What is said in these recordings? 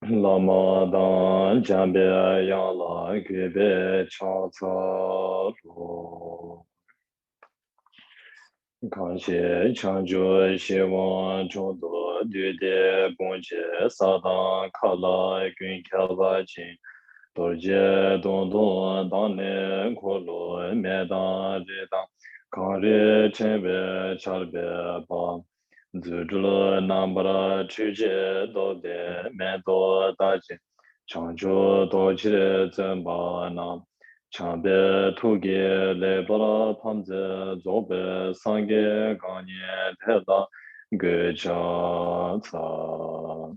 Lama dan jambe yala gube cha ca lo. Kanshi chanju shiwan chondo dude gongje sadan kala gun kyalba jin. Dorje don don dane kolo medan redan. Kanri chenbe charbe ba. Zujula nambara chuje dode mendo daji. Chanju doji zemba nam. Chambe tuge lebara pamze zobe sange ganye tela gecha ca.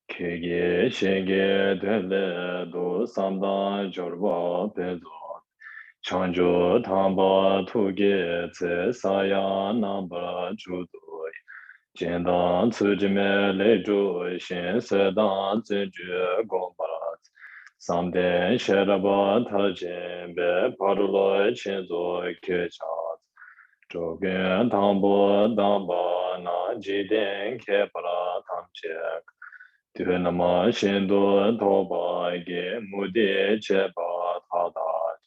Kege shenge dele do samdan jorba pezo. Chanju tamba tuge tse saya nambara chudo. Jian cujime le zhu xin sedan ziju gongparat. Samden sheraba tajin be parulo chinzo kechat. Zhogen tangbo dangba na jiden kepara tamchek. Tunama shindu toba ge mudi cheba tadat.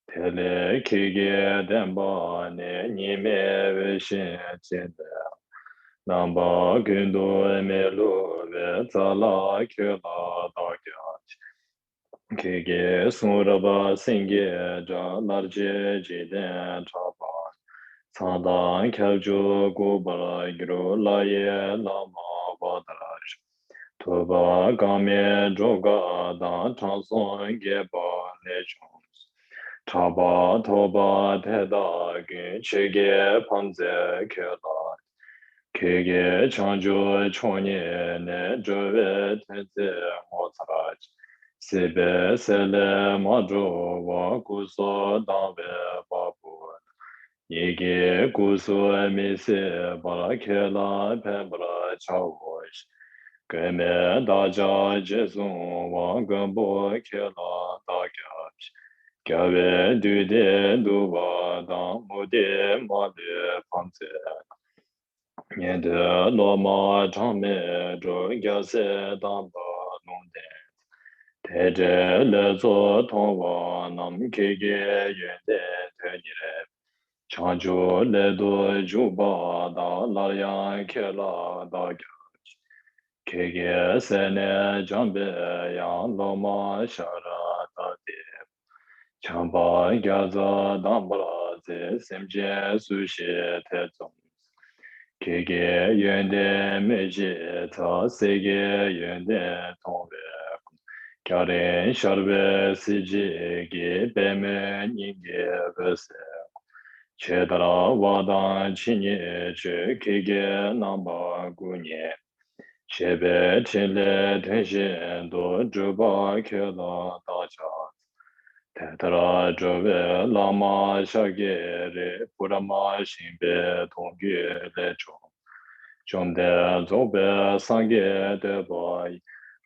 Tele kige denba ne nime vishin chinde. Namba gündu melu ve zala kyula dağıt. Kege suraba singe jalarce ciden çaba. Sandan kelcu gubara giru laye lama badar. Tuba game joga dan chanson geba lechons. Çaba toba teda gün çege panze kyula. Kege chanjo chonye ne jove tenze motsaraj. Sebe sele majo wa kuso dambe babu. Yege kuso emise bara kela pembra chawosh. Geme daja jesun wa gambo kela dagyash. Gave dude duwa dang mude made pamse. Niente loma chame zho gyase damba nongde. Teje le zo tongwa nam kege yende tenire. Chanjo le do juba da laryan kela da gyach. Kege sene jambe yang loma shara da de. Chamba gyaza dambara ze semje sushi te zong. Kege yönde meji ta sege yönde tongbe. Karen şarbe sici gi beme ninge vese. Çedara vadan çinye çö kege namba gunye. Çebe çinle tenşen do cuba kela daçat. Tetra jove lama shagere purama shimbe tongye lecho. Chomde zobe sangye debai.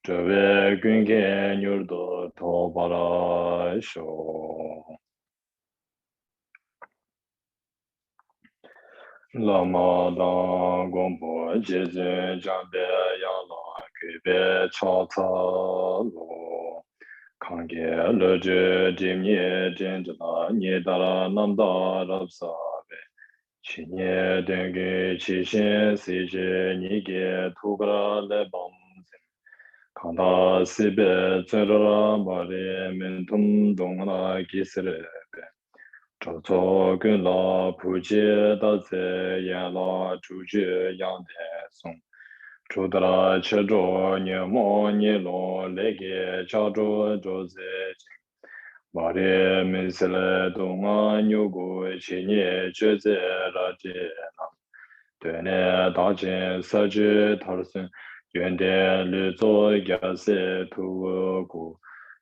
Jove gunge nyurdo tobara sho. Lama dan gombo jeje jambe yala kube chata lo. Kange leje jimye jenjala nyedara namda rapsabe. Chinye denge chishin sije nige tugra lebamzim. Kanda sibe zerara mare mentum dongna gisrebe. Chozo gunla puji daze yanla chuji yangde song. Chudra chejo nyemo nyelo lege chajo joze jing. Mare minsele dunga nyugu chinye jeze raje nam. Dene dajin saji tarsun yuende luzo gyase tuwa gu.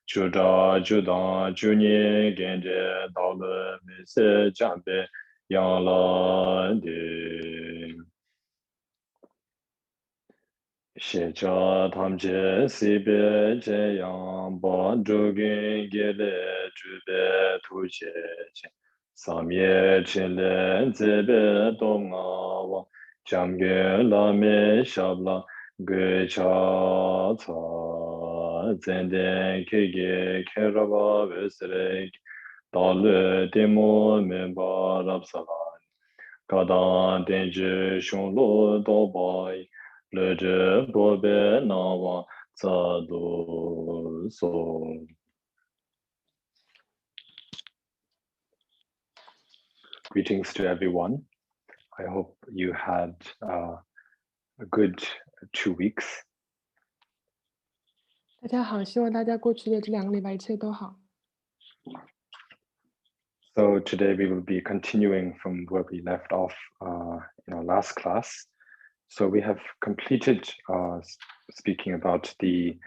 Chuda judan junye genje dalu mise jambe yangla de. Shecha tamche sibe che yang ba jugin gele jube tuche che. Samye chile zebe donga wa jamge lame shabla ge cha ca. zenden kege keraba vesrek dalu demo memba rapsalan kadan denje shonlo dobai leje bobe nawa tsado so. Greetings to everyone. I hope you had a good 2 weeks. 大家好，希望大家过去的这2个礼拜一切都好。So today we will be continuing from where we left off in our last class. So we have completed speaking about the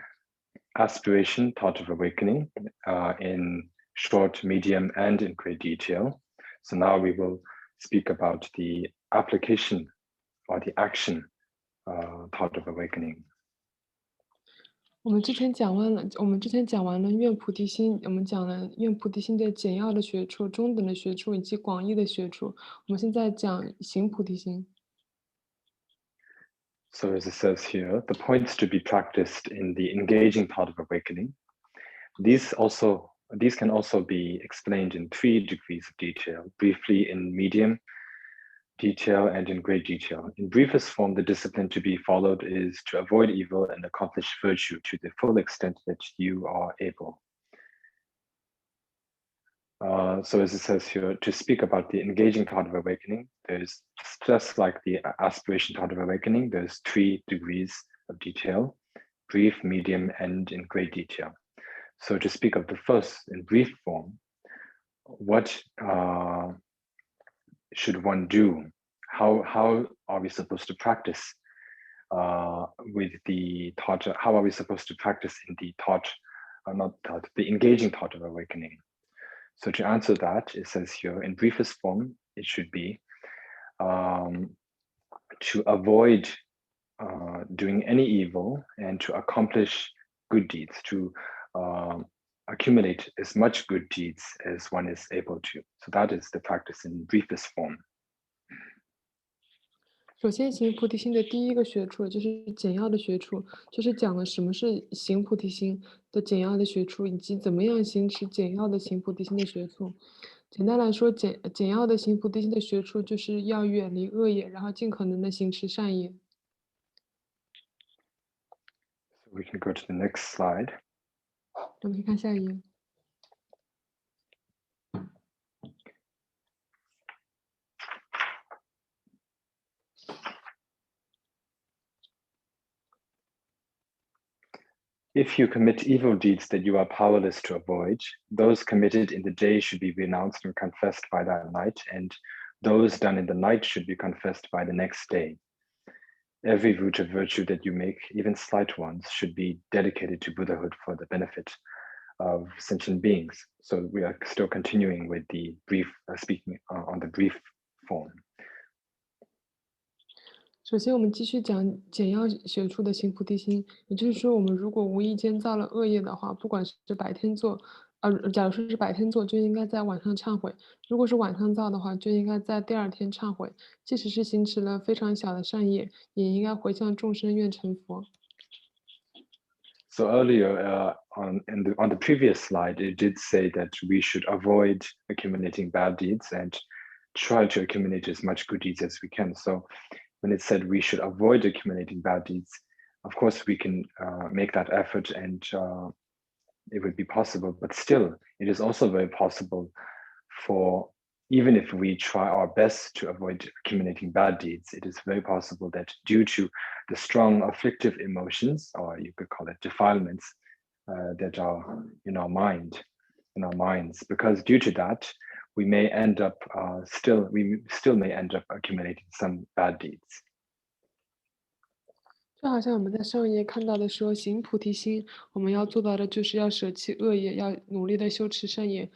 aspiration thought of awakening in short, medium, and in great detail. So now we will speak about the application or the action thought of awakening. 我们之前讲完了愿菩提心，我们讲了愿菩提心的简要的学处、中等的学处以及广义的学处。我们现在讲行菩提心。So as it says here, the points to be practiced in the engaging thought of awakening. These can also be explained in 3 degrees of detail, briefly in medium detail and in great detail. In briefest form, the discipline to be followed is to avoid evil and accomplish virtue to the full extent that you are able. So as it says here, to speak about the engaging thought of awakening, there's just like the aspiration thought of awakening, there's 3 degrees of detail, brief, medium, and in great detail. So to speak of the first in brief form, what should one do? How are we supposed to practice with the thought? How are we supposed to practice in the the engaging thought of awakening? So to answer that, it says here in briefest form, it should be to avoid doing any evil and to accomplish good deeds, to accumulate as much good deeds as one is able to. So that is the practice in briefest form. 首先，行菩提心的第一个学处就是简要的学处，就是讲了什么是行菩提心的简要的学处，以及怎么样行持简要的行菩提心的学处。简单来说，简要的行菩提心的学处就是要远离恶业，然后尽可能的行持善业。So we can go to the next slide. 我们可以看下一页。If you commit evil deeds that you are powerless to avoid, those committed in the day should be renounced and confessed by that night, and those done in the night should be confessed by the next day. Every root of virtue that you make, even slight ones, should be dedicated to Buddhahood for the benefit of sentient beings. So we are still continuing with the brief, speaking on the brief form. 首先，我们继续讲简要学处的行菩提心，也就是说，我们如果无意间造了恶业的话，不管是白天做，假如说是白天做，就应该在晚上忏悔；如果是晚上造的话，就应该在第2天忏悔。即使是行持了非常小的善业，也应该回向众生愿成佛。So earlier on the previous slide, it did say that we should avoid accumulating bad deeds and try to accumulate as much good deeds as we can. So when it said we should avoid accumulating bad deeds, of course we can make that effort and it would be possible, but still it is also very possible for, even if we try our best to avoid accumulating bad deeds, it is very possible that due to the strong afflictive emotions, or you could call it defilements, that are in our minds, because due to that, we may end up we still may end up accumulating some bad deeds. 就好像我们在上一页看到的说，行菩提心，我们要做到的就是要舍弃恶业，要努力的修持善业。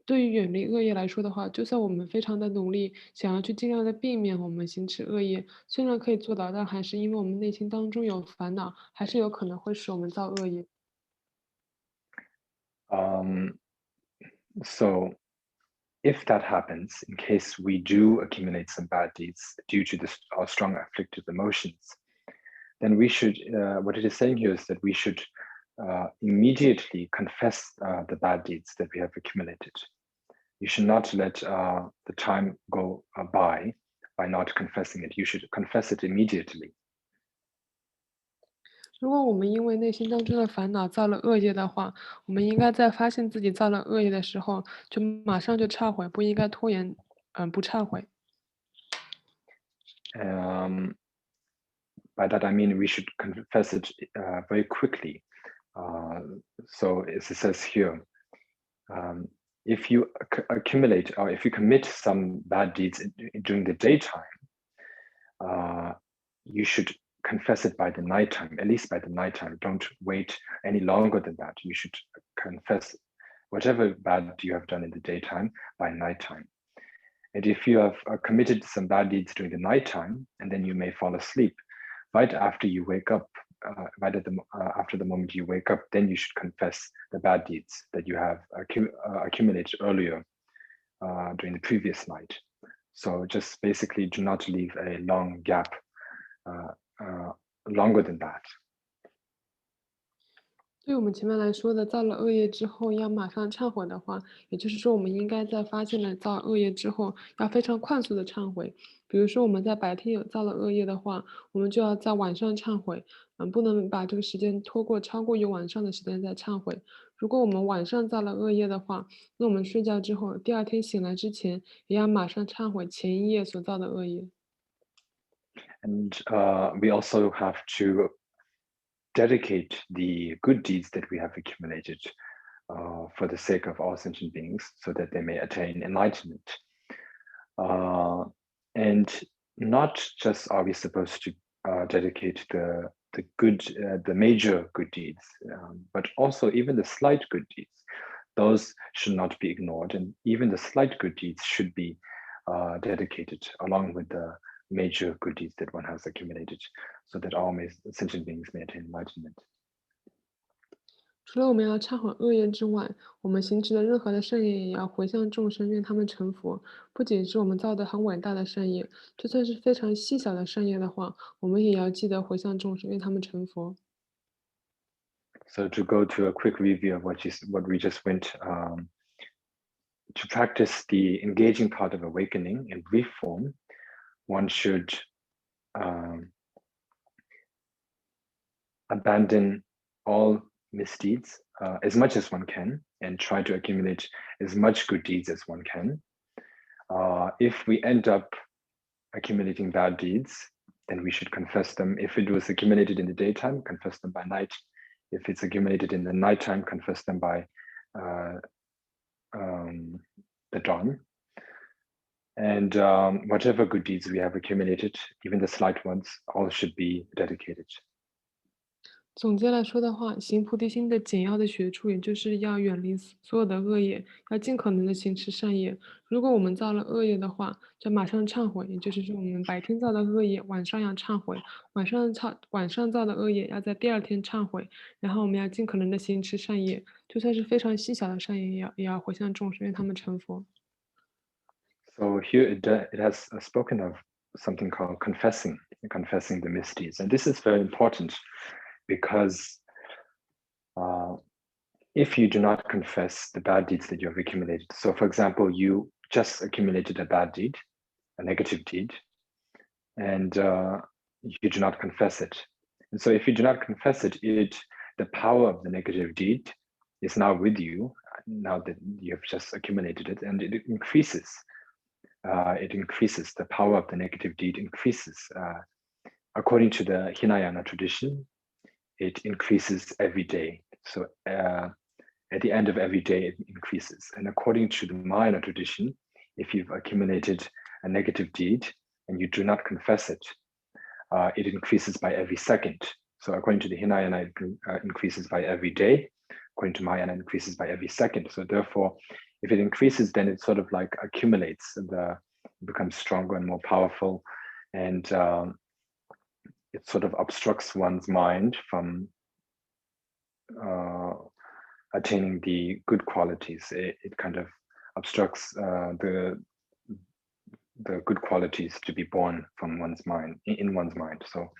对于远离恶业来说的话，就算我们非常的努力，想要去尽量的避免我们行持恶业，虽然可以做到，但还是因为我们内心当中有烦恼，还是有可能会使我们造恶业。So if that happens, in case we do accumulate some bad deeds due to our strong afflictive emotions, then we should, what it is saying here is that we should immediately confess the bad deeds that we have accumulated. You should not let the time go by not confessing it. You should confess it immediately. 如果我们因为内心当中的烦恼造了恶业的话，我们应该在发现自己造了恶业的时候，就马上就忏悔，不应该拖延，不忏悔。By that I mean we should confess it very quickly. So as it says here, if you accumulate or if you commit some bad deeds during the daytime, you should confess it by the nighttime, at least by the nighttime. Don't wait any longer than that. You should confess whatever bad you have done in the daytime by nighttime. And if you have committed some bad deeds during the nighttime, and then you may fall asleep, right after you wake up, after the moment you wake up, then you should confess the bad deeds that you have accumulated earlier during the previous night. So just basically do not leave a long gap, longer than that. 对我们前面来说的，造了恶业之后要马上忏悔的话，也就是说，我们应该在发现了造恶业之后，要非常快速的忏悔。比如说，我们在白天有造了恶业的话，我们就要在晚上忏悔，不能把这个时间超过于晚上的时间再忏悔。如果我们晚上造了恶业的话，那我们睡觉之后，第二天醒来之前，也要马上忏悔前一夜所造的恶业。And we also have to dedicate the good deeds that we have accumulated for the sake of all sentient beings, so that they may attain enlightenment. And not just are we supposed to dedicate the good, the major good deeds, but also even the slight good deeds. Those should not be ignored, and even the slight good deeds should be dedicated along with the major good deeds that one has accumulated, so that all sentient beings may attain enlightenment. 除了我们要忏悔恶业之外，我们行持的任何的善业也要回向众生，愿他们成佛。不仅是我们造的很伟大的善业，就算是非常细小的善业的话，我们也要记得回向众生，愿他们成佛。So to go to a quick review of what we just went, to practice the engaging part of awakening in brief form, one should abandon all misdeeds as much as one can, and try to accumulate as much good deeds as one can. If we end up accumulating bad deeds, then we should confess them. If it was accumulated in the daytime, confess them by night. If it's accumulated in the nighttime, confess them by the dawn. And whatever good deeds we have accumulated, even the slight ones, all should be dedicated. 总结来说的话，行菩提心的简要的学处，也就是要远离所有的恶业，要尽可能的行持善业。如果我们造了恶业的话，就马上忏悔，也就是说，我们白天造的恶业，晚上要忏悔；晚上造的恶业，要在第二天忏悔。然后我们要尽可能的行持善业，就算是非常细小的善业，也要回向众生，愿他们成佛。So here it has spoken of something called confessing the misdeeds, and this is very important. Because if you do not confess the bad deeds that you have accumulated, so for example, you just accumulated a bad deed, a negative deed, and you do not confess it. And so if you do not confess it, the power of the negative deed is now with you, now that you have just accumulated it, and it increases. The power of the negative deed increases. According to the Hinayana tradition, it increases every day. So at the end of every day, it increases. And according to the Mahayana tradition, if you've accumulated a negative deed and you do not confess it, it increases by every second. So according to the Hinayana, it increases by every day. According to Mahayana, it increases by every second. So therefore, if it increases, then it sort of like accumulates, it becomes stronger and more powerful. And it sort of obstructs one's mind from attaining the good qualities. It kind of obstructs the good qualities to be born from one's mind, in one's mind. So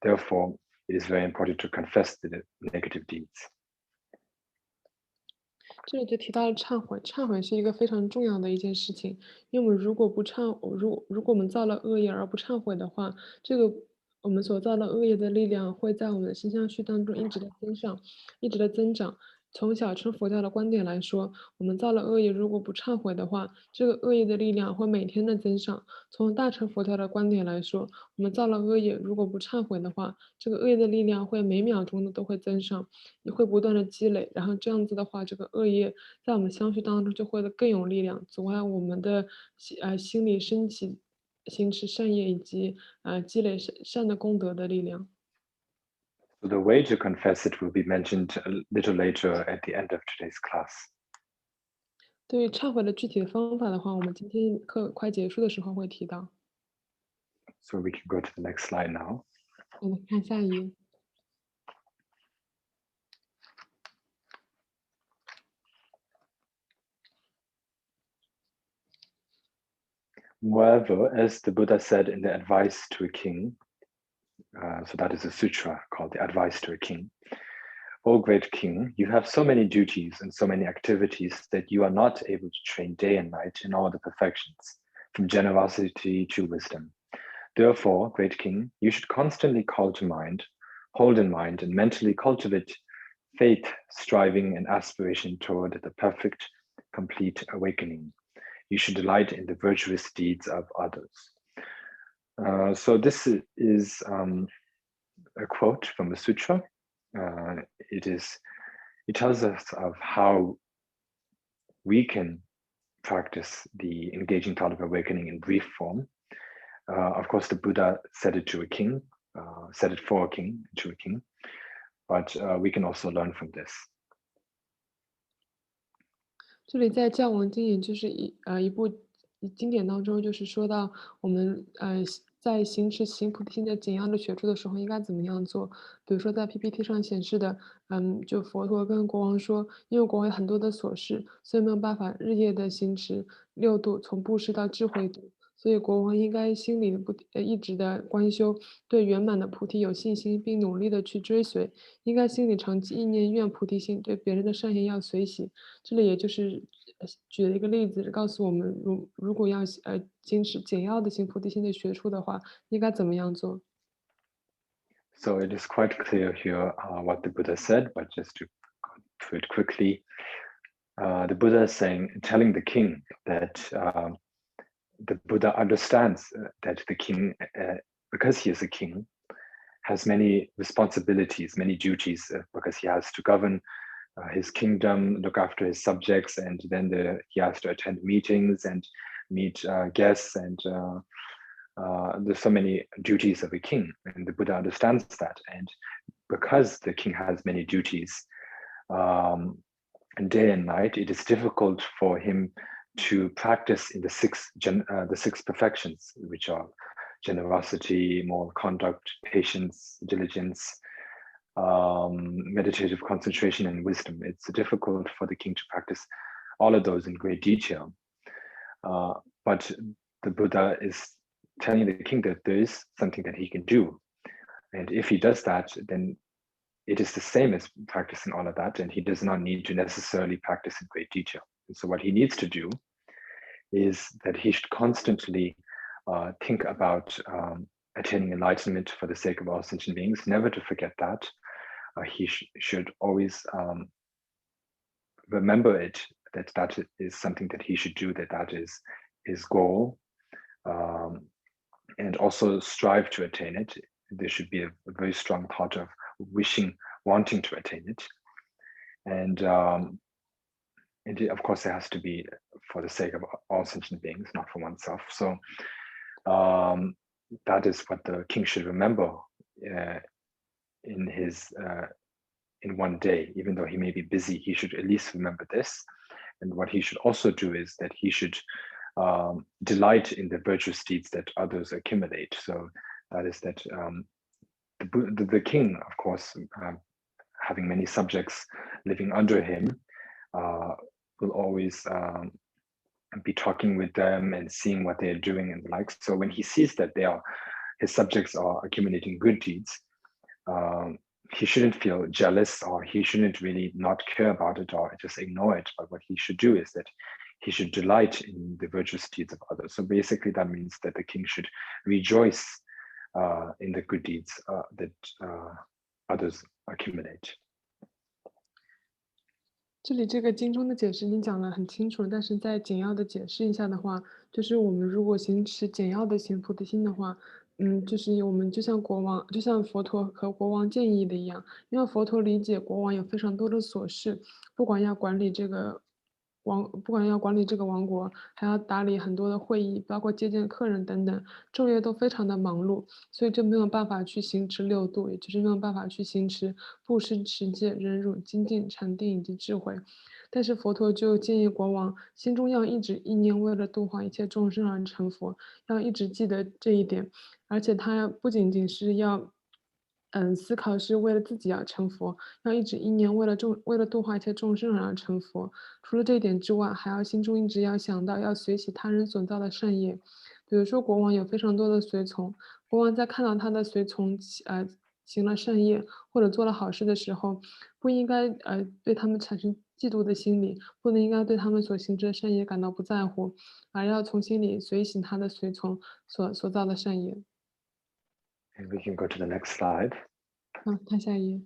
therefore, it is very important to confess the negative deeds. 这里就提到了忏悔，忏悔是一个非常重要的一件事情，因为我们如果不忏，如果我们造了恶业而不忏悔的话，这个我们所造的恶业的力量会在我们的心相续当中一直的增上，一直的增长。从小乘佛教的观点来说，我们造了恶业，如果不忏悔的话，这个恶业的力量会每天的增上。从大乘佛教的观点来说，我们造了恶业，如果不忏悔的话，这个恶业的力量会每秒钟的都会增上。也会不断的积累，然后这样子的话，这个恶业在我们相续当中就会更有力量，阻碍我们的心里升起行持善业以及积累善的功德的力量。So the way to confess it will be mentioned a little later at the end of today's class. 对于忏悔的具体的方法的话，我们今天课快结束的时候会提到。So we can go to the next slide now. 我们看下一页。Moreover, as the Buddha said in the Advice to a King, so that is a sutra called the Advice to a King. O great king, you have so many duties and so many activities that you are not able to train day and night in all the perfections, from generosity to wisdom. Therefore, great king, you should constantly call to mind, hold in mind, and mentally cultivate faith, striving, and aspiration toward the perfect, complete awakening. You should delight in the virtuous deeds of others. So this is a quote from the sutra. It tells us of how we can practice the engaging thought of awakening in brief form. Of course, the Buddha said it to a king, said it for a king, to a king, but we can also learn from this. 这里在《教王经》也就是一部经典当中，就是说到我们在行持行菩提心的简要的学处的时候应该怎么样做。比如说在 PPT 上显示的，就佛陀跟国王说，因为国王有很多的琐事，所以没有办法日夜的行持六度，从布施到智慧度。所以国王应该心里一直的观修，对圆满的菩提有信心，并努力的去追随。应该心里常记意念愿菩提心，对别人的善行要随喜。这里也就是举了一个例子，告诉我们如果要坚持简要的行菩提心的学处的话，应该怎么样做？So it is quite clear here what the Buddha said, but just to go through it quickly, the Buddha is telling the king that the Buddha understands that the king, because he is a king, has many responsibilities, many duties, because he has to govern his kingdom, look after his subjects, and then he has to attend meetings and meet guests, and there's so many duties of a king, and the Buddha understands that. And because the king has many duties, and day and night, it is difficult for him to practice in the six perfections, which are generosity, moral conduct, patience, diligence, meditative concentration, and wisdom. It's difficult for the king to practice all of those in great detail. But the Buddha is telling the king that there is something that he can do. And if he does that, then it is the same as practicing all of that, and he does not need to necessarily practice in great detail. And so what he needs to do is that he should constantly think about attaining enlightenment for the sake of all sentient beings, never to forget that. He should always remember it, that is something that he should do, that is his goal, and also strive to attain it. There should be a very strong thought of wanting to attain it. And of course, it has to be for the sake of all sentient beings, not for oneself. So that is what the king should remember in one day. Even though he may be busy, he should at least remember this. And what he should also do is that he should delight in the virtuous deeds that others accumulate. So that is that the king, of course, having many subjects living under him, will always be talking with them and seeing what they're doing and the like. So when he sees that his subjects are accumulating good deeds, he shouldn't feel jealous, or he shouldn't really not care about it or just ignore it. But what he should do is that he should delight in the virtuous deeds of others. So basically that means that the king should rejoice in the good deeds that others accumulate. 这里这个经中的解释已经讲得很清楚了，但是再简要的解释一下的话，就是我们如果行持简要的行菩提心的话，就是我们就像国王，就像佛陀和国王建议的一样，因为佛陀理解国王有非常多的琐事，不管要管理这个王国，还要打理很多的会议，包括接见客人等等，昼夜都非常的忙碌，所以就没有办法去行持六度，也就是没有办法去行持布施、持戒、忍辱、精进、禅定以及智慧。但是佛陀就建议国王心中要一直意念为了度化一切众生而成佛，要一直记得这一点，而且他不仅仅是要思考是为了自己要成佛，要一直意念为了度化一切众生而成佛。除了这一点之外，还要心中一直要想到要随喜他人所造的善业。比如说，国王有非常多的随从，国王在看到他的随从行了善业或者做了好事的时候，不应该对他们产生嫉妒的心理，不能应该对他们所行之的善业感到不在乎，而要从心里随喜他的随从所造的善业。And we can go to the next slide. 看下一页。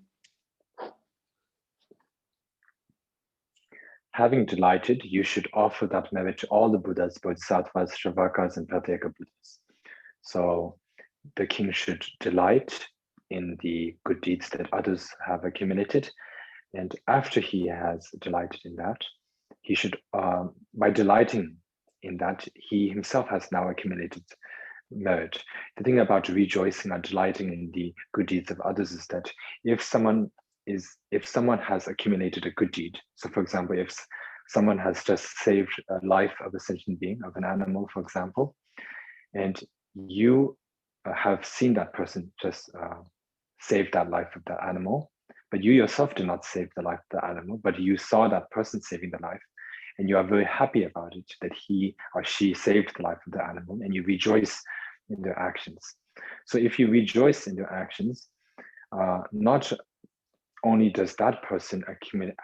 Having delighted, you should offer that merit to all the Buddhas, Bodhisattvas, Shravakas, and Pratyeka Buddhas. So the king should delight in the good deeds that others have accumulated. And after he has delighted in that, he should, by delighting in that, he himself has now accumulated merit. The thing about rejoicing or delighting in the good deeds of others is that if someone has accumulated a good deed, so for example, if someone has just saved a life of a sentient being, of an animal, for example, and you have seen that person just save that life of that animal, but you yourself did not save the life of the animal, but you saw that person saving the life, and you are very happy about it, that he or she saved the life of the animal, and you rejoice in their actions. So if you rejoice in their actions, not only does that person accumulate,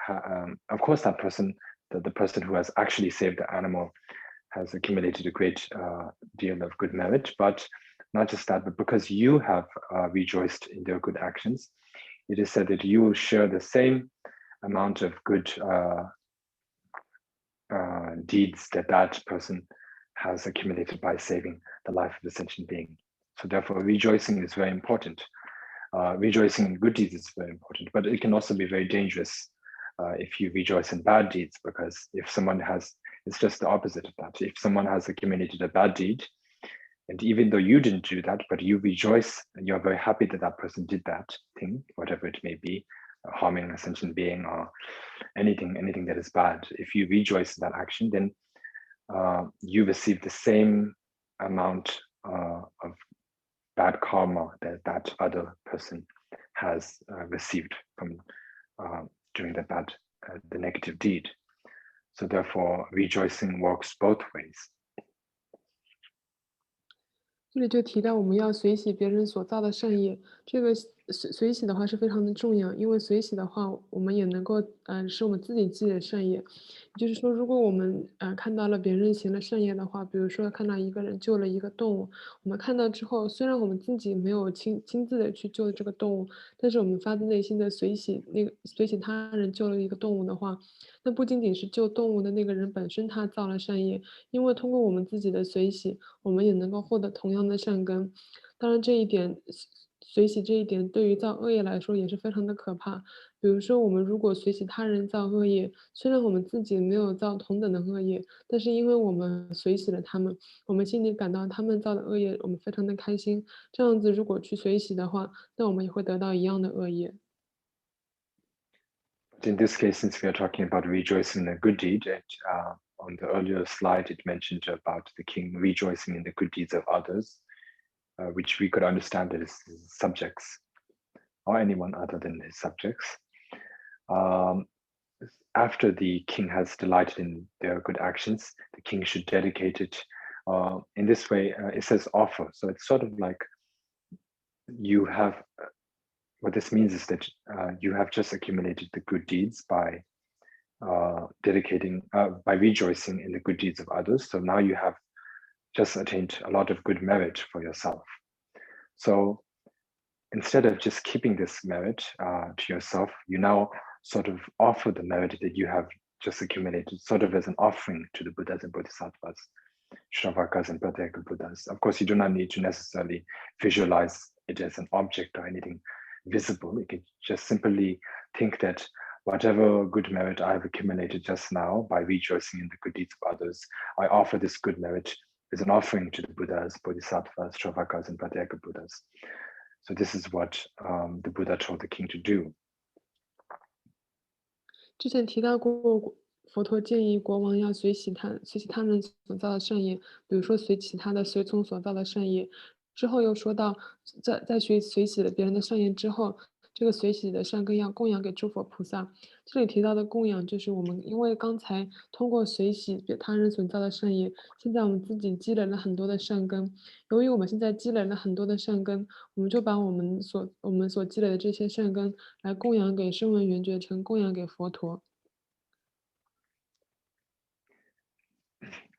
of course, that person, the person who has actually saved the animal, has accumulated a great deal of good merit, but not just that, but because you have rejoiced in their good actions, it is said that you will share the same amount of good deeds that person has accumulated by saving the life of the sentient being. So therefore, rejoicing is very important. Rejoicing in good deeds is very important, but it can also be very dangerous if you rejoice in bad deeds, because if someone has, it's just the opposite of that. If someone has accumulated a bad deed, and even though you didn't do that, but you rejoice and you're very happy that that person did that thing, whatever it may be, harming a sentient being or anything that is bad. If you rejoice in that action, then you receive the same amount of bad karma that other person has received from doing the negative deed. So therefore, rejoicing works both ways. 这里就提到我们要随喜别人所造的善业，这个随喜的话是非常的重要，因为随喜的话，我们也能够使我们自己积累善业。也就是说，如果我们看到了别人行了善业的话，比如说看到一个人救了一个动物，我们看到之后，虽然我们自己没有亲自的去救这个动物，但是我们发自内心的随喜他人救了一个动物的话，那不仅仅是救动物的那个人本身他造了善业，因为通过我们自己的随喜，我们也能够获得同样的善根。当然，这一点随喜这一点对于造恶业来说也是非常的可怕。比如说，我们如果随喜他人造恶业，虽然我们自己没有造同等的恶业，但是因为我们随喜了他们，我们心里感到他们造的恶业，我们非常的开心。这样子，如果去随喜的话，那我们也会得到一样的恶业。But in this case, since we are talking about rejoicing in a good deed, and on the earlier slide, it mentioned about the king rejoicing in the good deeds of others, which we could understand as his subjects or anyone other than his subjects. After the king has delighted in their good actions, the king should dedicate it. In this way, it says offer. So it's sort of like you have, what this means is that you have just accumulated the good deeds by by rejoicing in the good deeds of others. So now you have just attained a lot of good merit for yourself. So instead of just keeping this merit to yourself, you now sort of offer the merit that you have just accumulated sort of as an offering to the Buddhas and Bodhisattvas, Shravakas and Pratyeka Buddhas. Of course, you do not need to necessarily visualize it as an object or anything visible. You can just simply think that whatever good merit I have accumulated just now by rejoicing in the good deeds of others, I offer this good merit as an offering to the Buddhas, Bodhisattvas, Shravakas, and Pratyeka Buddhas. So this is what the Buddha told the king to do. 之前提到过，佛陀建议国王要随喜他人所造的善业，比如说随其他的随从所造的善业。之后又说到，在随喜了别人的善业之后，这个随喜的善根要供养给诸佛菩萨。这里提到的供养，就是我们因为刚才通过随喜他人所造的善业，现在我们自己积累了很多的善根。由于我们现在积累了很多的善根，我们就把我们所积累的这些善根来供养给声闻缘觉乘，供养给佛陀。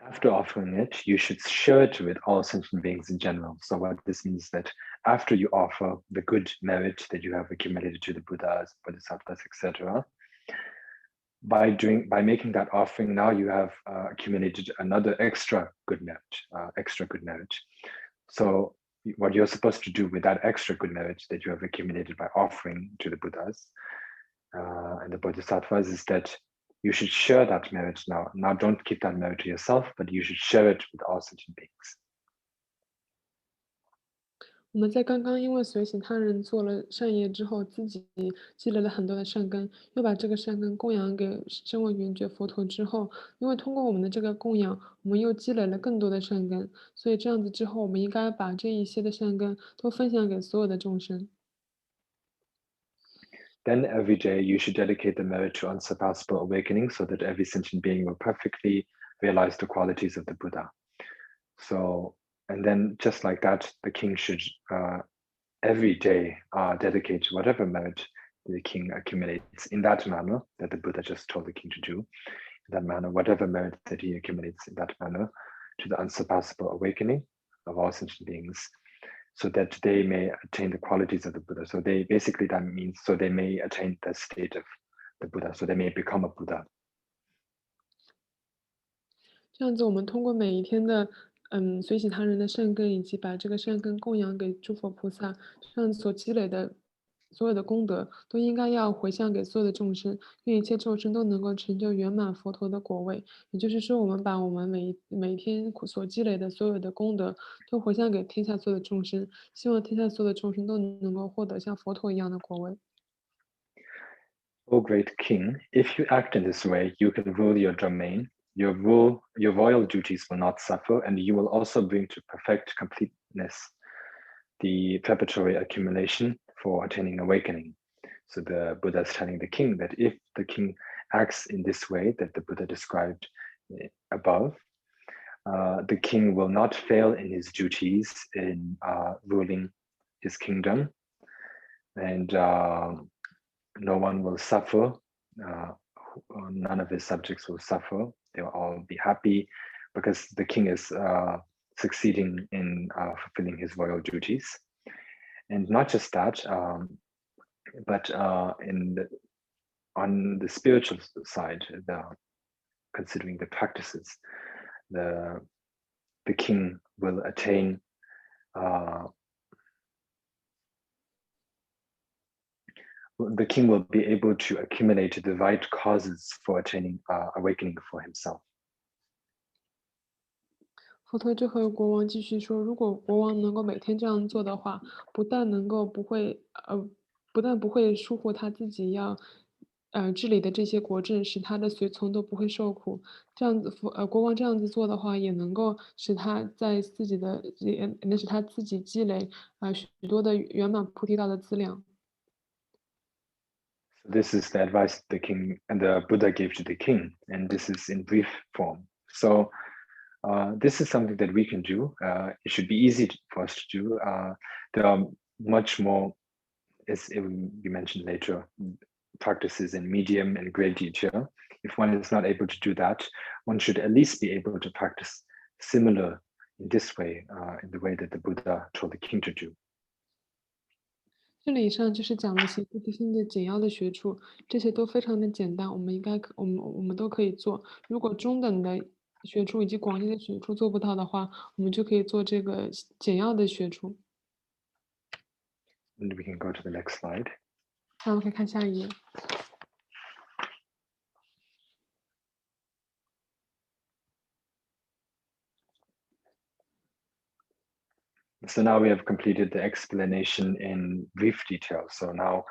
After offering it, you should share it with all sentient beings in general. So what this means is that after you offer the good merit that you have accumulated to the Buddhas, Bodhisattvas, etc., by making that offering, now you have accumulated another extra good merit. So what you're supposed to do with that extra good merit that you have accumulated by offering to the Buddhas and the Bodhisattvas is that you should share that merit now. Now don't keep that merit to yourself, but you should share it with all sentient beings. 我们在刚刚因为随喜他人做了善业之后，自己积累了很多的善根，又把这个善根供养给声闻缘觉佛陀之后，因为通过我们的这个供养，我们又积累了更多的善根，所以这样子之后，我们应该把这一些的善根都分享给所有的众生。Then every day you should dedicate the merit to unsurpassable awakening so that every sentient being will perfectly realize the qualities of the Buddha. So, and then just like that, the king should every day dedicate whatever merit the king accumulates in that manner that the Buddha just told the king to do, in that manner, whatever merit that he accumulates in that manner to the unsurpassable awakening of all sentient beings, so that they may attain the qualities of the Buddha. So they basically, that means so they may attain the state of the Buddha, so they may become a Buddha. 这样子，我们通过每一天的随喜他人的善根，以及把这个善根供养给诸佛菩萨，这样所积累的所有的功德，都应该要回向给所有的众生，愿一切众生都能够成就圆满佛陀的果位。也就是说，我们把我们每一天所积累的所有的功德，都回向给天下所有的众生，希望天下所有的众生都能够获得像佛陀一样的果位。O great king, if you act in this way, you can rule your domain. Your royal duties will not suffer, and you will also bring to perfect completeness the preparatory accumulation for attaining awakening. So the Buddha is telling the king that if the king acts in this way that the Buddha described above, the king will not fail in his duties in ruling his kingdom, and no one will suffer. None of his subjects will suffer. They will all be happy because the king is succeeding in fulfilling his royal duties. And not just that, but on the spiritual side, considering the practices, the king will attain the king will be able to accumulate the right causes for attaining awakening for himself. 佛陀就和国王继续说，如果国王能够每天这样做的话，不但不会疏忽他自己要治理的这些国政，使他的随从都不会受苦。这样子国王这样子做的话，也能够使他在自己的也能使他自己积累许多的圆满菩提道的资粮。So this is the advice the king and the Buddha gave to the king, and this is in brief form. So this is something that we can do. It should be easy for us to do. There are much more as it will be mentioned later, practices in medium and great detail. If one is not able to do that, one should at least be able to practice similar in this way, in the way that the Buddha told the king to do. 这里以上就是讲了行菩提心的简要的学处，这些都非常的简单，我们都可以做。如果中等的学处以及广义的学处做不到的话，我们就可以做这个简要的学处。And we can go to the next slide. 那我们可以看下一页。So now we have completed the explanation in brief detail. So now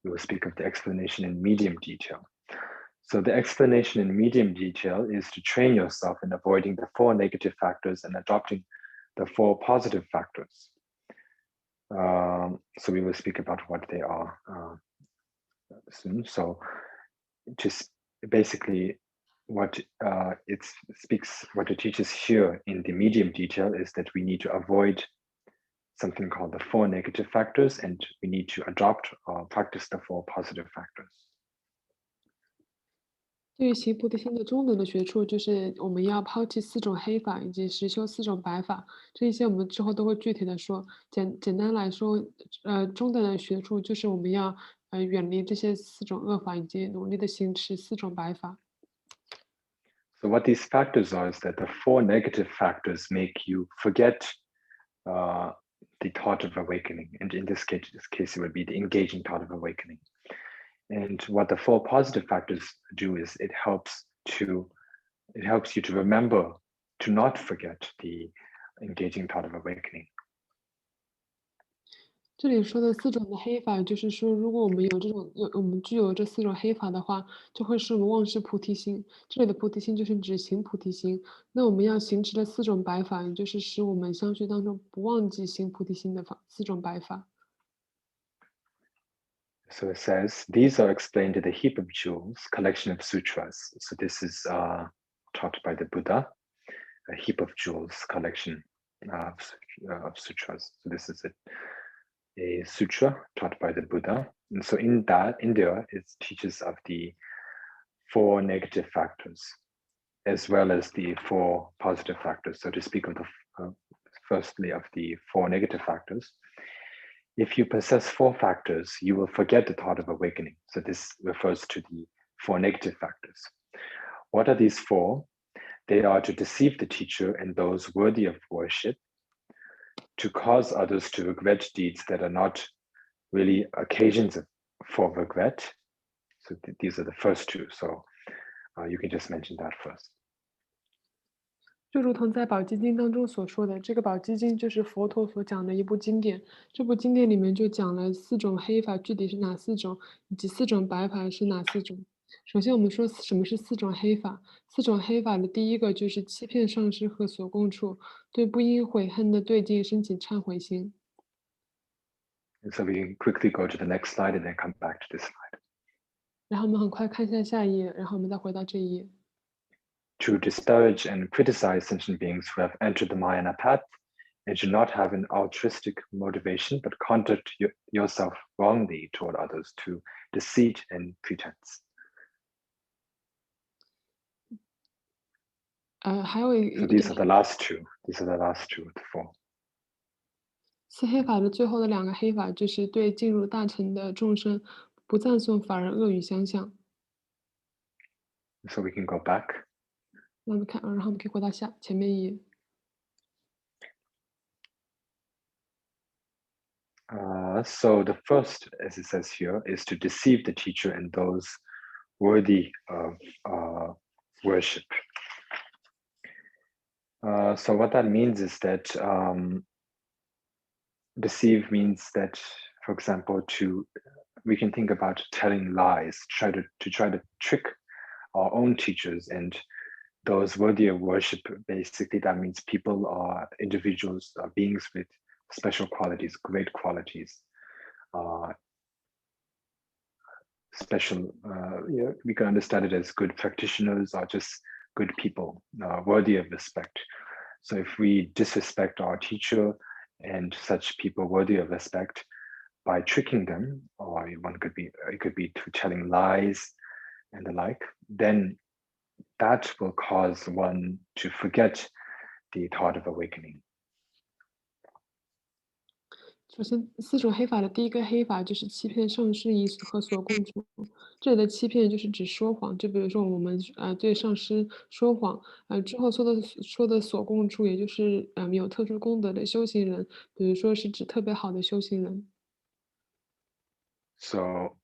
we will speak of the explanation in medium detail. So the explanation in medium detail is to train yourself in avoiding the 4 negative factors and adopting the 4 positive factors. So we will speak about what they are soon. So just basically what what it teaches here in the medium detail is that we need to avoid something called the 4 negative factors, and we need to adopt or practice the 4 positive factors. 对于行菩提心的中等的学处，就是我们要抛弃4种黑法，以及实修4种白法。这一些我们之后都会具体的说。简单来说，中等的学处就是我们要远离这些4种恶法，以及努力的行持4种白法。So what these factors are is that the 4 negative factors make you forget the thought of awakening, and in this case it would be the engaging thought of awakening. And what the 4 positive factors do is it helps you to remember to not forget the engaging thought of awakening. 这里说的4种的黑法，就是说，如果我们我们具有这4种黑法的话，就会使我们忘失菩提心。这里的菩提心就是指行菩提心。那我们要行持的4种白法，也就是使我们相续当中不忘记行菩提心的4种白法。So it says, these are explained in the heap of jewels, collection of sutras. So this is taught by the Buddha, a heap of jewels collection of sutras. So this is a sutra taught by the Buddha. And so in there, it teaches of the 4 negative factors, as well as the 4 positive factors. So to speak of firstly of the 4 negative factors, if you possess 4 factors, you will forget the thought of awakening. So this refers to the 4 negative factors. What are these 4? They are to deceive the teacher and those worthy of worship, to cause others to regret deeds that are not really occasions for regret. So these are the first 2. So you can just mention that first. 就如同在《宝积经》当中所说的，这个《宝积经》就是佛陀所讲的一部经典。这部经典里面就讲了4种黑法具体是哪4种，以及4种白法是哪4种。首先，我们说什么是4种黑法。4种黑法的第一个就是欺骗上师和所供处，对不应悔恨的对境升起忏悔心。And so we can quickly go to the next slide and then come back to this slide. 然后我们很快看一下下一页，然后我们再回到这一页。To disparage and criticize sentient beings who have entered the Mayana path and do not have an altruistic motivation, but conduct yourself wrongly toward others to deceit and pretense. 还有一 So these are the last 2. These are the last 2 of the 4. 4黑法的最后的2个黑法，就是对进入大乘的众生不赞颂，反而恶语相向。So we can go back. 那我们看，然后我们可以回到前面一页。So the first, as it says here, is to deceive the teacher and those worthy of worship. So what that means is that deceive means that, for example, we can think about telling lies, try to trick our own teachers and those worthy of worship. Basically, that means people are individuals, beings with special qualities, great qualities, we can understand it as good practitioners or just good people, worthy of respect. So if we disrespect our teacher and such people worthy of respect, by tricking them, or it could be to telling lies and the like, then that will cause one to forget the thought of awakening. 首先，4种黑法的第一个黑法就是欺骗上师仪和所供处。这里的欺骗就是指说谎，就比如说我们对上师说谎，之后说的所供处，也就是有特殊功德的修行人，比如说是指特别好的修行人。So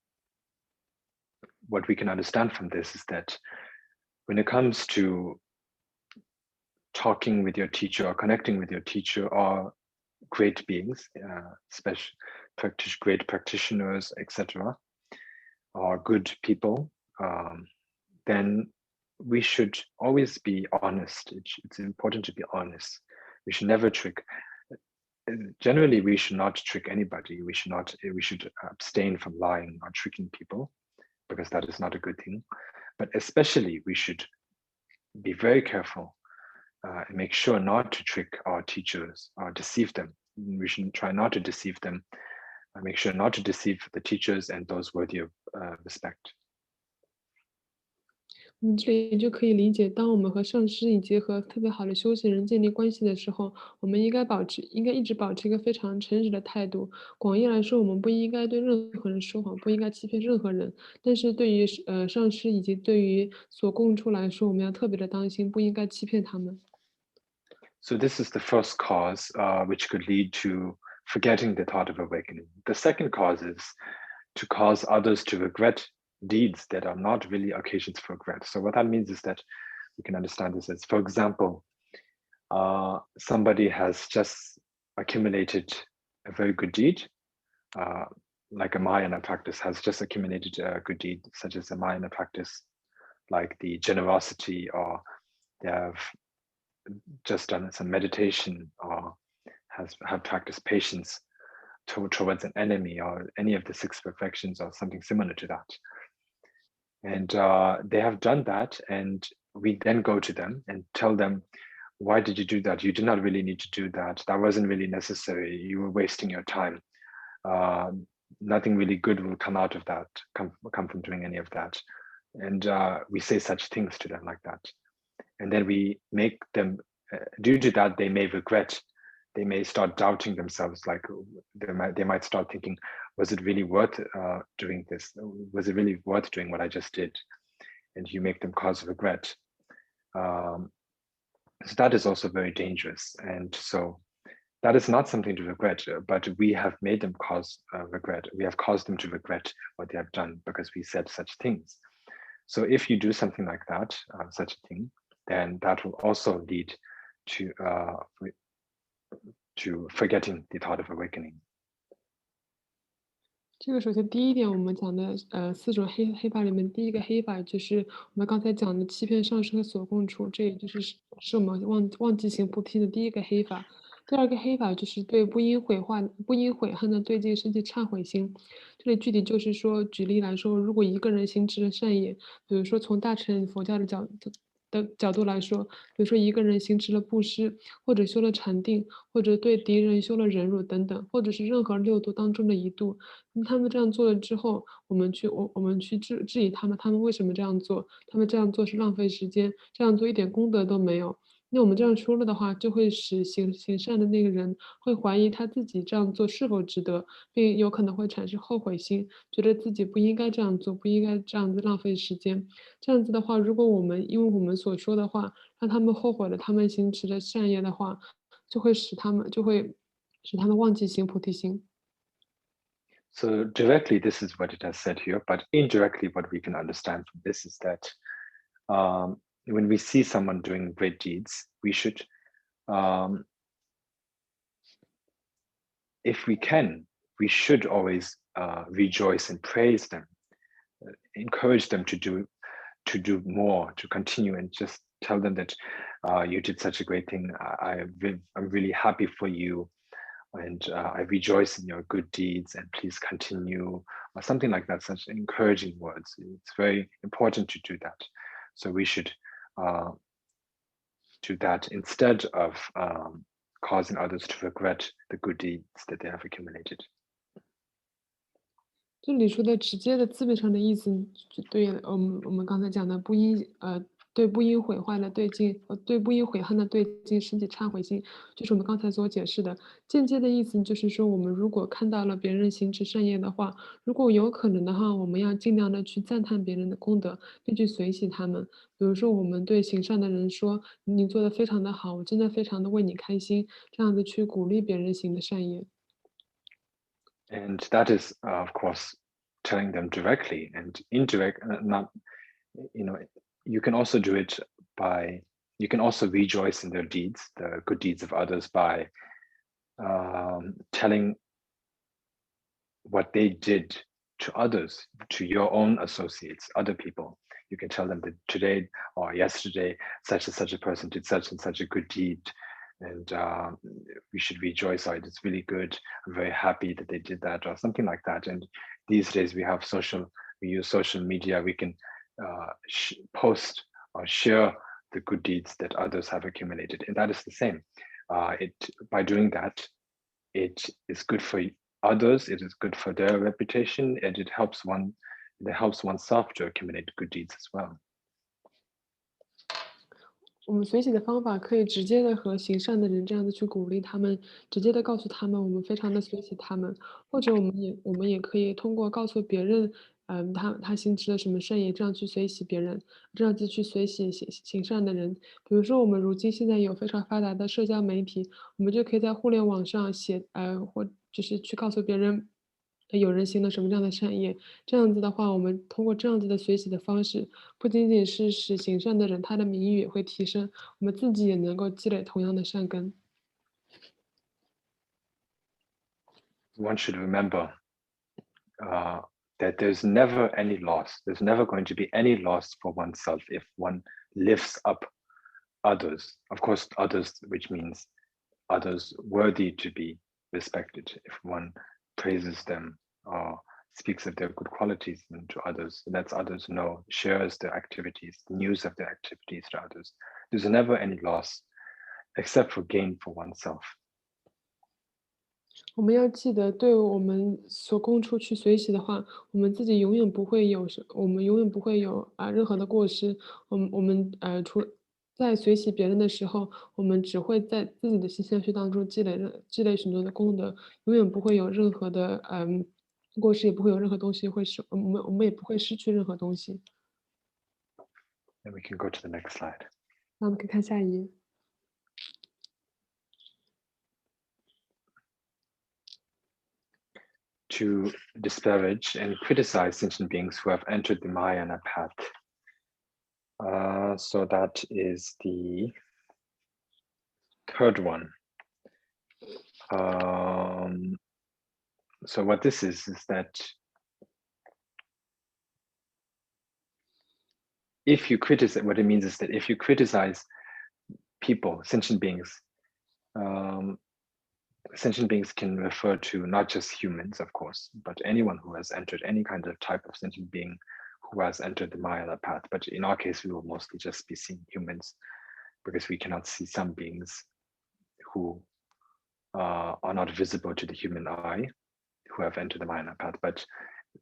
what we can understand from this is that when it comes to talking with your teacher or connecting with your teacher or great beings, great practitioners, etc., or good people, then we should always be honest. It's important to be honest. We should never trick. Generally, we should not trick anybody. We should abstain from lying or tricking people, because that is not a good thing. But especially, we should be very careful and make sure not to trick our teachers or deceive them. We should try not to deceive them. Make sure not to deceive the teachers and those worthy of respect. 这里就可以理解，当我们和上师以及和特别好的修行人建立关系的时候，我们应该一直保持一个非常诚实的态度。广义来说，我们不应该对任何人说谎，不应该欺骗任何人。但是对于上师以及对于所供处来说，我们要特别的当心，不应该欺骗他们。So this is the first cause, which could lead to forgetting the thought of awakening. The second cause is to cause others to regret deeds that are not really occasions for regret. So what that means is that we can understand this as, for example, somebody has just accumulated a very good deed, like a Mahayana practice has just accumulated a good deed, such as a Mahayana practice, like the generosity, or they have just done some meditation, or have practiced patience towards an enemy, or any of the 6 perfections, or something similar to that. And they have done that, and we then go to them and tell them, why did you do that? You did not really need to do that. That wasn't really necessary. You were wasting your time. Nothing really good will come out of that, come from doing any of that. And we say such things to them like that. And then we make them, due to that, they may regret. They may start doubting themselves, like they might start thinking, was it really worth doing this? Was it really worth doing what I just did? And you make them cause regret. So that is also very dangerous. And so that is not something to regret, but we have made them cause regret. We have caused them to regret what they have done because we said such things. So if you do something like that, such a thing, then that will also lead to forgetting the thought of awakening. 这个首先第一点，我们讲的4种黑法里面，第一个黑法就是我们刚才讲的欺骗上师和所供处，这也就是我们忘记行菩提的第一个黑法。第二个黑法就是对不应悔恨的对境升起忏悔心。这里具体就是说，举例来说，如果一个人行持了善业，比如说从大乘佛教的角度来说，比如说一个人行持了布施，或者修了禅定，或者对敌人修了忍辱等等，或者是任何6度当中的1度，他们这样做了之后，我们去质疑他们为什么这样做？他们这样做是浪费时间，这样做一点功德都没有。那我们这样说了的话，就会使行善的那个人会怀疑他自己这样做是否值得，并有可能会产生后悔心，觉得自己不应该这样做，不应该这样子浪费时间。这样子的话，如果因为我们所说的话，让他们后悔了他们行持的善业的话，就会使他们忘记行菩提心。So directly, this is what it has said here, but indirectly, what we can understand from this is that when we see someone doing great deeds, we should, if we can, we should always rejoice and praise them, encourage them to do more, to continue, and just tell them that you did such a great thing. I'm really happy for you. And I rejoice in your good deeds, and please continue, or something like that, such encouraging words. It's very important to do that. So we should do that instead of causing others to regret the good deeds that they have accumulated. 这里说的直接的字面上的意思，就对我们刚才讲的对不应毁坏的对不应悔恨的对境升起忏悔心，就是我们刚才所解释的。间接的意思就是说，我们如果看到了别人行持善业的话，如果有可能的话，我们要尽量的去赞叹别人的功德，并去随喜他们。比如说，我们对行善的人说：“你做的非常的好，我真的非常的为你开心。”这样子去鼓励别人行的善业。And that is, of course, telling them directly and indirect, not, you know, you can also do it by, you can also rejoice in their deeds, the good deeds of others, by telling what they did to others, to your own associates, other people. You can tell them that today or yesterday, such and such a person did such and such a good deed. And we should rejoice. Oh, it's really good. I'm very happy that they did that, or something like that. And these days we use social media. We can post or share the good deeds that others have accumulated, and that is the same. By doing that, it is good for others. It is good for their reputation, and it helps oneself to accumulate good deeds as well. 我们随喜的方法可以直接的和行善的人这样子去鼓励他们，直接的告诉他们我们非常的随喜他们。或者我们也可以通过告诉别人，他行持了什么善业，这样去随喜别人，这样子去随喜行善的人。比如说我们如今现在有非常发达的社交媒体，我们就可以在互联网上或就是去告诉别人，有人行了什么样的善业。这样子的话，我们通过这样子的随喜的方式，不仅仅是使行善的人他的名誉也会提升，我们自己也能够积累同样的善根。One should remember that there's never any loss. There's never going to be any loss for oneself if one lifts up others. Of course, others, which means others worthy to be respected. If one praises them or speaks of their good qualities to others, lets others know, shares their activities, news of their activities to others. There's never any loss except for gain for oneself. 我们要记得，对我们所供出去随喜的话，我们自己永远不会有我们永远不会有任何的过失。我们在随喜别人的时候，我们只会在自己的心相续当中积累许多的功德，永远不会有任何的过失，也不会有任何东西我们也不会失去任何东西。And we can go to the next slide. 那我们可以看下一页。To disparage and criticize sentient beings who have entered the Mahayana path. So that is the third one. So what this is that if you criticize, what it means is that if you criticize people, sentient beings can refer to not just humans, of course, but anyone who has entered any kind of type of sentient being who has entered the Mahayana path. But in our case, we will mostly just be seeing humans because we cannot see some beings who are not visible to the human eye who have entered the Mahayana path. But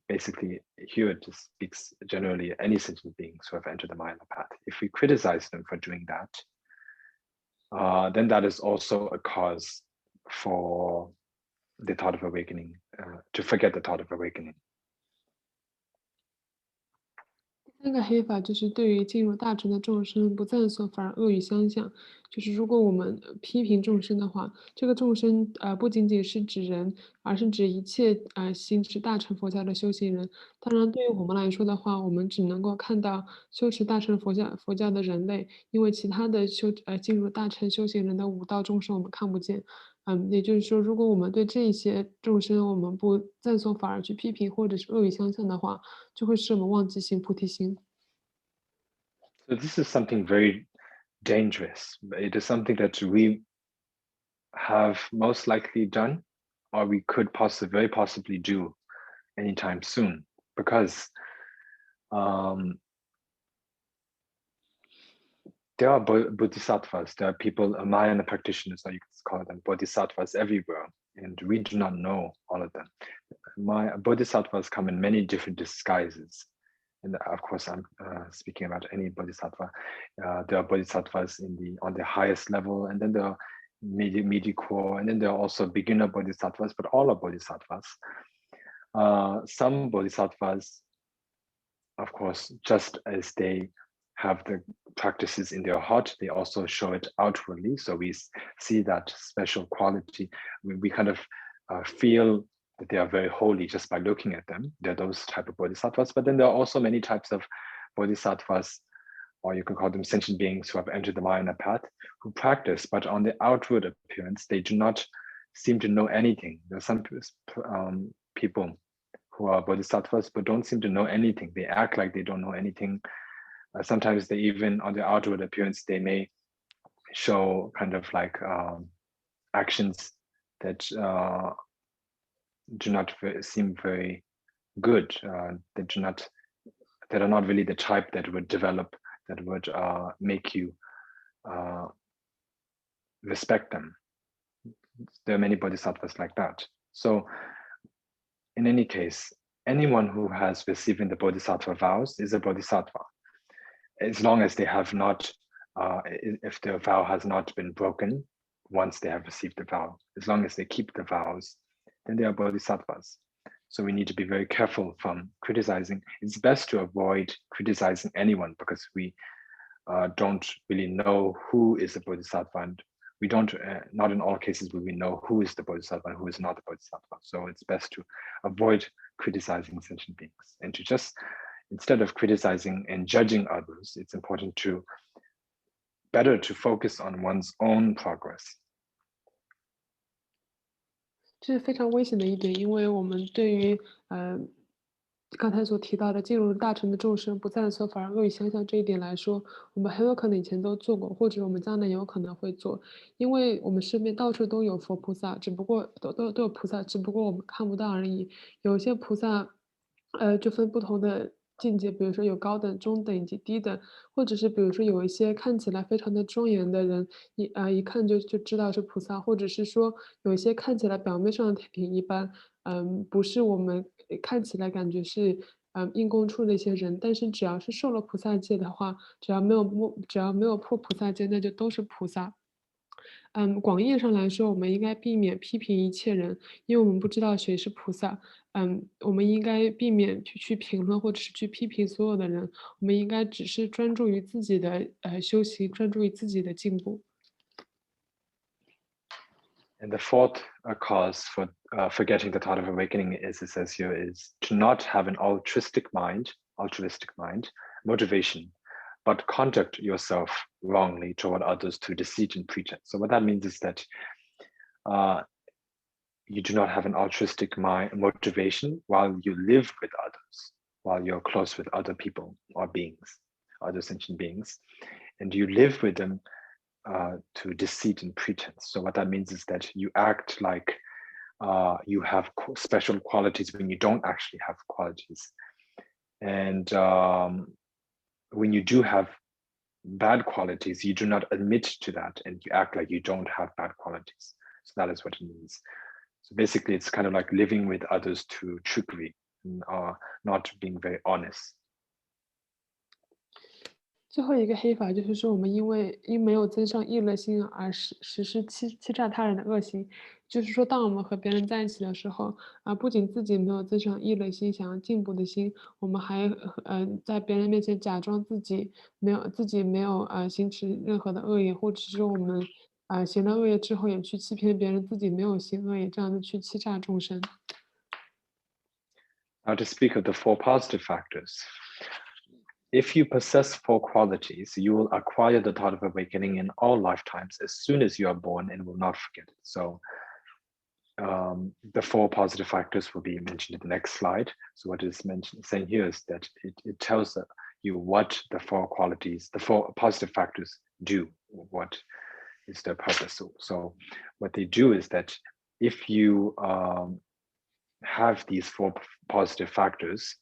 basically, here it just speaks generally any sentient beings who have entered the Mahayana path. If we criticize them for doing that, then that is also a cause for the thought of awakening, to forget the thought of awakening. 第三个黑法就是对于进入大乘的众生不赞颂，反而恶语相向。就是如果我们批评众生的话，这个众生不仅仅是指人，而是指一切行持大乘佛教的修行人。当然，对于我们来说的话，我们只能够看到修持大乘佛教的人类，因为其他的进入大乘修行人的五道众生我们看不见。也就是说，如果我们对这些众生我们不赞颂，反而去批评或者是恶语相向的话，就会使我们忘记行菩提心。So this is something very dangerous. It is something that we have most likely done, or we could very possibly do anytime soon, because there are bodhisattvas, there are people, Mahayana practitioners, or you could call them bodhisattvas everywhere, and we do not know all of them. my bodhisattvas come in many different disguises. And of course, I'm speaking about any bodhisattva. There are bodhisattvas on the highest level, and then there are midi-core, and then there are also beginner bodhisattvas, but all are bodhisattvas. Some bodhisattvas, of course, just as they have the practices in their heart, they also show it outwardly. So we see that special quality. We kind of feel that they are very holy just by looking at them. There are those type of bodhisattvas, but then there are also many types of bodhisattvas, or you can call them sentient beings who have entered the Mahayana path, who practice, but on the outward appearance, they do not seem to know anything. There are some people who are bodhisattvas, but don't seem to know anything. They act like they don't know anything. Sometimes they even, on the outward appearance, they may show kind of like actions that do not seem very good. That are not really the type that would develop, that would make you respect them. There are many bodhisattvas like that. So in any case, anyone who has received the Bodhisattva vows is a bodhisattva, as long as they have not, if their vow has not been broken once they have received the vow. As long as they keep the vows, then they are bodhisattvas. So we need to be very careful from criticizing. It's best to avoid criticizing anyone, because we don't really know who is a bodhisattva, and we don't, not in all cases will we know who is the bodhisattva and who is not the bodhisattva. So it's best to avoid criticizing sentient beings, and to just, instead of criticizing and judging others, it's important to better to focus on one's own progress. 这是非常危险的一点，因为我们对于刚才所提到的进入大乘的众生不再所反而恶语相向这一点来说，我们很有可能以前都做过，或者我们将来也有可能会做，因为我们身边到处都有佛菩萨，只不过都有菩萨，只不过我们看不到而已。有一些菩萨，就分不同的境界，比如说有高等、中等以及低等，或者是比如说有一些看起来非常的庄严的人，一看就知道是菩萨，或者是说有一些看起来表面上挺一般，不是我们看起来感觉是应供处的一些人，但是只要是受了菩萨戒的话，只要没有破菩萨戒，那就都是菩萨。广义上来说，我们应该避免批评一切人，因为我们不知道谁是菩萨。我们应该避免去评论或者是去批评所有的人，我们应该只是专注于自己的修行，专注于自己的进步。And the fourth cause for forgetting the thought of awakening, as it says here, is to not have an altruistic mind, motivation, but conduct yourself wrongly toward others through deceit and pretense. So what that means is that you do not have an altruistic motivation while you live with others, while you're close with other people or beings, other sentient beings, and you live with them to deceit and pretense. So what that means is that you act like you have special qualities when you don't actually have qualities. And when you do have bad qualities, you do not admit to that, and you act like you don't have bad qualities. So that is what it means. So basically, it's kind of like living with others to trickery, or not being very honest. 最后一个黑法就是说，我们因没有增上意乐心而实施欺诈他人的恶行。就是说，当我们和别人在一起的时候，不仅自己没有增上意乐心，想要进步的心，我们还在别人面前假装自己没有行持任何的恶业，或者是说我们行了恶业之后，也去欺骗别人自己没有行恶业，这样子去欺诈众生。Now to speak of the four positive factors. If you possess four qualities, you will acquire the thought of awakening in all lifetimes as soon as you are born and will not forget it. So the four positive factors will be mentioned in the next slide. So what is saying here is that it tells you what the four qualities, the four positive factors do, what is their purpose. So what they do is that if you have these four positive factors,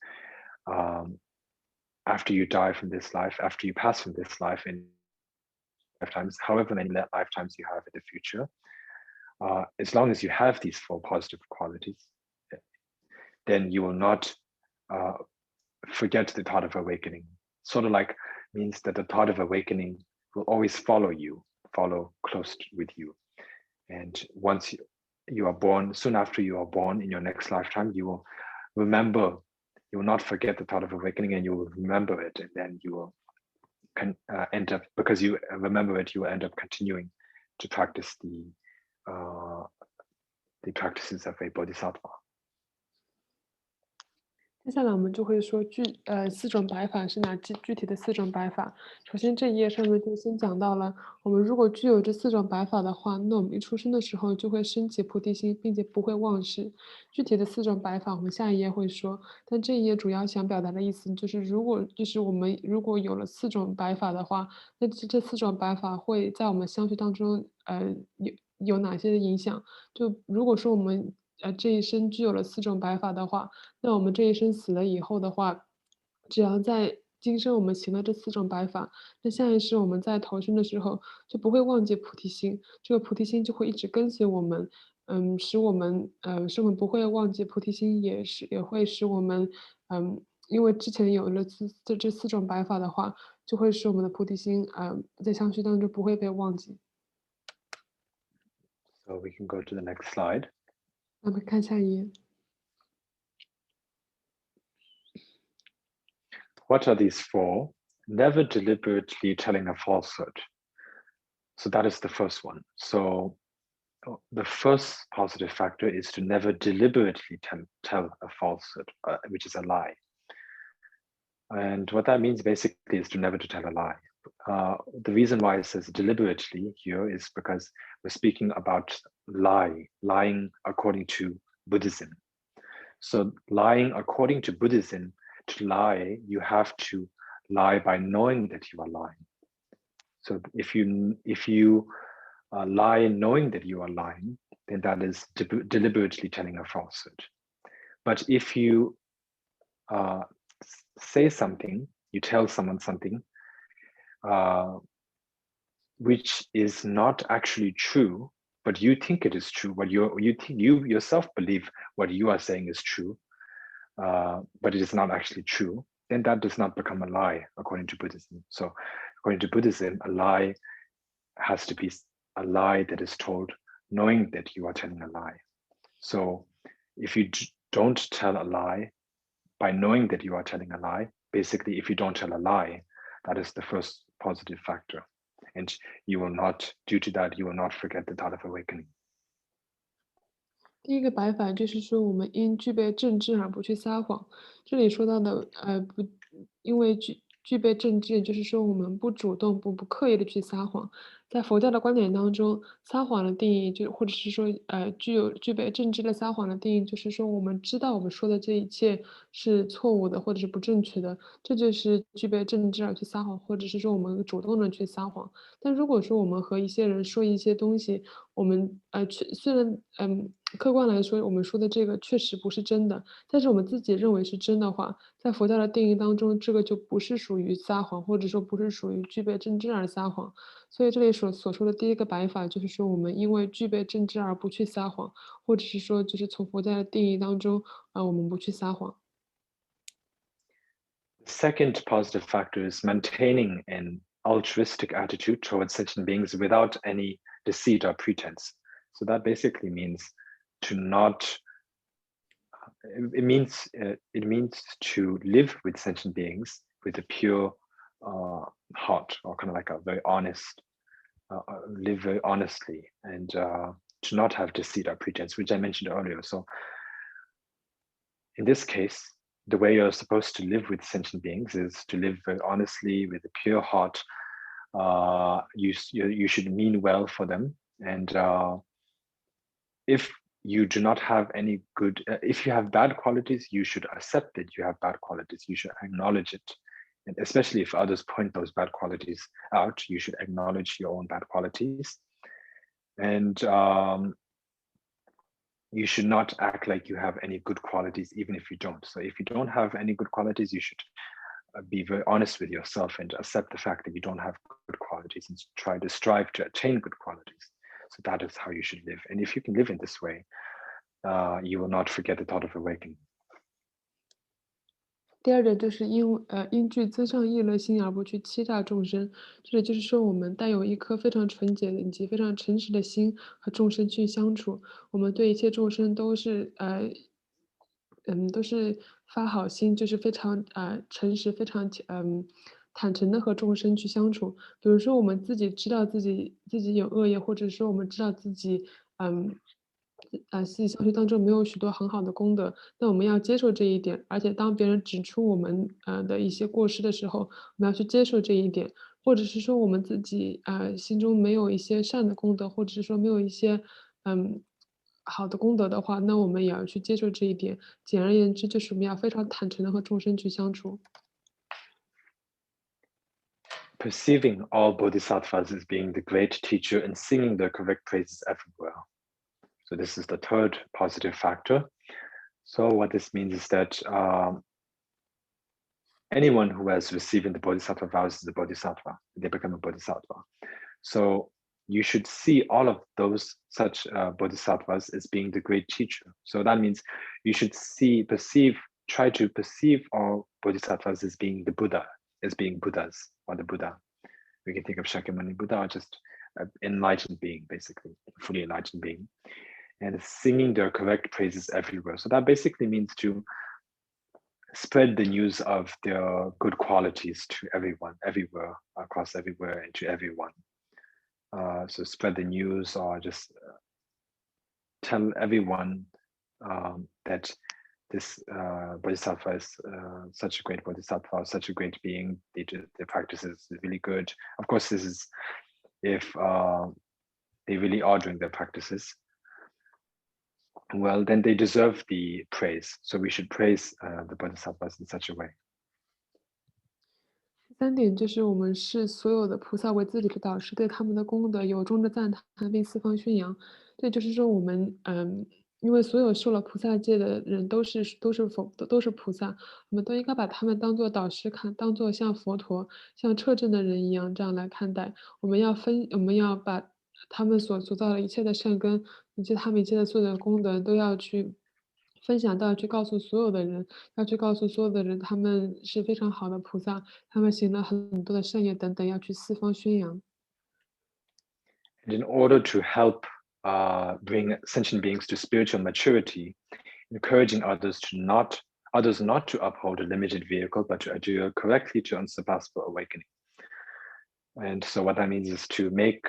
after you die from this life, after you pass from this life in lifetimes, however many lifetimes you have in the future, as long as you have these four positive qualities, then you will not forget the thought of awakening. Sort of like means that the thought of awakening will always follow you, follow close with you. And once you are born, soon after you are born in your next lifetime, you will remember, you will not forget the thought of awakening, and you will remember it, and then you will end up, because you remember it, you will end up continuing to practice the practices of a bodhisattva. 接下来我们就会说四种白法是哪具体的4种白法。首先这一页上面就先讲到了，我们如果具有这4种白法的话，那我们一出生的时候就会升起菩提心，并且不会忘失。具体的4种白法我们下一页会说，但这一页主要想表达的意思就是，我们如果有了4种白法的话，那这4种白法会在我们相续当中有哪些的影响？就如果说我们这一生具有了4种白法的话，那我们这一生死了以后的话，只要在今生我们行了这4种白法，那下一世我们在投生的时候就不会忘记菩提心，这个菩提心就会一直跟随我们，使我们不会忘记菩提心，也会使我们，因为之前有了这4种白法的话，就会使我们的菩提心，在相续当中不会被忘记。So we can go to the next slide. 我们看下一页。What are these for? Never deliberately telling a falsehood. So that is the first one. So the first positive factor is to never deliberately tell a falsehood, which is a lie. And what that means basically is to never to tell a lie. The reason why it says deliberately here is because we're speaking about lying according to Buddhism. So lying according to Buddhism, to lie, you have to lie by knowing that you are lying. So if you lie knowing that you are lying, then that is deliberately telling a falsehood. But if you say something, you tell someone something which is not actually true, but you think it is true, but you yourself believe what you are saying is true, but it is not actually true, then that does not become a lie according to Buddhism. So according to Buddhism, a lie has to be a lie that is told knowing that you are telling a lie. So if you don't tell a lie by knowing that you are telling a lie, basically if you don't tell a lie, that is the first positive factor. And you will not, due to that, you will not forget the thought of awakening. 第一个白法就是说，我们应具备正知而不去撒谎。这里说到的，因为具备正知，就是说我们不主动、不刻意的去撒谎。在佛教的观点当中，撒谎的定义或者是说，具备正知的撒谎的定义，就是说我们知道我们说的这一切是错误的，或者是不正确的，这就是具备正知而去撒谎，或者是说我们主动的去撒谎。但如果说我们和一些人说一些东西，我们虽然客观来说我们说的这个确实不是真的，但是我们自己认为是真的话，在佛教的定义当中，这个就不是属于撒谎，或者说不是属于具备正知而撒谎。所以这里所说的第一个白法，就是说我们因为具备正知而不去撒谎，或者是说就是从佛教的定义当中，我们不去撒谎。The second positive factor is maintaining an altruistic attitude towards sentient beings without any deceit or pretense. So that basically means to not. It means to live with sentient beings with a pure heart, or kind of like a very honest, live very honestly, and to not have deceit or pretense, which I mentioned earlier. So in this case, the way you're supposed to live with sentient beings is to live very honestly with a pure heart. You should mean well for them, and if you do not have any good, if you have bad qualities, you should accept that you have bad qualities. You should acknowledge it, and especially if others point those bad qualities out, you should acknowledge your own bad qualities, and you should not act like you have any good qualities, even if you don't. So if you don't have any good qualities, you should be very honest with yourself and accept the fact that you don't have good qualities and try to strive to attain good qualities. So that is how you should live. And if you can live in this way, you will not forget the thought of awakening. 第二点就是因具增上意乐心而不去欺诈众生，这里就是说我们带有一颗非常纯洁的以及非常诚实的心和众生去相处，我们对一切众生都是发好心，就是非常诚实，非常坦诚的和众生去相处。比如说我们自己知道自己有恶业，或者说我们知道嗯自己相续当中没有许多很好的功德，那我们要接受这一点，而且当别人指出我们的一些过失的时候，我们要去接受这一点，或者是说我们自己心中没有一些善的功德，或者是说没有一些嗯好的功德的话，那我们也要去接受这一点。简而言之，就是我们要非常坦诚的和众生去相处。Perceiving all bodhisattvas as being the great teacher and singing their correct praises everywhere. So this is the third positive factor. So what this means is that anyone who has received the Bodhisattva vows is a Bodhisattva. They become a Bodhisattva. So you should see all of those such Bodhisattvas as being the great teacher. So that means you should try to perceive all Bodhisattvas as being the Buddha, as being Buddhas or the Buddha. We can think of Shakyamuni Buddha or just an enlightened being, basically, fully enlightened being. And singing their correct praises everywhere. So that basically means to spread the news of their good qualities to everyone, everywhere, across everywhere, and to everyone. So spread the news or just tell everyone that this Bodhisattva is such a great Bodhisattva, such a great being. Their practices is really good. Of course, this is if they really are doing their practices. Well, then they deserve the praise. So we should praise the Bodhisattvas in such a way. 第三点就是我们视所有的菩萨为自己的导师，对他们的功德由衷的赞叹并四方宣扬。这就是说我们因为所有受了菩萨戒的人都是菩萨，我们都应该把他们当做导师看，当做像佛陀、像彻证的人一样这样来看待。我们要把他们所造的一切的善根，以及他们一切的所有的功德都要去分享，都要去告诉所有的人，要去告诉所有的人，他们是非常好的菩萨，他们行了很多的善业等等，要去四方宣扬。And in order to help bring sentient beings to spiritual maturity, encouraging others not to uphold a limited vehicle, but to adhere correctly to unsurpassable awakening. And so what that means is to make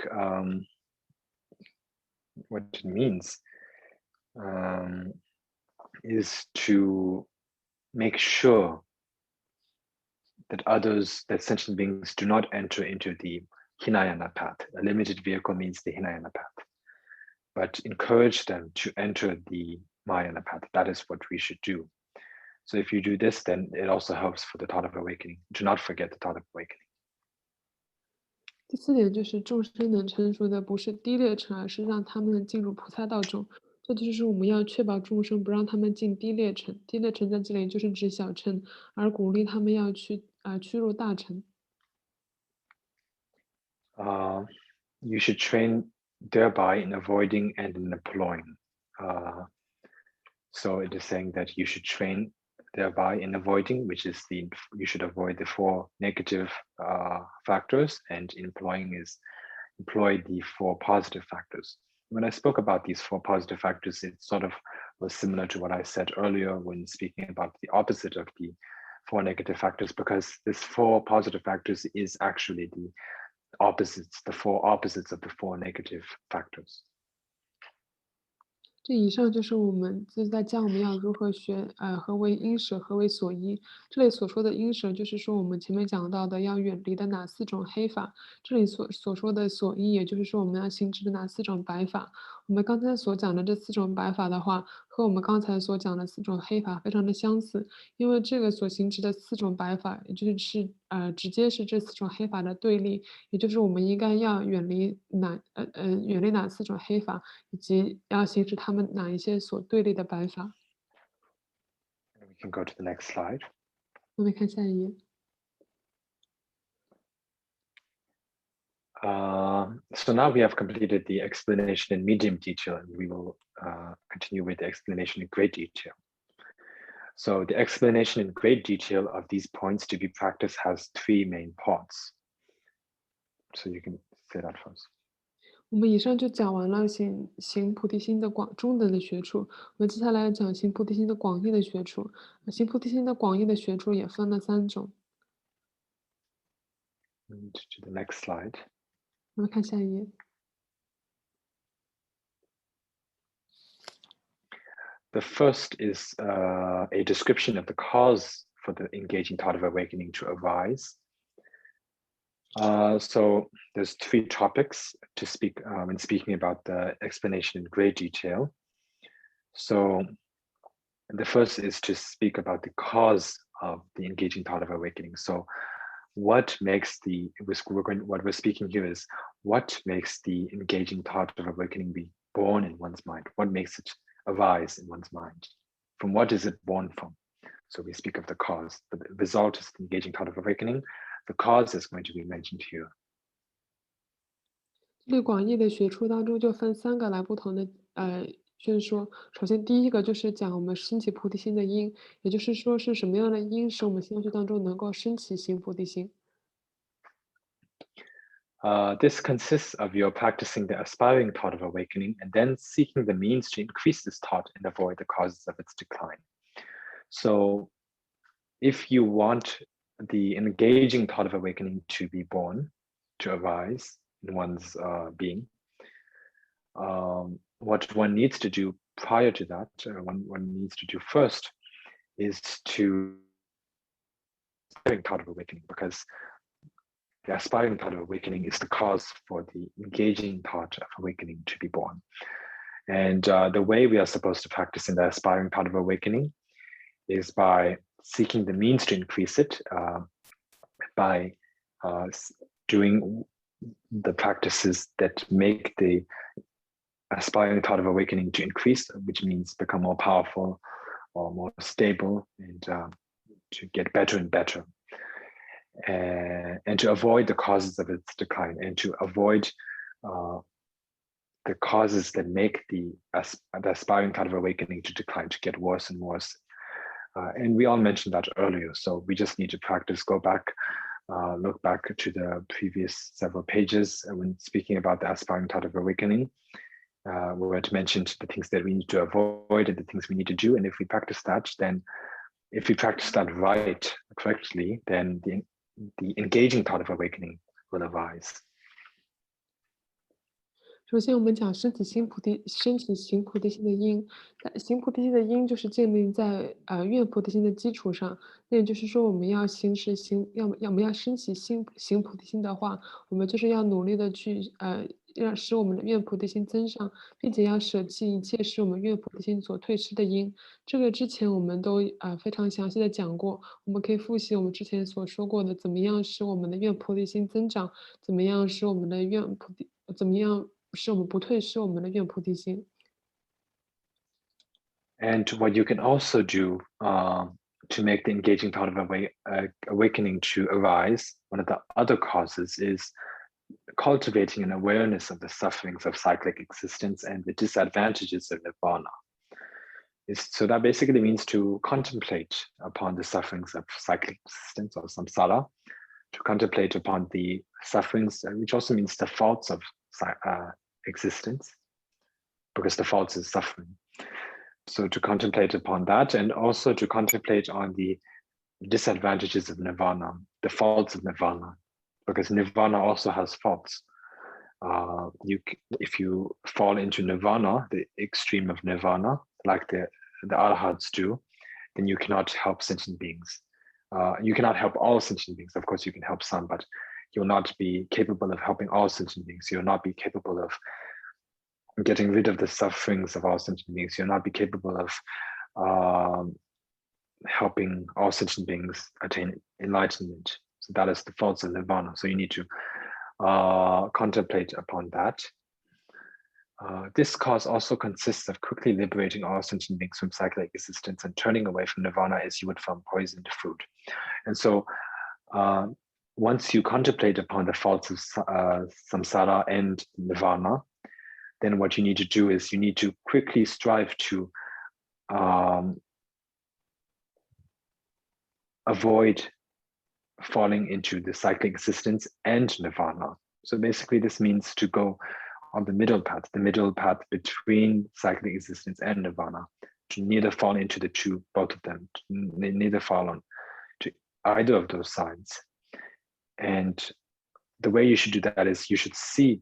what it means is to make sure that sentient beings do not enter into the Hinayana path. A limited vehicle means the Hinayana path, but encourage them to enter the Mahayana path. That is what we should do. So if you do this, then it also helps for the thought of awakening. Do not forget the thought of awakening. 第四点就是众生能成熟的不是低劣尘，而是让他们进入菩萨道中。这就是我们要确保众生不让他们进低劣尘。低劣尘在这里就是指小乘，而鼓励他们要去趋入大乘。You should train thereby in avoiding and in employing. So it is saying that you should train thereby in avoiding, which is you should avoid the four negative factors, and employ the four positive factors. When I spoke about these four positive factors, it sort of was similar to what I said earlier when speaking about the opposite of the four negative factors, because this four positive factors is actually the four opposites of the four negative factors. 这以上就是我们就是在教我们要如何学，何为因舍，何为所依。这里所说的因舍，就是说我们前面讲到的要远离的哪四种黑法。这里所说的所依，也就是说我们要行持的哪四种白法。我们刚才所讲的这四种白法的话，和我们刚才所讲的四种黑法非常的相似。因为这个所行持的四种白法，也就是直接是这四种黑法的对立，也就是我们应该要远离哪四种黑法，以及要行使他们哪一些所对立的白法。We can go to the next slide. 我们看下一页。So now we have completed the explanation in medium detail, and we will continue with the explanation in great detail. So the explanation in great detail of these points to be practiced has 3 main parts. So you can say that first. 我们以上就讲完了行菩提心的中等的学处，我们接下来讲行菩提心的广义的学处。行菩提心的广义的学处也分了3种。And to the next slide. 我们看下一页。The first is a description of the cause for the engaging thought of awakening to arise. So there's 3 topics to speak when speaking about the explanation in great detail. So the first is to speak about the cause of the engaging thought of awakening. So what makes what we're speaking here is what makes the engaging thought of awakening be born in one's mind? What makes it arise in one's mind? From what is it born from? So we speak of the cause. The result is the engaging thought of awakening. The cause is going to be mentioned here. 这个广义的学处当中就分3个来不同的宣说。首先第一个就是讲我们升起菩提心的因，也就是说是什么样的因使我们相续当中能够升起行菩提心。This consists of your practicing the aspiring thought of awakening and then seeking the means to increase this thought and avoid the causes of its decline. So if you want the engaging thought of awakening to be born, to arise in one's being, what one needs to do prior to that, one needs to do first, is to aspiring thought of awakening, because the aspiring thought of awakening is the cause for the engaging thought of awakening to be born. And the way we are supposed to practice in the aspiring thought of awakening is by seeking the means to increase it, by doing the practices that make the aspiring thought of awakening to increase, which means become more powerful or more stable, and to get better and better. And to avoid the causes of its decline, and to avoid the causes that make the aspiring thought of awakening to decline, to get worse and worse. And we all mentioned that earlier, so we just need to practice, go back, look back to the previous several pages when speaking about the aspiring thought of awakening. We had mentioned the things that we need to avoid and the things we need to do, and if we practice that, then if we practice that correctly, then the engaging thought of awakening will arise. 首先，我们讲升起行菩提心的因。行菩提心的因就是建立在愿菩提心的基础上。那也就是说，我们要升起行菩提心的话，我们就是要努力的去使我们的愿菩提心增上，并且要舍弃一切使我们愿菩提心所退失的因。这个之前我们都非常详细的讲过，我们可以复习我们之前所说过的，怎么样使我们的愿菩提心增长，怎么样使我们的怎么样使我们不退失我们的愿菩提心。And what you can also do to make the engaging thought of awakening to arise, one of the other causes is cultivating an awareness of the sufferings of cyclic existence and the disadvantages of Nirvana. So that basically means to contemplate upon the sufferings of cyclic existence or samsara, to contemplate upon the sufferings, which also means the faults of existence, because the faults is suffering. So to contemplate upon that, and also to contemplate on the disadvantages of Nirvana, the faults of Nirvana, because Nirvana also has faults. If you fall into Nirvana, the extreme of Nirvana, like the Arhats do, then you cannot help sentient beings. You cannot help all sentient beings. Of course, you can help some, but you'll not be capable of helping all sentient beings. You'll not be capable of getting rid of the sufferings of all sentient beings. You'll not be capable of helping all sentient beings attain enlightenment. So that is the faults of Nirvana. So you need to contemplate upon that. This cause also consists of quickly liberating all sentient beings from cyclic existence and turning away from Nirvana as you would from poisoned fruit. And so once you contemplate upon the faults of samsara and Nirvana, then what you need to do is you need to quickly strive to avoid falling into the cyclic existence and nirvana. So basically this means to go on the middle path between cyclic existence and nirvana, to neither fall into the two, both of them, to neither fall on to either of those sides. And the way you should do that is you should see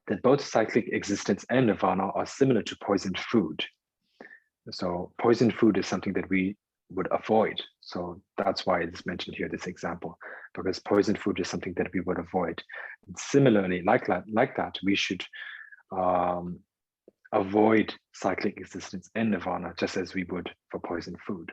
that both cyclic existence and nirvana are similar to poisoned food. So poisoned food is something that we would avoid. So that's why it's mentioned here, this example, because poisoned food is something that we would avoid. And similarly, like that, we should avoid cyclic existence and nirvana, just as we would for poisoned food.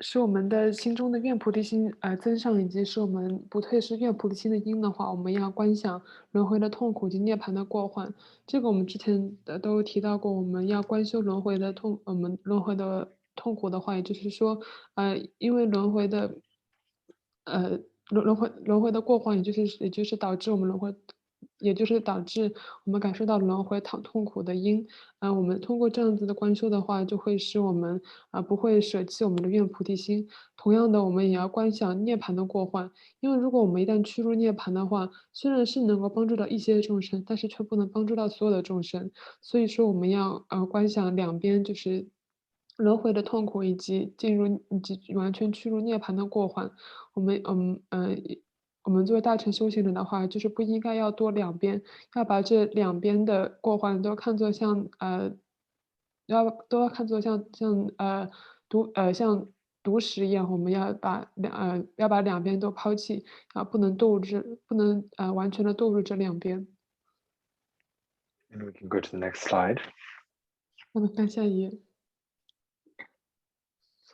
使我们的心中的愿菩提心增上，以及使我们不退失愿菩提心的因的话，我们要观想轮回的痛苦及涅槃的过患。这个我们之前都提到过，我们要观修轮回的痛苦的话，也就是说，因为轮回的过患，也就是导致我们轮回。也就是导致我们感受到轮回痛苦的因，我们通过这样子的观修的话，就会使我们不会舍弃我们的愿菩提心。同样的，我们也要观想涅槃的过患，因为如果我们一旦趋入涅槃的话，虽然是能够帮助到一些众生，但是却不能帮助到所有的众生。所以说，我们要观想两边就是轮回的痛苦，以及完全趋入涅槃的过患。我们作为大乘修行人的话，就是不应该要多两边，要把这两边的过患都看作像像毒食一样，我们要把两边都抛弃，不能完全的堕入这两边。And we can go to the next slide. 那么看下一页。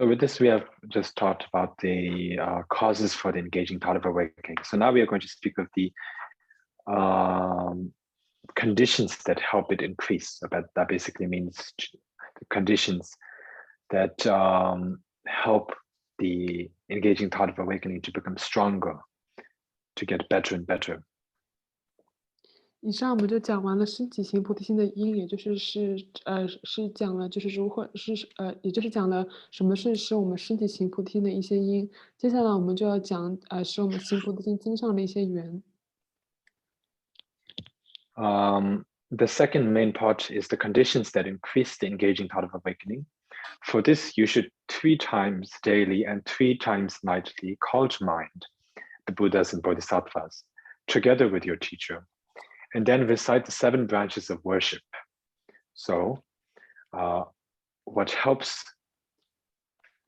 So with this, we have just talked about the causes for the engaging thought of awakening. So now we are going to speak of the conditions that help it increase. But that basically means the conditions that help the engaging thought of awakening to become stronger, to get better and better. 以上我们就讲完了升起行菩提心的因，也就是讲了就是也就是讲了什么是使我们升起行菩提心的一些因。接下来我们就要讲使我们行菩提心增上的一些缘。The second main part is the conditions that increase the engaging thought of awakening. For this, you should 3 times daily and 3 times nightly call to mind the Buddhas and Bodhisattvas together with your teacher, and then recite the 7 branches of worship. So what helps,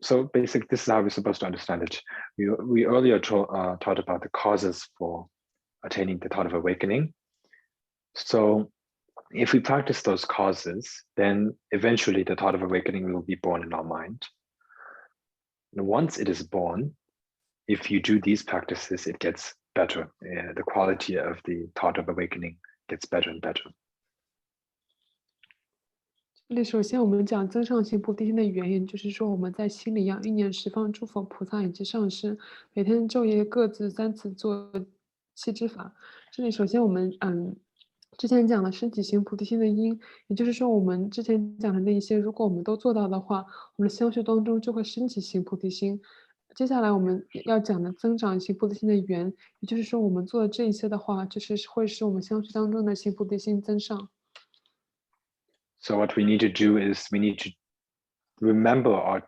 so basically this is how we're supposed to understand it. We earlier taught about the causes for attaining the thought of awakening. So if we practice those causes, then eventually the thought of awakening will be born in our mind. And once it is born, if you do these practices, it gets better. The quality of the thought of awakening gets better and better. 这里首先我们讲增上行菩提心的原因，就是说我们在心里要意念十方诸佛菩萨以及上师，每天昼夜各自3次做七支法。这里首先我们之前讲了升起行菩提心的因，也就是说我们之前讲的那一些，如果我们都做到的话，我们的相续当中就会升起行菩提心。接下来我们要讲的增长行菩提心的缘，也就是说我们做的这一些的话，就是会使我们相续当中的行菩提心增上。So what we need to do is we need to remember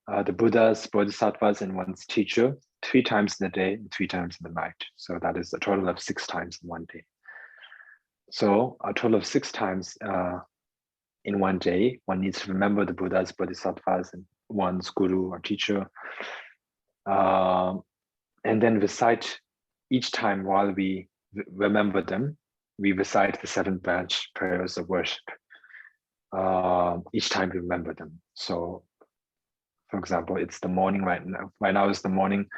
the Buddhas, Bodhisattvas, and one's teacher 3 times in the day and 3 times in the night. So that is a total of 6 times in one day. So a total of 6 times in one day, one needs to remember the Buddhas, Bodhisattvas, and one's guru or teacher, and then recite each time while we remember them. We recite the 7 branch prayers of worship each time we remember them. So, for example, it's the morning right now. Right now is the morning.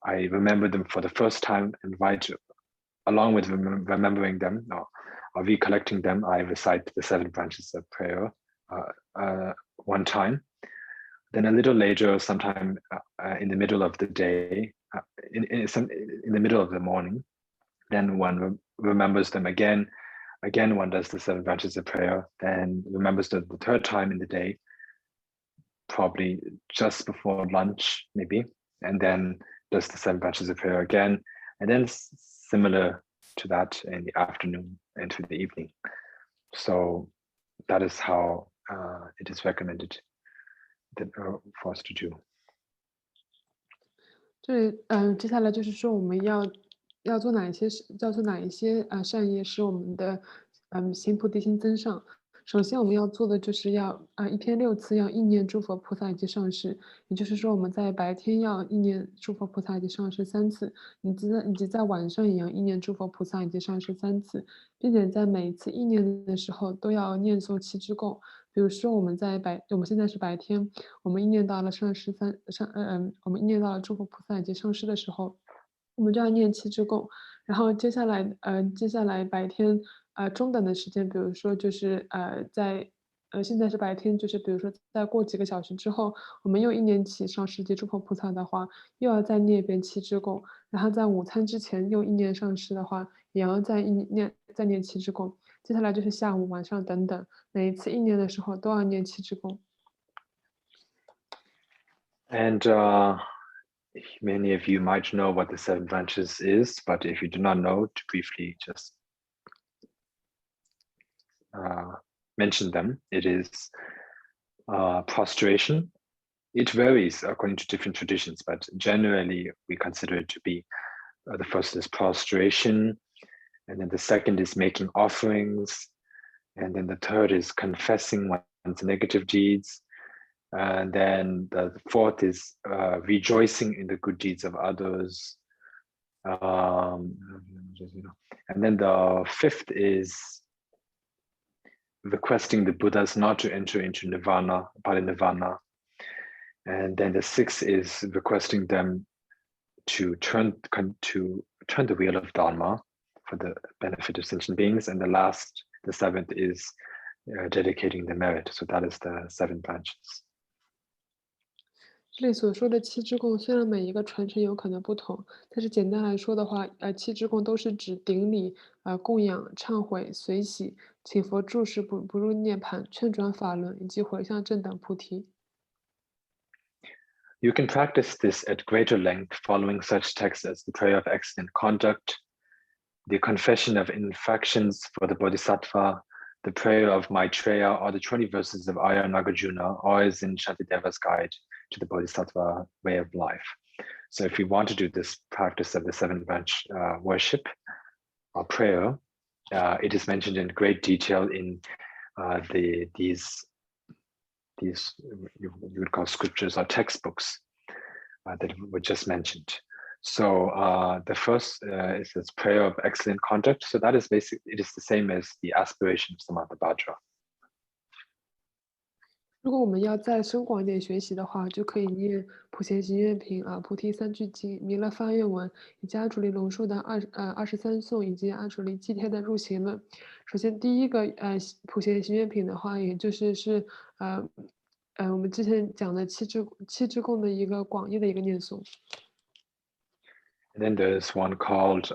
I remember them for the first time, and along with remembering them or recollecting them, I recite the 7 branches of prayer one time. Then a little later, sometime in the middle of the day, in the middle of the morning, then one remembers them again, Again, one does the 7 branches of prayer, then remembers the third time in the day, probably just before lunch, maybe, and then does the 7 branches of prayer again, and then similar to that in the afternoon and to the evening. So that is how it is recommended for us to do. 接下来就是说我们要做哪一些善业，使我们的行菩提心增上。首先我们要做的就是要一天6次要意念诸佛菩萨以及上师，也就是说我们在白天要意念诸佛菩萨以及上师3次，以及在晚上也要意念诸佛菩萨以及上师3次，并且在每一次意念的时候都要念诵7支供。比如说我们现在是白天，我们意念到了我们意念到了诸佛菩萨以及上师的时候，我们就要念7支供。然后接下来白天中等的时间，比如说就是现在是白天，就是比如说再过几个小时之后，我们又意念起上师及诸佛菩萨的话，又要再念一遍7支供。然后在午餐之前又意念上师的话，也要再念7支供。接下来就是下午、晚上等等，每一次意念的时候都要念7支供。And many of you might know what the 7 branches is, but if you do not know, to briefly just mention them, it is prostration. It varies according to different traditions, but generally we consider it to be the first is prostration, and then the second is making offerings, and then the third is confessing one's negative deeds, and then the fourth is rejoicing in the good deeds of others, and then the fifth is requesting the Buddhas not to enter into Nirvana, Parinirvana, and then the sixth is requesting them to turn the wheel of Dharma for the benefit of sentient beings, and the seventh is dedicating the merit. So that is the 7 branches. 这里所说的7支供，虽然每一个传承有可能不同，但是简单来说的话，7支供都是指顶礼、供养、忏悔、随喜、请佛住世不入涅槃、劝转法轮以及回向正等菩提。You can practice this at greater length following such texts as the prayer of excellent conduct, the confession of infractions for the Bodhisattva, the prayer of Maitreya, or the 20 verses of Aya Nagarjuna, or as in Shantideva's guide to the Bodhisattva way of life. So if we want to do this practice of the 7 branch worship or prayer, it is mentioned in great detail in these you would call scriptures or textbooks that were just mentioned. So the first is this prayer of excellent conduct. So that is basically, it is the same as the aspiration of Samatha. 如果我们要再深广一点学习的话，就可以念普贤行愿品菩提三句经、弥勒发愿文，以及阿楚离龙树的23颂，以及阿楚离祭贴的入行论。首先第一个普贤行愿品的话，也就是我们之前讲的七支供的一个广义的一个念诵。And then there's one called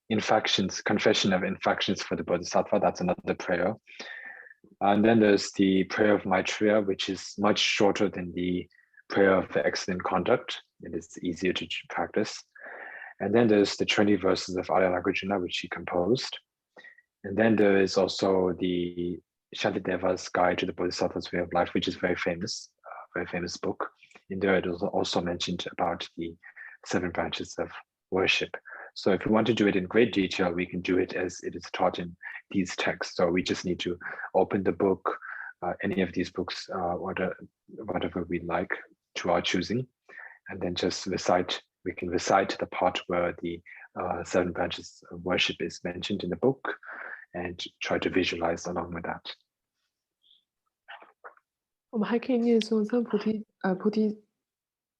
confession of infractions for the Bodhisattva. That's another prayer. And then there's the prayer of Maitreya, which is much shorter than the prayer of the excellent conduct. It is easier to practice. And then there's the 20 verses of Aya Nagarjuna, which he composed. And then there is also the Shantideva's Guide to the Bodhisattva's Way of Life, which is very famous book. In there, it was also mentioned about the 7 branches of worship. So if we want to do it in great detail, we can do it as it is taught in these texts. So we just need to open the book, any of these books, whatever we like to our choosing, and then just recite. We can recite the part where the 7 branches of worship is mentioned in the book, and try to visualize along with that. 我们还可以念诵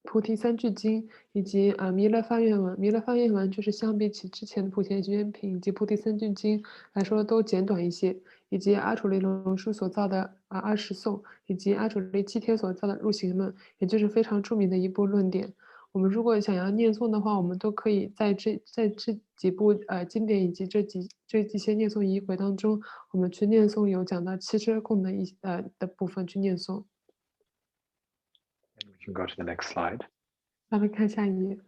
菩提三句经，以及弥勒发愿文。弥勒发愿文就是相比起之前的普贤行愿品以及菩提三句经来说都简短一些，以及阿楚离龙树所造的20颂，以及阿楚离七天所造的入行论，也就是非常著名的一部论点。我们如果想要念诵的话，我们都可以在这几部经典以及这几些念诵仪轨当中，我们去念诵有讲到汽车控的的部分去念诵。And we can go to the next slide. 让我们看下一页。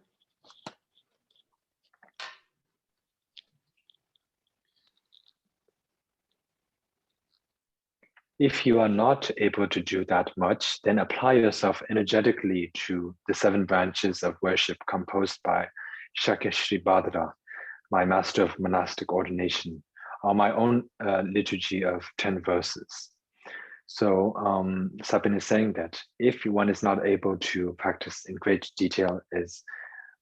If you are not able to do that much, then apply yourself energetically to the 7 branches of worship composed by Shakya Badra, my master of monastic ordination, or my own liturgy of 10 verses. So Sabin is saying that if one is not able to practice in great detail as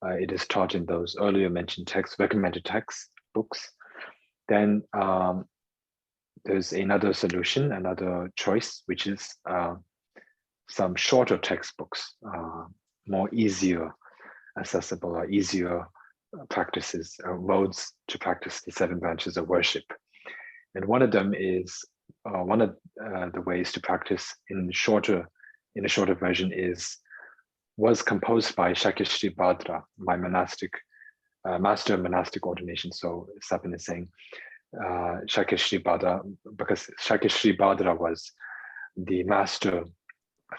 it is taught in those earlier mentioned texts, recommended text books, then there's another solution, another choice, which is some shorter textbooks, more easier accessible or easier practices, modes to practice the 7 branches of worship. And one of them is, one of the ways to practice in a shorter version was composed by Shakya Badra, my master of monastic ordination. So Sabin is saying, Shakya Badra, because Shakya Badra was the master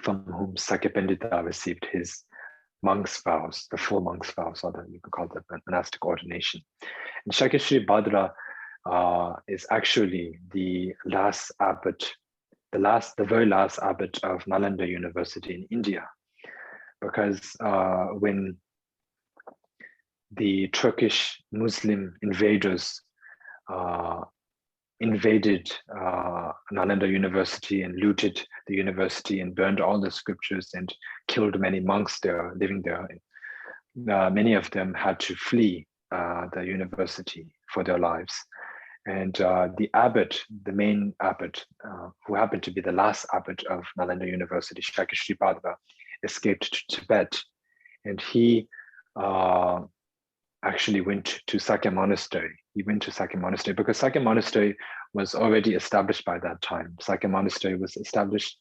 from whom Sakyapandita received his monk's vows, the full monk's vows, or you can call it the monastic ordination. And Shakya Badra is actually the last abbot, the very last abbot of Nalanda University in India, because when the Turkish Muslim invaders invaded Nalanda University and looted the university and burned all the scriptures and killed many monks there living there. Many of them had to flee the university for their lives. And the abbot, the main abbot, who happened to be the last abbot of Nalanda University, Shakya Badra, escaped to Tibet. And he actually went to Sakya Monastery. He went to Sakya Monastery because Sakya Monastery was already established by that time. Sakya Monastery was established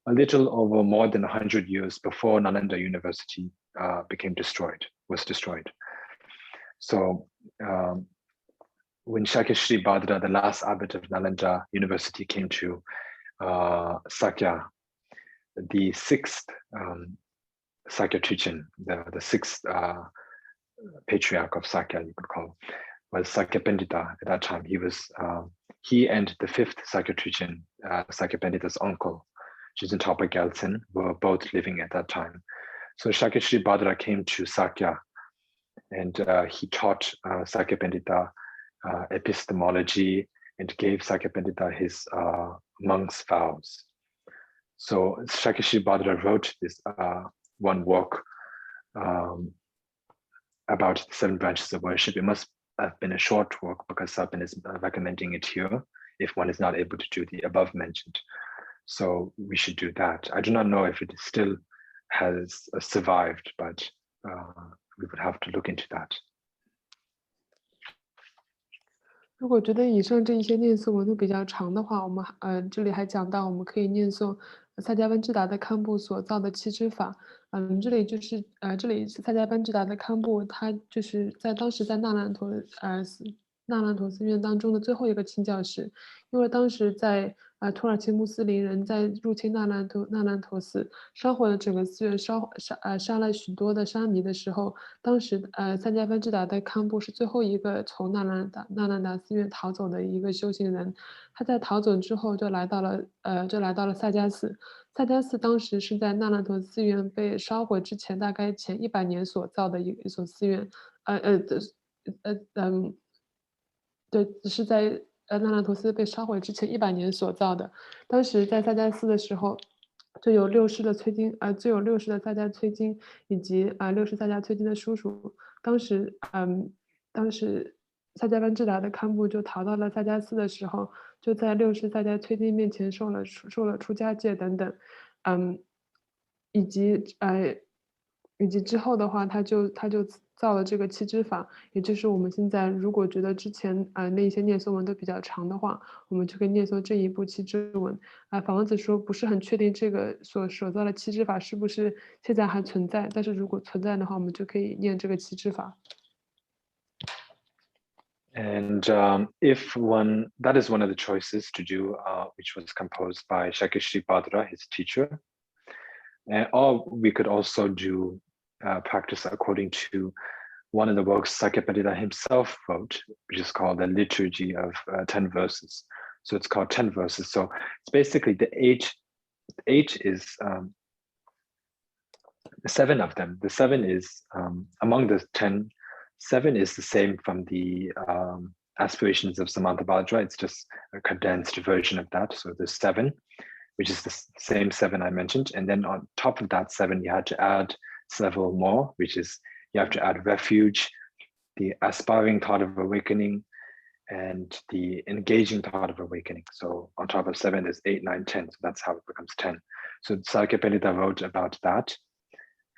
a little over more than 100 years before Nalanda University was destroyed. So when Shakya Badra, the last abbot of Nalanda University, came to Sakya, the 6th Sakya Trichin, the 6th patriarch of Sakya, you could call, was Sakyapandita. At that time, he and the 5th Sakya Trichin, Sakyapandita's uncle, Jizantapa Gyaltsen, were both living at that time. So Shakya Badra came to Sakya, and he taught Sakyapandita epistemology and gave Sakyapandita his monk's vows. So Shakya Badra wrote this one work about the 7 branches of worship. It must have been a short work because Sabin is recommending it here if one is not able to do the above mentioned. So we should do that. I do not know if it still has survived, but we would have to look into that. 如果觉得以上这一些念诵文都比较长的话，我们这里还讲到我们可以念诵萨迦班智达的堪布所造的七支法。这里是萨迦班智达的堪布，他就是当时在那兰陀寺院当中的最后一个清教士，因为当时在土耳其穆斯林人在入侵那兰陀寺，烧毁了整个寺院，杀了许多的沙弥的时候，当时萨迦班智达的堪布是最后一个从那兰达寺院逃走的一个修行人。他在逃走之后就来到了萨迦寺。萨迦寺当时是在那兰陀寺院被烧毁之前，大概前100年所造的一所寺院。对，是在那兰陀寺被烧毁之前100年所造的。当时在萨迦寺的时候，就有6世的萨迦崔金以及6世萨迦崔金的叔叔。当时萨迦班智达的堪布就逃到了萨迦寺的时候，就在6世萨迦崔金面前受了出家戒等等，以及之后的话，他就造了这个七支法，也就是我们现在如果觉得之前那些念诵文都比较长的话，我们就可以念诵这一部七支文。法王子说不是很确定这个所造的七支法是不是现在还存在，但是如果存在的话，我们就可以念这个七支法。And if that is one of the choices to do, which was composed by Shakishi Badra, his teacher. Or we could also do practice according to one of the works Sakyapatita himself wrote, which is called the Liturgy of 10 Verses. So it's called 10 Verses. So it's basically the eight is 7 of them. The 7 is among the 10, 7 is the same from the aspirations of Samantha Bhadra. It's just a condensed version of that. So there's 7, which is the same 7 I mentioned. And then on top of that 7, you had to add several more, which is you have to add refuge, the aspiring thought of awakening, and the engaging thought of awakening. So on top of 7 is 8, 9, 10. So that's how it becomes 10. So Sakyapatita wrote about that.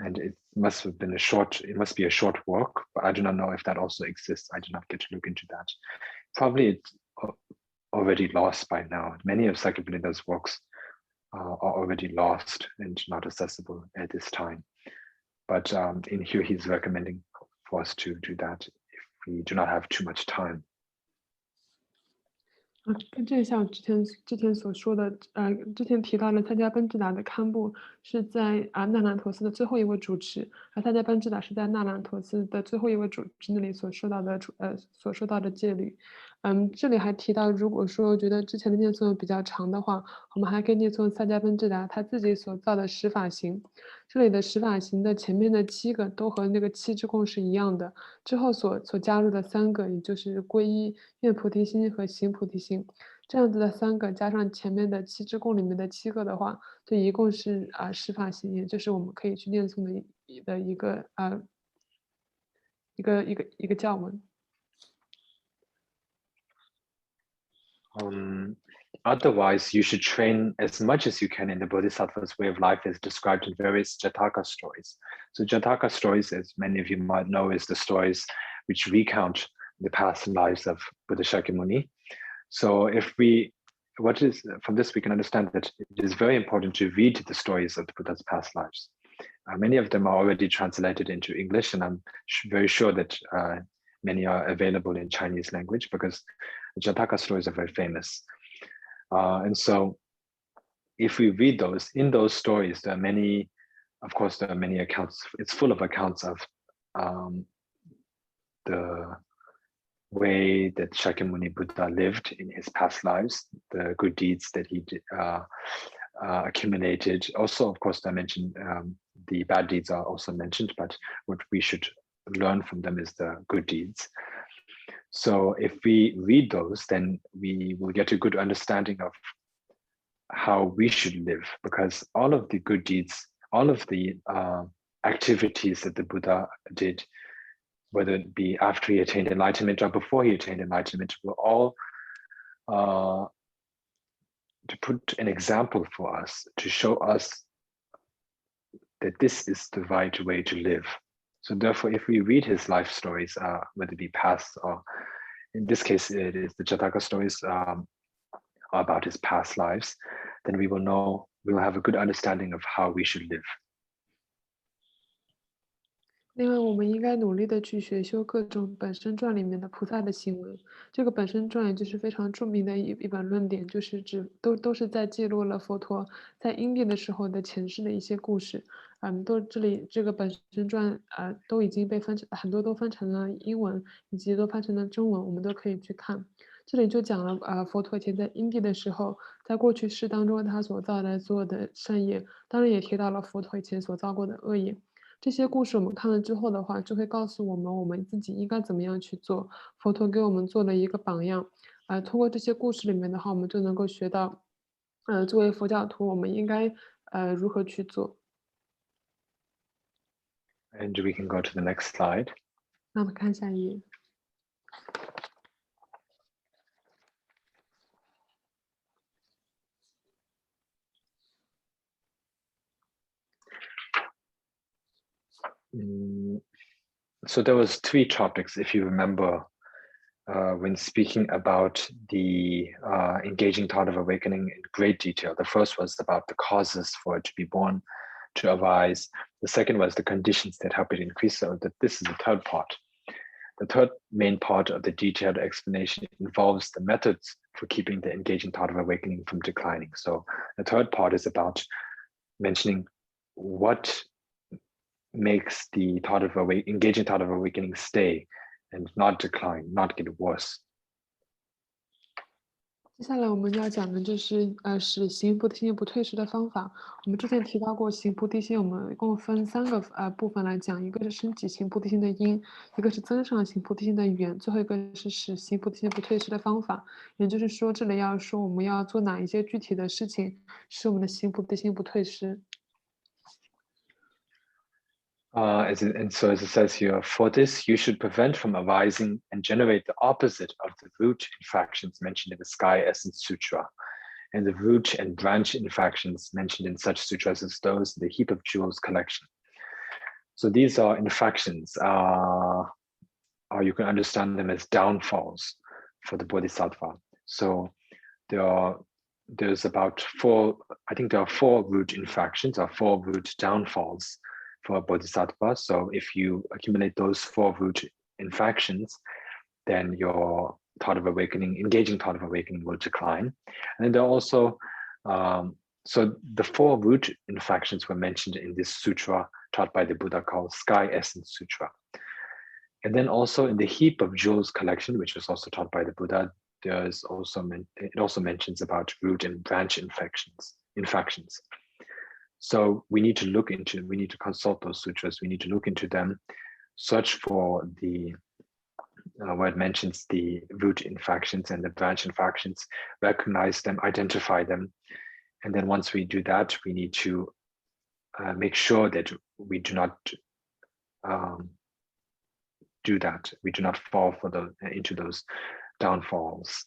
And it must be a short work, but I do not know if that also exists. I did not get to look into that. Probably it's already lost by now. Many of Sakyapatita's works are already lost and not accessible at this time. But in here, he's recommending for us to do that if we do not have too much time. 跟这像之前所说的，之前提到了参加班智达的堪布是在纳兰陀寺的最后一位主持，而参加班智达是在纳兰陀寺的最后一位主持那里所说到的戒律。这里还提到，如果说觉得之前的念诵比较长的话，我们还可以念诵萨迦班智达他自己所造的十法行。这里的十法行的前面的7个都和那个7支供是一样的，之后所加入的3个，也就是皈依、愿菩提心和行菩提心，这样子的3个加上前面的7支供里面的7个的话，就一共是十法行，也就是我们可以去念诵的一个教文。Otherwise, you should train as much as you can in the Bodhisattva's way of life as described in various Jataka stories. So Jataka stories, as many of you might know, is the stories which recount the past lives of Buddha Shakyamuni. So from this, we can understand that it is very important to read the stories of the Buddha's past lives. Many of them are already translated into English, and I'm very sure that many are available in Chinese language because Jataka stories are very famous. And so if we read those, in those stories, there are many accounts. It's full of accounts of the way that Shakyamuni Buddha lived in his past lives, the good deeds that he accumulated. Also, of course, I mentioned the bad deeds are also mentioned, but what we should learn from them is the good deeds. So if we read those, then we will get a good understanding of how we should live, because all of the good deeds, all of the activities that the Buddha did, whether it be after he attained enlightenment or before he attained enlightenment, were all to put an example for us, to show us that this is the right way to live. So therefore, if we read his life stories, whether it be past or in this case, it is the Jataka stories about his past lives, then we will have a good understanding of how we should live. 另外，我们应该努力的去学修各种本身传里面的菩萨的行为。这个本身传也就是非常著名的一本论点，就是都是在记录了佛陀在因地的时候的前世的一些故事。这个本身传都已经被很多都翻成了英文，以及都翻成了中文，我们都可以去看。这里就讲了佛陀以前在因地的时候，在过去世当中他所造的所有的善业，当然也提到了佛陀以前所造过的恶业。这些故事我们看了之后的话，就会告诉我们自己应该怎么样去做。佛陀给我们做了一个榜样，通过这些故事里面的话，我们就能够学到，作为佛教徒，我们应该如何去做。And we can go to the next slide. 那我们看下一页。So there was 3 topics, if you remember, when speaking about the engaging thought of awakening in great detail. The first was about the causes for it to be born, to arise. The second was the conditions that help it increase. So that this is the third part. The third main part of the detailed explanation involves the methods for keeping the engaging thought of awakening from declining. So the third part is about mentioning what makes the thought of engaging thought of awakening stay and not decline, not get worse. 接下来我们要讲的就是使行菩提心不退失的方法。我们之前提到过行菩提心，我们共分3个部分来讲，一个是升起行菩提心的因，一个是增上行菩提心的缘，最后一个是使行菩提心不退失的方法。也就是说，这里要说我们要做哪一些具体的事情，使我们的行菩提心不退失。And so as it says here, for this, you should prevent from arising and generate the opposite of the root infractions mentioned in the Sky Essence Sutra, and the root and branch infractions mentioned in such sutras as those in the Heap of Jewels collection. So these are infractions, or you can understand them as downfalls for the Bodhisattva. So there's about 4, I think there are 4 root infractions or 4 root downfalls for a Bodhisattva. So if you accumulate those 4 root infractions, then your thought of awakening, engaging thought of awakening will decline. And then there are also, so the 4 root infractions were mentioned in this sutra taught by the Buddha called Sky Essence Sutra. And then also in the Heap of Jewels collection, which was also taught by the Buddha, it also mentions about root and branch infractions. So we need to consult those sutras, we need to look into them, search for the, where it mentions the root infractions and the branch infractions, recognize them, identify them. And then once we do that, we need to make sure that we do not do that. We do not fall into those downfalls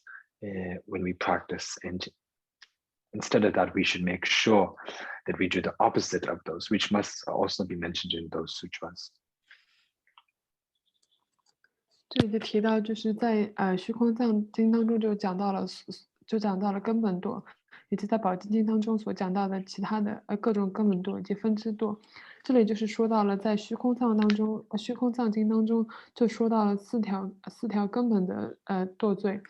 when we practice. And instead of that, we should make sure that we do the opposite of those, which must also be mentioned in those sutras. 这里就提到，就是在虚空藏经当中就讲到了根本堕，以及在宝积经当中所讲到的其他的各种根本堕以及分支堕。这里就是说到了在虚空藏经当中就说到了四条根本的堕罪。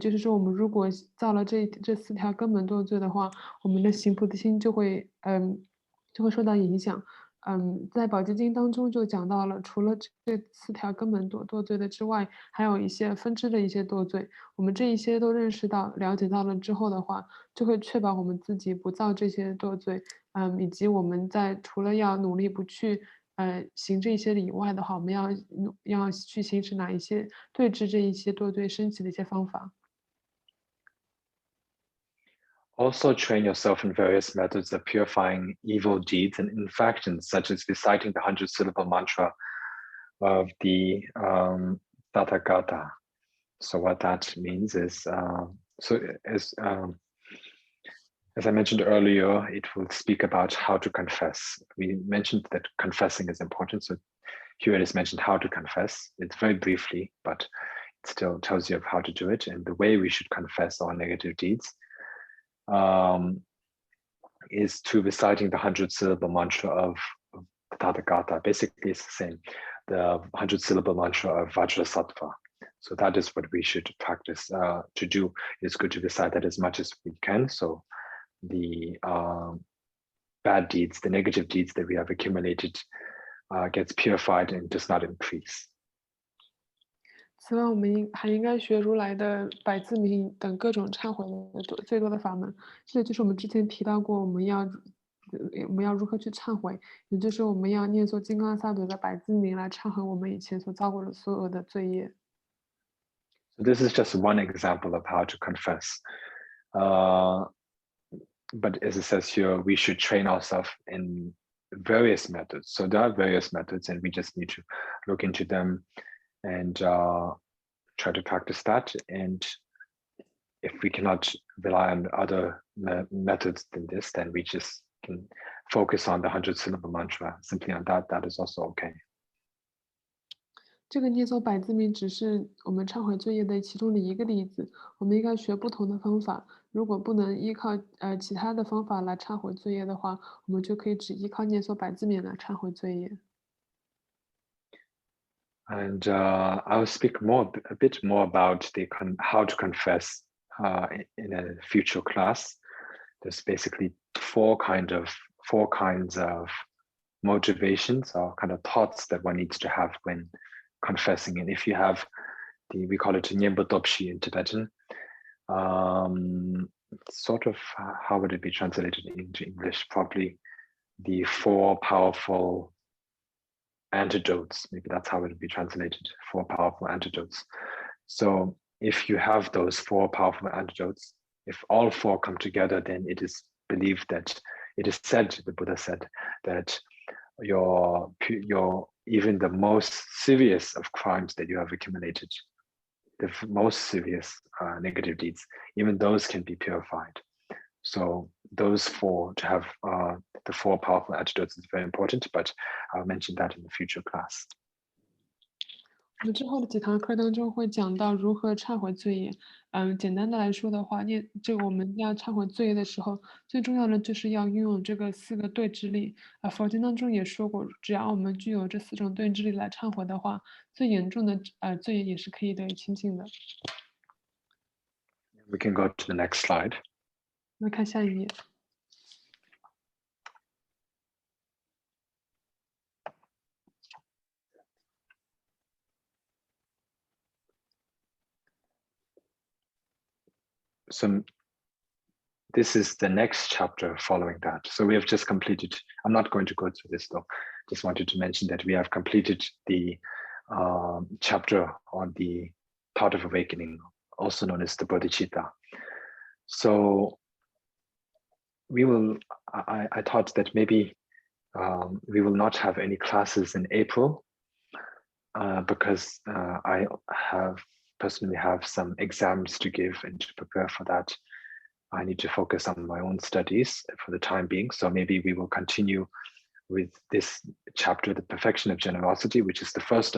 就是说我们如果造了这4条根本堕罪的话，我们的行菩提心就会受到影响。在宝积经当中就讲到了，除了这4条根本堕罪的之外，还有一些分支的一些堕罪。我们这一些都认识到、了解到了之后的话，就会确保我们自己不造这些堕罪。以及我们在除了要努力不去行这些以外的话，我们要去行使哪一些对治这一些堕罪升起的一些方法。Also train yourself in various methods of purifying evil deeds and infractions, such as reciting the 100-syllable mantra of the Tathagata. So what that means is, as I mentioned earlier, it will speak about how to confess. We mentioned that confessing is important. So here it is mentioned how to confess. It's very briefly, but it still tells you of how to do it and the way we should confess our negative deeds. Is to reciting the 100-syllable mantra of Tathagata. Basically, it's the same, the 100-syllable mantra of Valdrasatva. So that is what we should practice to do. It's good to recite that as much as we can. So the bad deeds, the negative deeds that we have accumulated gets purified and does not increase. 此外，我们还应该学如来的百字明等各种忏悔的最多的法门。这就是我们之前提到过，我们要如何去忏悔，也就是我们要念诵金刚萨埵的百字明来忏悔我们以前所造过的所有的罪业。So this is just one example of how to confess. But as it says here, we should train ourselves in various methods. So there are various methods, and we just need to look into them and try to practice that. And if we cannot rely on other methods than this, then we just can focus on the 100-syllable mantra. Simply on that, that is also okay. 这个念诵百字明只是我们忏悔罪业的其中的一个例子，我们应该学不同的方法。如果不能依靠其他的方法来忏悔罪业的话，我们就可以只依靠念诵百字明来忏悔罪业。And I'll speak a bit more about how to confess in a future class. There's basically four kinds of motivations or kind of thoughts that one needs to have when confessing. And if you have we call it Nyembotopshi in Tibetan, sort of how would it be translated into English? Probably the four powerful antidotes. Maybe that's how it would be translated, four powerful antidotes. So if you have those four powerful antidotes, if all four come together, then it is believed that it is said, the Buddha said, that your even the most serious of crimes that you have accumulated, the most serious negative deeds, even those can be purified. So those four, to have the four powerful antidotes is very important, but I'll mention that in the future class. 我们之后的几堂课当中会讲到如何忏悔罪业。简单的来说的话，我们要忏悔罪业的时候，最重要的就是要拥有这个4个对治力。佛经当中也说过，只要我们具有这4种对治力来忏悔的话，最严重的罪业也是可以得以清净的。We can go to the next slide. 我们看下一页。So this is the next chapter following that. So we have just completed, I'm not going to go through this though, just wanted to mention that we have completed the chapter on the thought of awakening, also known as the Bodhicitta. So I thought that maybe we will not have any classes in April because I personally have some exams to give, and to prepare for that, I need to focus on my own studies for the time being. So maybe we will continue with this chapter, the perfection of generosity, which is the first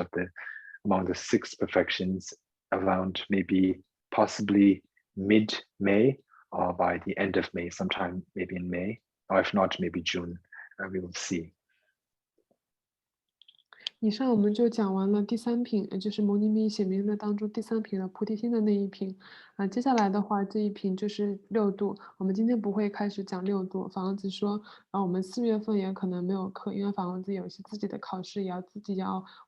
among the 6 perfections, around maybe possibly mid-May or by the end of May, sometime maybe in May, or if not, maybe June, we will see. 以上我们就讲完了第3品，也就是牟尼密显明论当中第3品的菩提心的那一品。接下来的话，这一品就是6度。我们今天不会开始讲6度。法王子说，我们4月份也可能没有课，因为法王子有一些自己的考试，也要自己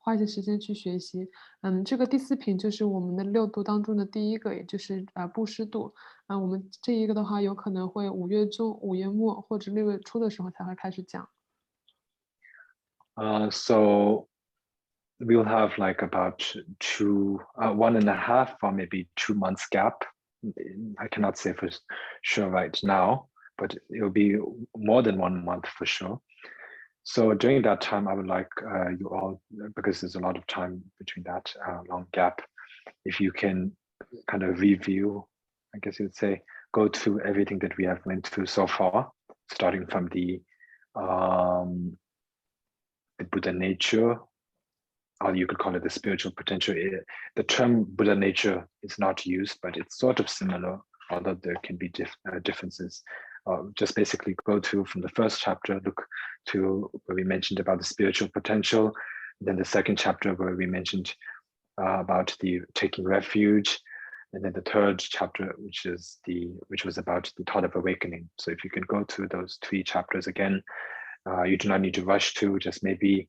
花一些时间去学习。这个第4品就是我们的6度当中的第一个，也就是布施度。我们这一个的话，有可能会5月中、5月末或者6月初的时候才会开始讲。So we'll have like about 1.5 or maybe 2 months gap. I cannot say for sure right now, but it'll be more than 1 month for sure. So during that time, I would like you all, because there's a lot of time between that long gap, if you can kind of review, I guess you'd say, go through everything that we have went through so far, starting from the Buddha nature, or you could call it the spiritual potential. The term Buddha nature is not used, but it's sort of similar, although there can be differences. Just basically go through from the first chapter, look to where we mentioned about the spiritual potential, then the second chapter where we mentioned about the taking refuge, and then the third chapter, which was about the thought of awakening. So if you can go through those 3 chapters again, you do not need to rush to, just maybe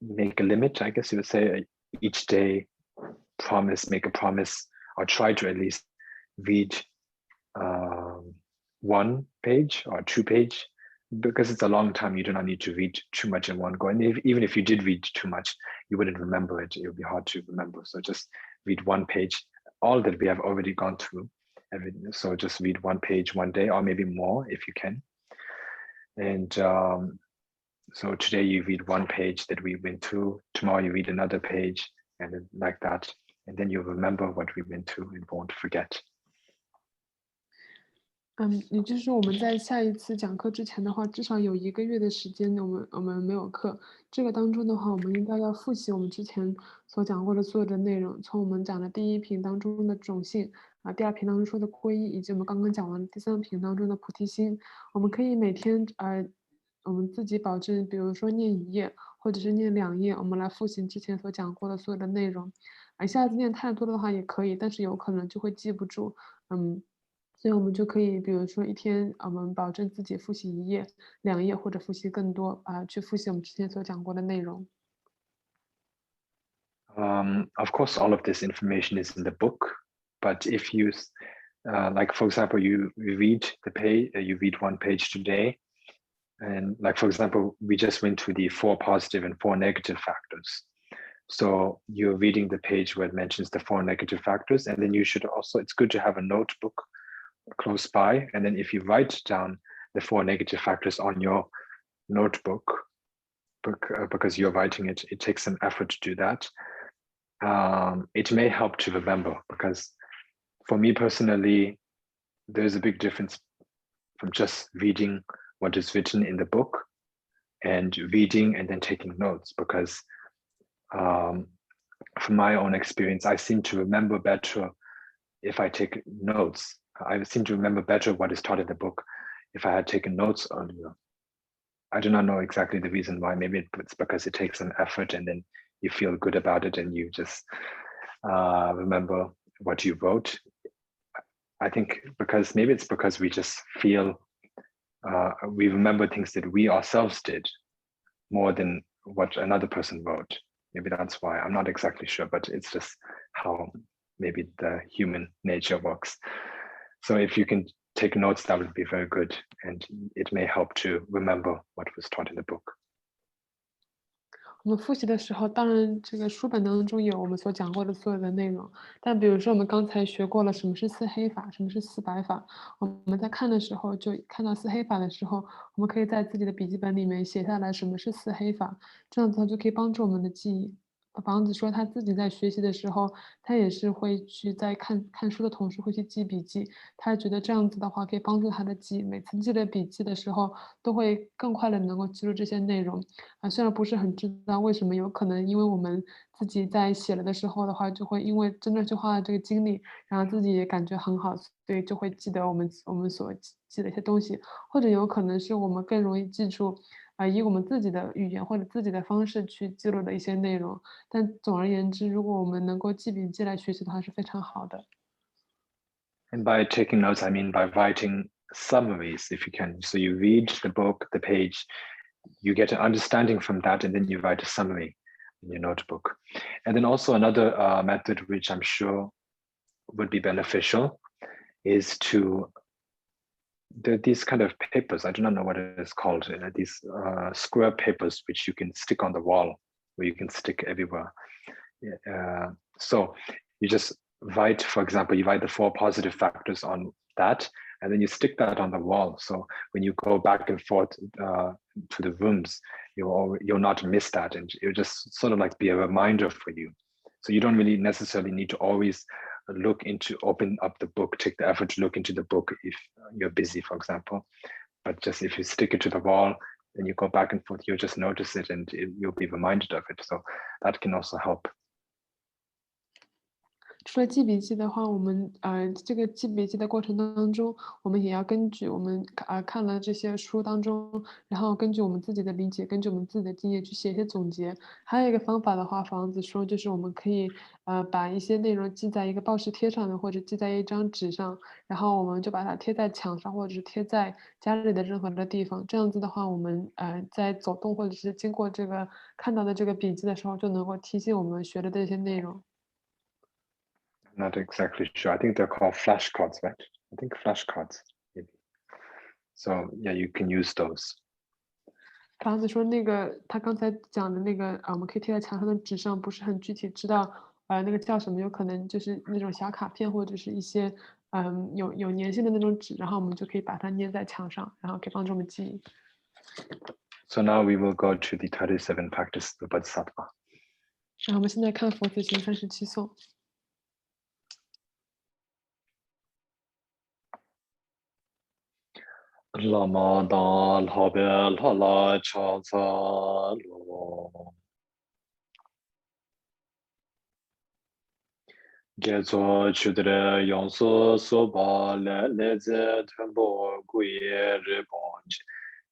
make a limit, I guess you would say, each day make a promise, or try to at least read 1 page or 2 page, because it's a long time. You do not need to read too much in one go, and even if you did read too much, you wouldn't remember it. It would be hard to remember. So just read 1 page, all that we have already gone through. So just read 1 page 1 day, or maybe more if you can. And so today you read 1 page that we went through, tomorrow you read another page, and then like that, and then you'll remember what we went through and won't forget. 也就是说我们在下一次讲课之前的话，至少有1个月的时间，我们没有课。这个当中的话，我们应该要复习我们之前所讲过的所有的内容，从我们讲的第1品当中的种性，第2品当中说的皈依，以及我们刚刚讲完的第3品当中的菩提心。我们可以每天我们自己保证，比如说念1页，或者是念2页，我们来复习之前所讲过的所有的内容。一下子念太多的话也可以，但是有可能就会记不住。所以我们就可以比如说一天，我们保证自己复习1页、2页或者复习更多，去复习我们之前所讲过的内容。Of course, all of this information is in the book, but if you, like for example, you read the page, you read 1 page today, and like for example, we just went to the 4 positive and 4 negative factors. So you're reading the page where it mentions the 4 negative factors, and then you should also, it's good to have a notebook close by, and then if you write down the 4 negative factors on your notebook, because you're writing it, it takes some effort to do that. It may help to remember, because for me personally, there's a big difference from just reading what is written in the book and reading and then taking notes, because from my own experience, I seem to remember better if I take notes. I seem to remember better what is taught in the book if I had taken notes earlier. I do not know exactly the reason why. Maybe it's because it takes some effort and then you feel good about it and you just remember what you wrote. I think maybe it's because we just feel we remember things that we ourselves did more than what another person wrote. Maybe that's why. I'm not exactly sure, but it's just how maybe the human nature works. So if you can take notes, that would be very good, and it may help to remember what was taught in the book. 我们复习的时候，当然这个书本当中有我们所讲过的所有的内容，但比如说我们刚才学过了什么是4黑法，什么是4白法，我们在看的时候就看到4黑法的时候，我们可以在自己的笔记本里面写下来什么是4黑法，这样子就可以帮助我们的记忆。房子说他自己在学习的时候，他也是会去在看书的同时会去记笔记，他觉得这样子的话可以帮助他的记忆，每次记的笔记的时候都会更快的能够记住这些内容。虽然不是很知道为什么，有可能因为我们自己在写了的时候的话，就会因为真的这句话的这个经历，然后自己也感觉很好，所以就会记得我们所记的一些东西，或者有可能是我们更容易记住，以我们自己的语言或者自己的方式去记录的一些内容。但总而言之，如果我们能够记笔记来学习的话是非常好的。And by taking notes, I mean by writing summaries, if you can. So you read the book, the page, you get an understanding from that, and then you write a summary in your notebook. And then also another method, which I'm sure would be beneficial, is to these kind of papers. I do not know what it is called. These square papers which you can stick on the wall, where you can stick everywhere. So you just write, for example, you write the 4 positive factors on that, and then you stick that on the wall. So when you go back and forth to the rooms, you'll not miss that, and it'll just sort of like be a reminder for you. So you don't really necessarily need to always open up the book, take the effort to look into the book if you're busy, for example. But just if you stick it to the wall, then you go back and forth, you'll just notice it and you'll be reminded of it. So that can also help. 除了记笔记的话，我们这个记笔记的过程当中，我们也要根据我们看了这些书当中，然后根据我们自己的理解，根据我们自己的经验去写一些总结。还有一个方法的话，房子说就是我们可以把一些内容记在一个报时贴上面，或者记在一张纸上，然后我们就把它贴在墙上，或者是贴在家里的任何的地方。这样子的话，我们在走动或者是经过这个看到的这个笔记的时候，就能够提醒我们学的这些内容。Not exactly sure. I think they're called flashcards, right? I think flashcards, maybe. So yeah, you can use those. 房子说那个他刚才讲的那个我们可以贴在墙上的纸上，不是很具体知道那个叫什么，有可能就是那种小卡片或者是一些有粘性的那种纸，然后我们就可以把它粘在墙上，然后可以帮助我们记忆。So now we will go to the 37 practices of Bodhisattva. 然后我们现在看佛子行37颂。Lama da labe lala chaza lo. Gezo chudre yonso soba le leze tenbo guye ribonj.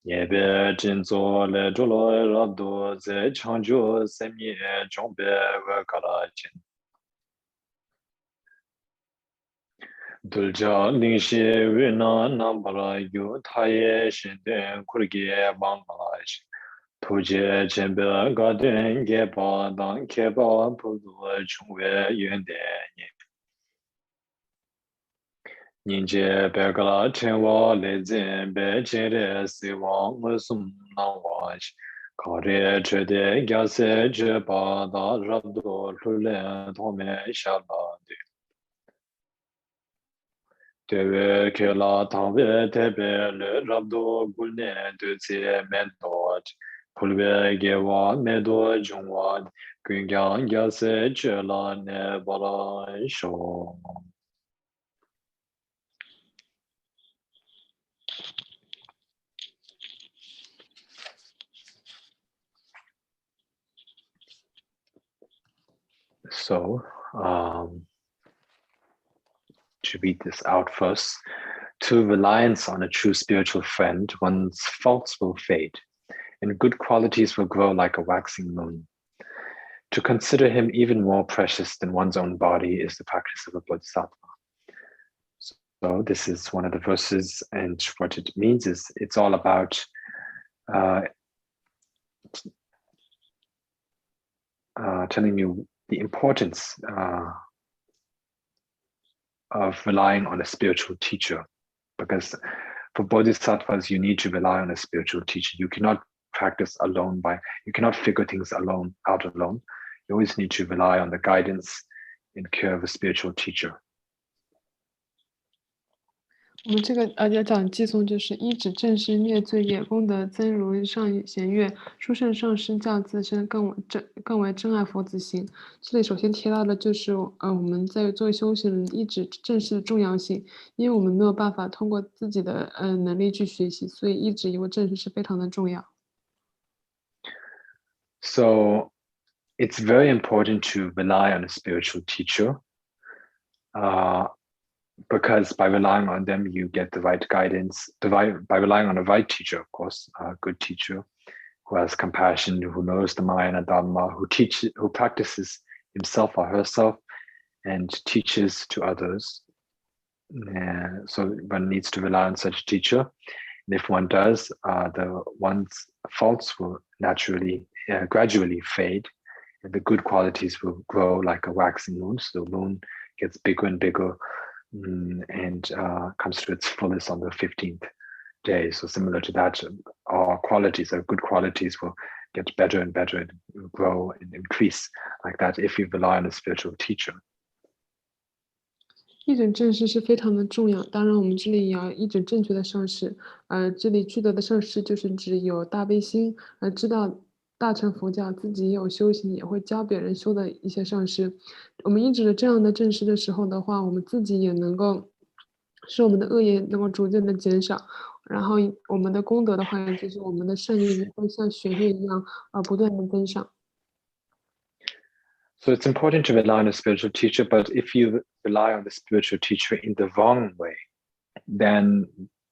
Yebe jinzo le jolo rabdo ze chanjo semye jombe wakarachin. Dulja lingshi wina nambara yu taye shinden kurgiye banglash. Tuje jembe gaden geba dan keba pudu chungwe yunde. Ninje begala tenwa lezen be jere siwa musum nawash. Kare chede gyase jeba da rabdo lule tome shalade. Tewe kela tangwe tebe le rabdo gulne duze mendoj. Pulwe gewa medo jungwa gungyang gyase chela ne bala sho. So, to read this out first, to reliance on a true spiritual friend, one's faults will fade, and good qualities will grow like a waxing moon. To consider him even more precious than one's own body is the practice of a bodhisattva. So this is one of the verses, and what it means is it's all about telling you the importance of relying on a spiritual teacher, because for bodhisattvas you need to rely on a spiritual teacher. You cannot practice alone you cannot figure things out alone. You always need to rely on the guidance and care of a spiritual teacher. 我们这个要讲寄颂，就是一指正视灭罪业，功德增如上弦月，殊胜上师教自身更为真爱佛子行。这里首先提到的就是我们在做修行人一指正视的重要性，因为我们没有办法通过自己的能力去学习，所以一指一个正视是非常的重要。So it's very important to rely on a spiritual teacher. Because by relying on them, you get the right guidance. By relying on a right teacher, of course, a good teacher who has compassion, who knows the Maya and Dharma, who practices himself or herself and teaches to others. So one needs to rely on such a teacher. And if one does, one's faults will gradually fade, and the good qualities will grow like a waxing moon. So the moon gets bigger and bigger. And comes to its fullest on the 15th day. So similar to that, our good qualities will get better and better and grow and increase like that if you rely on a spiritual teacher. 一指正视是非常的重要，当然我们这里也要一指正确的上师。这里具德的上师就是指有大悲心，知道大乘佛教，自己也有修行，也会教别人修的一些上师。我们一直这样的正视的时候的话，我们自己也能够使我们的恶业能够逐渐的减少，然后我们的功德的话，也就是我们的善业也会像血液一样不断的增上。So it's important to rely on a spiritual teacher, but if you rely on the spiritual teacher in the wrong way, then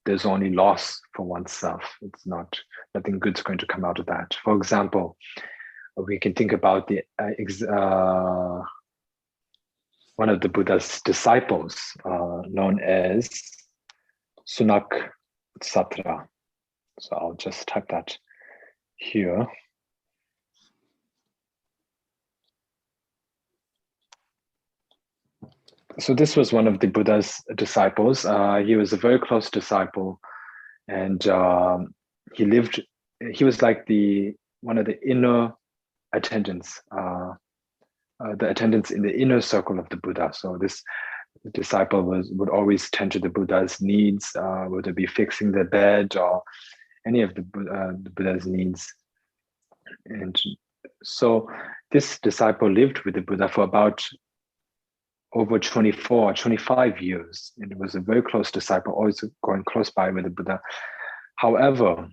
there's only loss for oneself. It's nothing good's going to come out of that. For example, we can think about one of the Buddha's disciples, known as Satra. So I'll just type that here. So this was one of the Buddha's disciples. He was a very close disciple, and he was like one of the inner attendants, the attendants in the inner circle of the Buddha. So this disciple would always tend to the Buddha's needs, whether it be fixing the bed or any of the Buddha's needs. And so this disciple lived with the Buddha for about over 25 years, and it was a very close disciple, always going close by with the Buddha. However,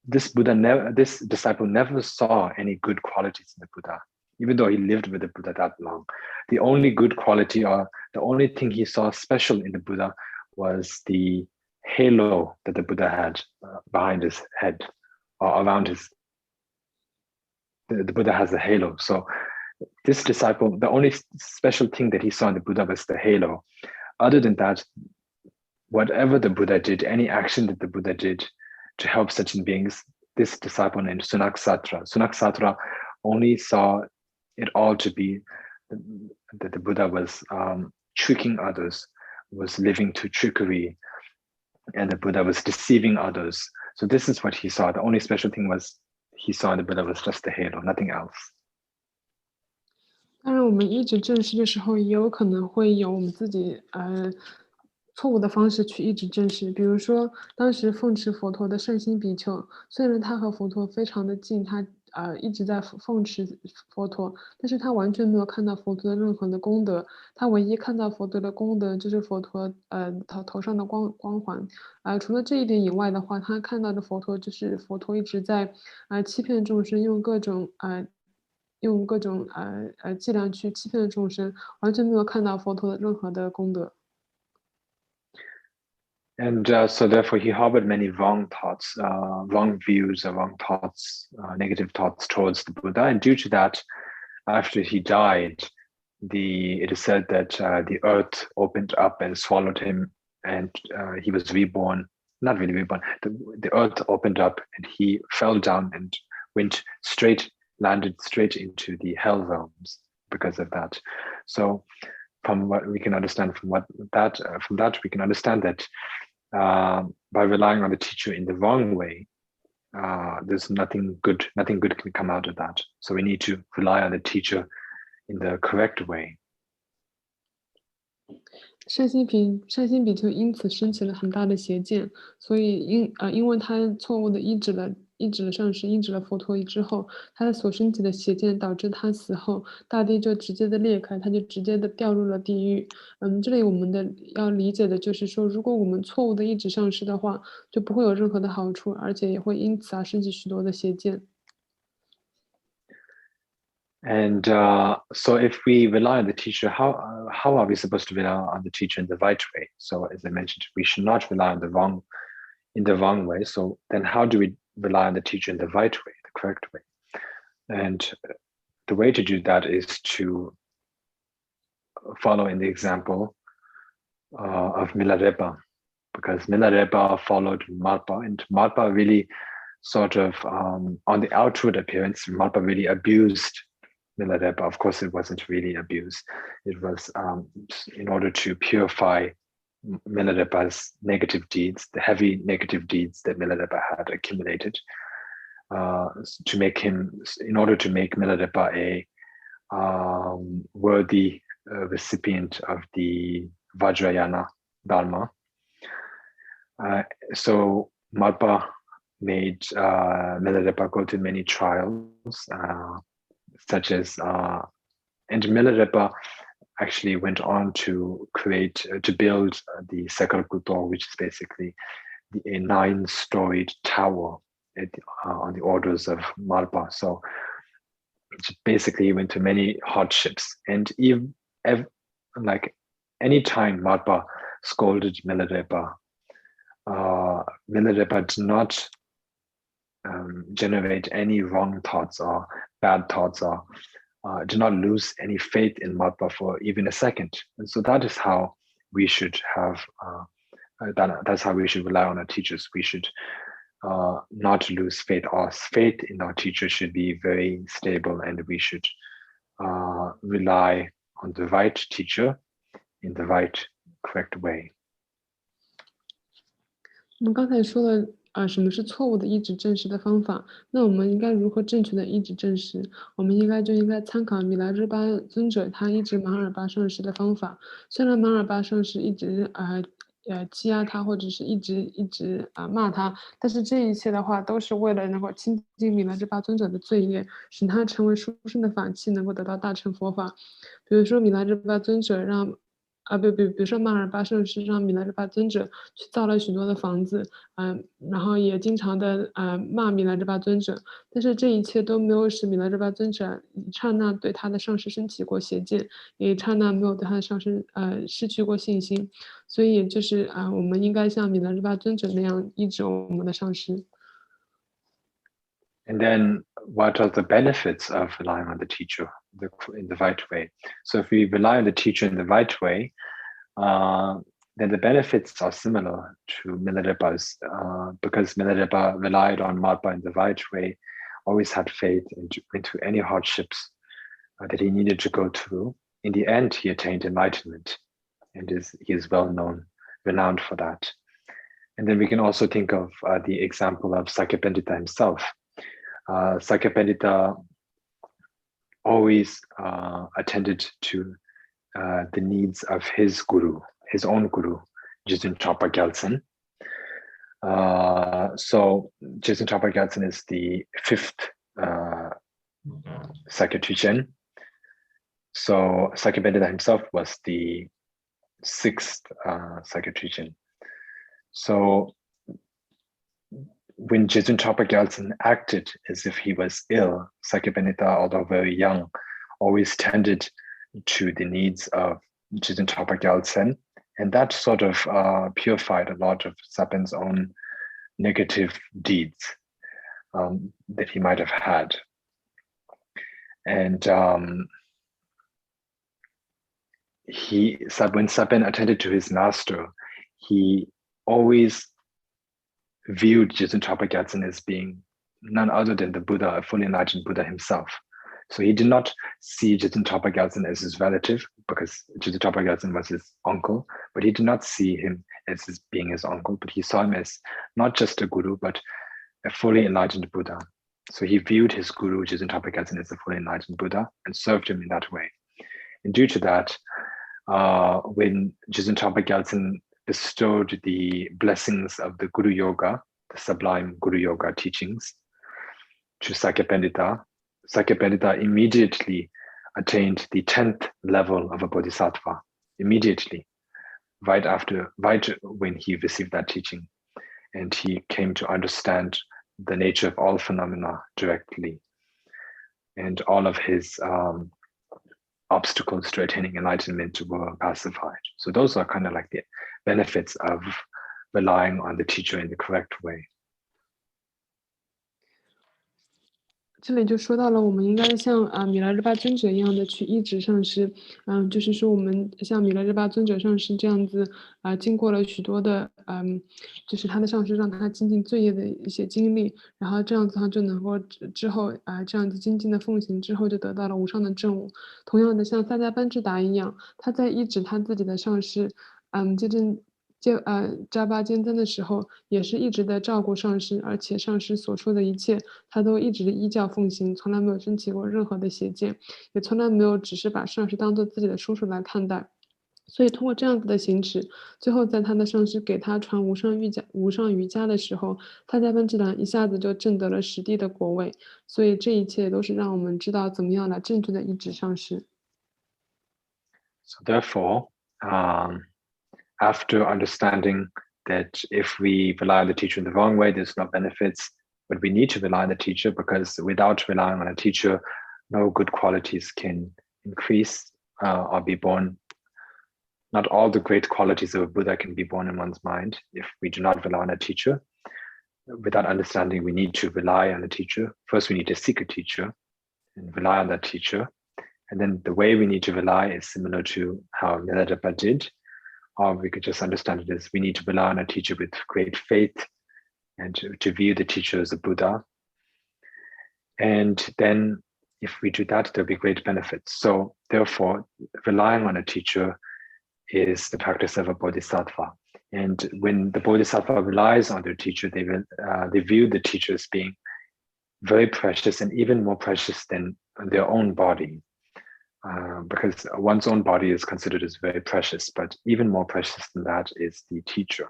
this disciple never saw any good qualities in the Buddha, even though he lived with the Buddha that long. The only good quality, or the only thing he saw special in the Buddha, was the halo that the Buddha had behind his head, or around his. The Buddha has a halo. So this disciple, the only special thing that he saw in the Buddha was the halo. Other than that, whatever the Buddha did, any action that the Buddha did to help sentient beings, this disciple named Sunaksatra only saw it all to be that the Buddha was tricking others, was living to trickery, and the Buddha was deceiving others. So this is what he saw. The only special thing was he saw in the Buddha was just the halo, nothing else. 当然，我们一直正视的时候，也有可能会有我们自己错误的方式去一直正视。比如说，当时奉持佛陀的善心比丘，虽然他和佛陀非常的近，他一直在奉持佛陀，但是他完全没有看到佛陀的任何的功德，他唯一看到佛陀的功德就是佛陀头上的光环。除了这一点以外的话，他看到的佛陀就是佛陀一直在欺骗众生，用各种伎俩去欺骗众生，完全没有看到佛陀的任何的功德。And so therefore he harbored many wrong thoughts, wrong views, wrong thoughts, negative thoughts towards the Buddha. And due to that, after he died, it is said that the earth opened up and swallowed him, and he was reborn. Not really reborn. The earth opened up and he fell down and landed straight into the hell realms because of that. So from what we can understand from that we can understand that by relying on the teacher in the wrong way, there's nothing good can come out of that. So we need to rely on the teacher in the correct way. 善心比丘因此升起了很大的邪见，所以因为他错误的依止了上师，依止了佛陀之后，他的所升起的邪见导致他死后，大地就直接的裂开，他就直接的掉入了地狱。这里我们要理解的就是说，如果我们错误的依止上师的话，就不会有任何的好处，而且也会因此而升起许多的邪见。And so if we rely on the teacher, how are we supposed to rely on the teacher in the right way? So as I mentioned, we should not rely on in the wrong way. So then how do we rely on the teacher in the right way, the correct way? And the way to do that is to follow in the example of Milarepa, because Milarepa followed Marpa, and Marpa really sort of, on the outward appearance, Marpa really abused Milarepa. Of course, it wasn't really abuse. It was in order to purify Milarepa's negative deeds, the heavy negative deeds that Milarepa had accumulated, in order to make Milarepa a worthy recipient of the Vajrayana Dharma. So Marpa made Milarepa go to many trials, such as, and Milarepa actually went on to build the Cyclic, which is basically a 9-storied tower on the orders of Marpa. So basically he went to many hardships, and even like any time Marpa scolded Milarepa, Milarepa did not generate any wrong thoughts or bad thoughts, or did not lose any faith in Marpa for even a second. And so that is how we should have, that's how we should rely on our teachers. We should not lose faith. Our faith in our teacher should be very stable, and we should rely on the right teacher in the right, correct way. 我们刚才说了什么是错误的依止正视的方法？那我们应该如何正确的依止正视？我们应该参考米拉日巴尊者他依止马尔巴上师的方法。虽然马尔巴上师一直欺压他，或者是一直骂他，但是这一切的话都是为了能够亲近米拉日巴尊者的罪业，使他成为殊胜的法器，能够得到大乘佛法。比如说米拉日巴尊者让比如说马尔巴圣师让米勒日巴尊者去造了许多的房子，然后也经常的骂米勒日巴尊者，但是这一切都没有使米勒日巴尊者一刹那对他的上师升起过邪见，也一刹那没有对他的上师失去过信心，所以就是我们应该像米勒日巴尊者那样医治我们的上师。And then what are the benefits of relying on the teacher in the right way? So if we rely on the teacher in the right way, then the benefits are similar to Milarepa's, because Milarepa relied on Marpa in the right way, always had faith into any hardships that he needed to go through. In the end, he attained enlightenment, and he is well known, renowned for that. And then we can also think of the example of Sakyapendita himself. Sakyapendita always attended to the needs of his guru, his own guru, Jizun Chapa Gyaltsen. So Jizun Chapa Gyaltsen is the 5th Sakya-Trijin. So Sakyapendita himself was the 6th Sakya-Trijin. So when Jizun Chapa Gyaltsen acted as if he was ill, Sakyapendita, although very young, always tended to the needs of Jizun Chapa Gyaltsen, and that sort of purified a lot of Sapen's own negative deeds that he might have had. And when Sapen attended to his master, he always viewed Jizun Chapa Gyaltsen as being none other than the Buddha, a fully enlightened Buddha himself. So he did not see Jizun Chapa Gyaltsen as his relative, because Jizun Chapa Gyaltsen was his uncle, but he did not see him as being his uncle, but he saw him as not just a guru, but a fully enlightened Buddha. So he viewed his guru, Jizun Chapa Gyaltsen, as a fully enlightened Buddha and served him in that way. And due to that, when Jizun Chapa Gyaltsen bestowed the blessings of the Guru Yoga, the sublime Guru Yoga teachings, to Sakyapendita, Sakyapendita immediately attained the 10th level of a Bodhisattva, immediately, right when he received that teaching. And he came to understand the nature of all phenomena directly. And all of his obstacles to attaining enlightenment were pacified. So those are kind of like the benefits of relying on the teacher in the correct way. 这里就说到了，我们应该像米勒日巴尊者一样的去医治上师，就是说我们像米勒日巴尊者上师这样子经过了许多的就是他的上师让他精进罪业的一些经历，然后这样子他就能够之后这样子精进的奉行之后就得到了无上的正悟。同样的，像萨迦班智达一样，他在医治他自己的上师，扎巴坚增的时候，也是一直在照顾上师，而且上师所说的一切，他都一直依教奉行，从来没有升起过任何的邪见，也从来没有只是把上师当做自己的叔叔来看待。所以通过这样子的行持，最后在他的上师给他传无上瑜伽的时候，他在班智达一下子就证得了实地的果位。所以这一切都是让我们知道怎么样来正确的医治上师。So therefore, after understanding that if we rely on the teacher in the wrong way, there's no benefits, but we need to rely on the teacher, because without relying on a teacher, no good qualities can increase or be born. Not all the great qualities of a Buddha can be born in one's mind if we do not rely on a teacher. With that understanding, we need to rely on a teacher. First, we need to seek a teacher and rely on that teacher. And then the way we need to rely is similar to how Milarepa did. Or we could just understand it as we need to rely on a teacher with great faith and to view the teacher as a Buddha. And then if we do that, there'll be great benefits. So therefore, relying on a teacher is the practice of a Bodhisattva. And when the Bodhisattva relies on their teacher, they view the teacher as being very precious and even more precious than their own body. Because one's own body is considered as very precious, but even more precious than that is the teacher.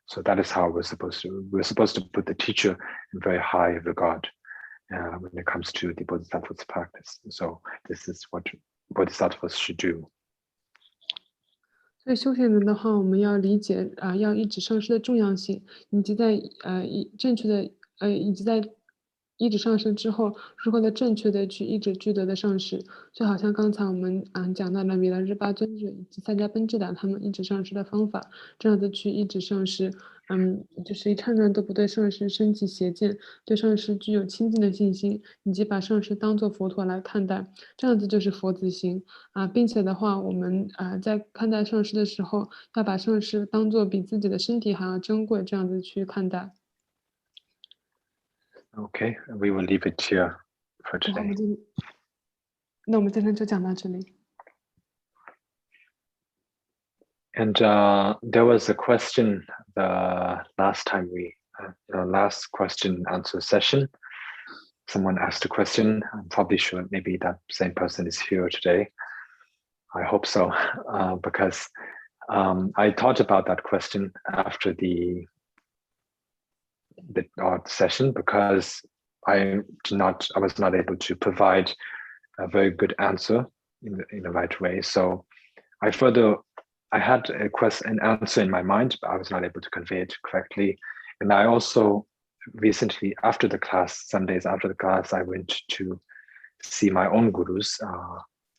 So that is how we're supposed to put the teacher in very high regard when it comes to the Bodhisattva's practice. So this is what Bodhisattvas should do. 所以修行人的话，我们要理解要一指上师的重要性，以及在正确的以及在一指上师之后，如何的正确的去一指具德的上师，就好像刚才我们讲到了米勒日巴尊者以及萨迦奔智达他们一指上师的方法，这样子去一指上师，就是一刹那都不对上师升起邪见，对上师具有亲近的信心，以及把上师当作佛陀来看待，这样子就是佛子行。并且的话，我们在看待上师的时候，要把上师当做比自己的身体还要珍贵，这样子去看待。Okay, we will leave it here for 然后 today. 那我们今天就讲到这里。And there was a question the last time last question and answer session. Someone asked a question. I'm probably sure maybe that same person is here today. I hope so, because I thought about that question after the session, because I was not able to provide a very good answer in the right way. So I had an answer in my mind, but I was not able to convey it correctly. And I also recently, after the class, some days after the class, I went to see my own gurus,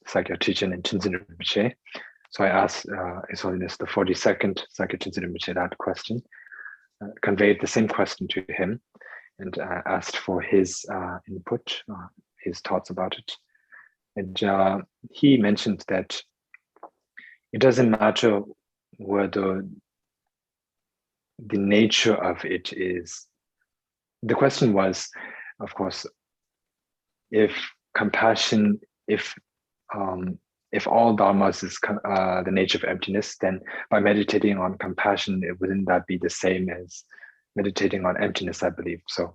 Sakya Teacher and Tenzin Rinpoche. So I asked His Holiness the 42nd Sakya Tenzin Rinpoche that question, conveyed the same question to him, and asked for his input, his thoughts about it. And he mentioned that it doesn't matter whether the nature of it is. The question was, of course, if compassion, if all dharmas is the nature of emptiness, then by meditating on compassion, wouldn't that be the same as meditating on emptiness, I believe? So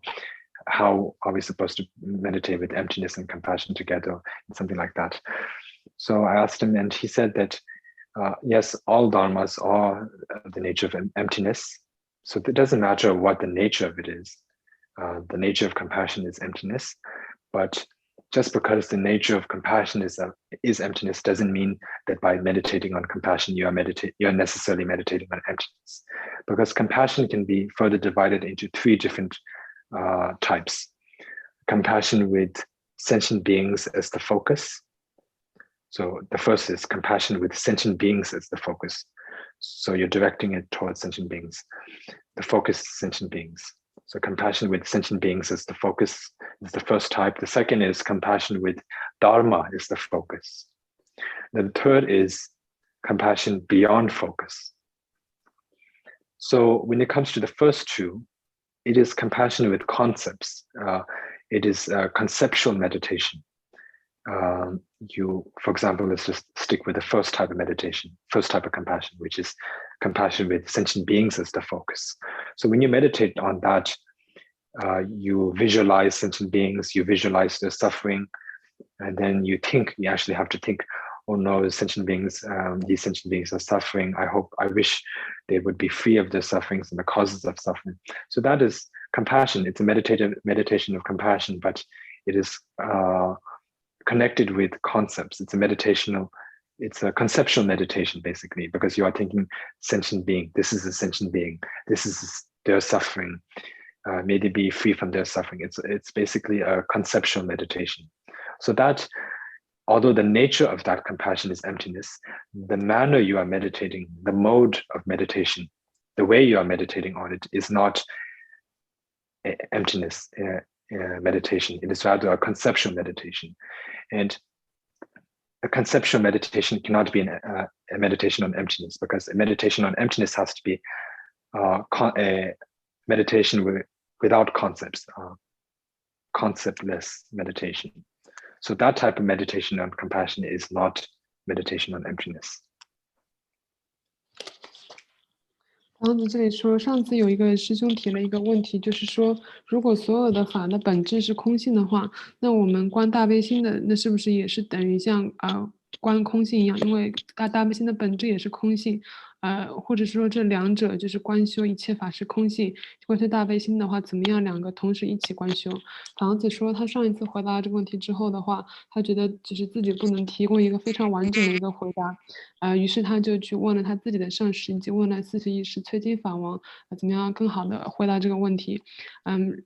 how are we supposed to meditate with emptiness and compassion together, something like that? So I asked him, and he said that yes, all dharmas are the nature of emptiness. So it doesn't matter what the nature of it is. The nature of compassion is emptiness, but just because the nature of compassion is emptiness doesn't mean that by meditating on compassion you are necessarily meditating on emptiness, because compassion can be further divided into three different types. Compassion with sentient beings as the focus. So the first is compassion with sentient beings as the focus. So you're directing it towards sentient beings. The focus is sentient beings. So compassion with sentient beings as the focus is the first type. The second is compassion with Dharma is the focus. The third is compassion beyond focus. So when it comes to the first two, it is compassion with concepts. It is conceptual meditation. For example, let's just stick with the first type of meditation, first type of compassion, which is compassion with sentient beings as the focus. So when you meditate on that, you visualize sentient beings, you visualize their suffering, and then you actually have to think, oh no, these sentient beings are suffering. I wish they would be free of their sufferings and the causes of suffering. So that is compassion. It's a meditation of compassion, but it is connected with concepts. It's a conceptual meditation, basically, because you are thinking sentient being. This is a sentient being. This is their suffering. May they be free from their suffering. It's basically a conceptual meditation. So that, although the nature of that compassion is emptiness, the manner you are meditating, the mode of meditation, the way you are meditating on it is not emptiness meditation. It is rather a conceptual meditation. And a conceptual meditation cannot be a meditation on emptiness, because a meditation on emptiness has to be a meditation without concepts, conceptless meditation. So that type of meditation on compassion is not meditation on emptiness. 王子这里说，上次有一个师兄提了一个问题，就是说，如果所有的法的本质是空性的话，那我们观大悲心的，那是不是也是等于像观空性一样？因为大悲心的本质也是空性，或者说这两者就是观修一切法是空性，观修大悲心的话，怎么样两个同时一起观修？房子说他上一次回答这个问题之后的话，他觉得就是自己不能提供一个非常完整的一个回答，于是他就去问了他自己的上师，以及问了41世催经法王，怎么样更好的回答这个问题？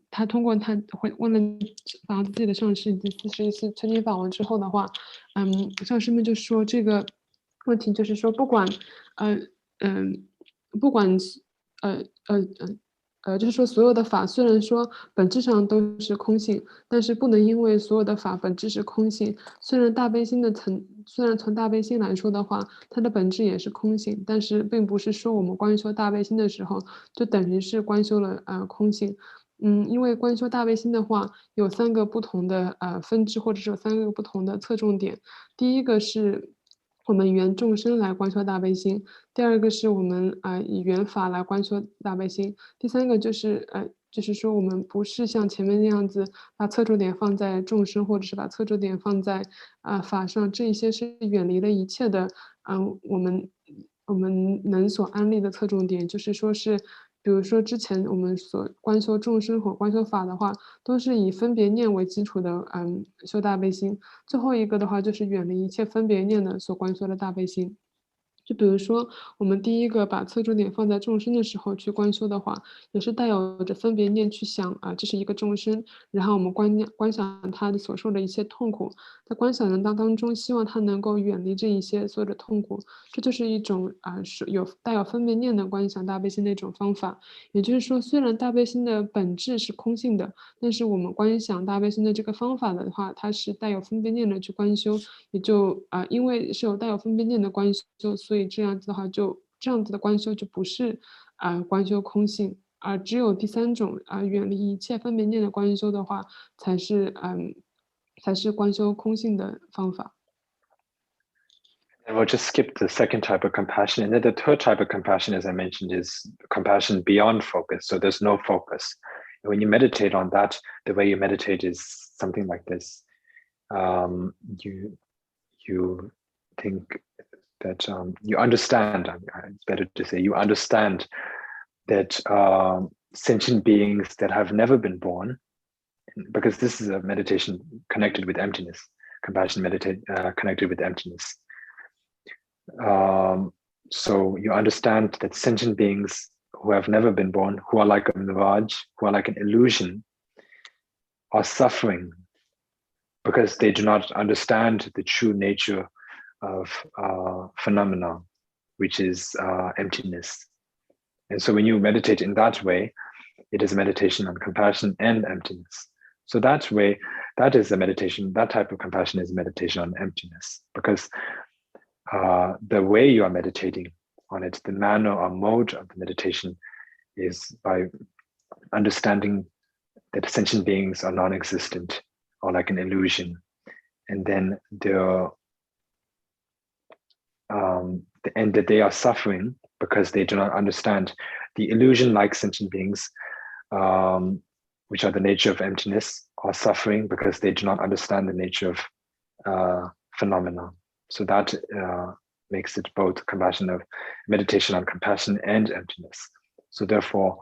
他通过他问了房子自己的上师以及41世催经法王之后的话，上师们就说这个问题就是说不管，呃不管就是说所有的法虽然说本质上都是空性，但是不能因为所有的法本质是空性。虽然从大悲心来说的话，它的本质也是空性，但是并不是说我们观修大悲心的时候，就等于是观修了空性。因为观修大悲心的话，有3个不同的分支，或者是有3个不同的侧重点。第一个是我们缘众生来观修大悲心，第二个是我们以缘法来观修大悲心，第3个就是说我们不是像前面那样子把侧重点放在众生，或者是把侧重点放在法上，这一些是远离了一切的我们能所安立的侧重点，就是说是比如说之前我们所观修众生和观修法的话，都是以分别念为基础的修大悲心。最后一个的话就是远离一切分别念的所观修的大悲心。就比如说，我们第一个把侧重点放在众生的时候去观修的话，也是带有着分别念去想这是一个众生，然后我们观想他所受的一切痛苦，在观想人当中，希望他能够远离这一些所有的痛苦，这就是一种是带有分别念的观想大悲心的一种方法。也就是说，虽然大悲心的本质是空性的，但是我们观想大悲心的这个方法的话，它是带有分别念的去观修，也就因为是有带有分别念的观修，所以这样子的话，这样子的观修就不是观修空性，而只有第3种远离一切分别念的观修的话，才是观修空性的方法。And we'll just skip the second type of compassion. And then the third type of compassion, as I mentioned, is compassion beyond focus. So there's no focus. And when you meditate on that, the way you meditate is something like this. You think that you understand, it's better to say you understand that sentient beings that have never been born, because this is a meditation connected with emptiness, compassion connected with emptiness. So you understand that sentient beings who have never been born, who are like a mirage, who are like an illusion, are suffering because they do not understand the true nature of phenomena, which is emptiness. And so when you meditate in that way, it is a meditation on compassion and emptiness. So that way, that is a meditation, that type of compassion is meditation on emptiness, because the way you are meditating on it, the manner or mode of the meditation is by understanding that sentient beings are non-existent or like an illusion. And then and that they are suffering because they do not understand the illusion-like sentient beings, which are the nature of emptiness, are suffering because they do not understand the nature of phenomena. So that makes it both compassion of meditation on compassion and emptiness. So therefore,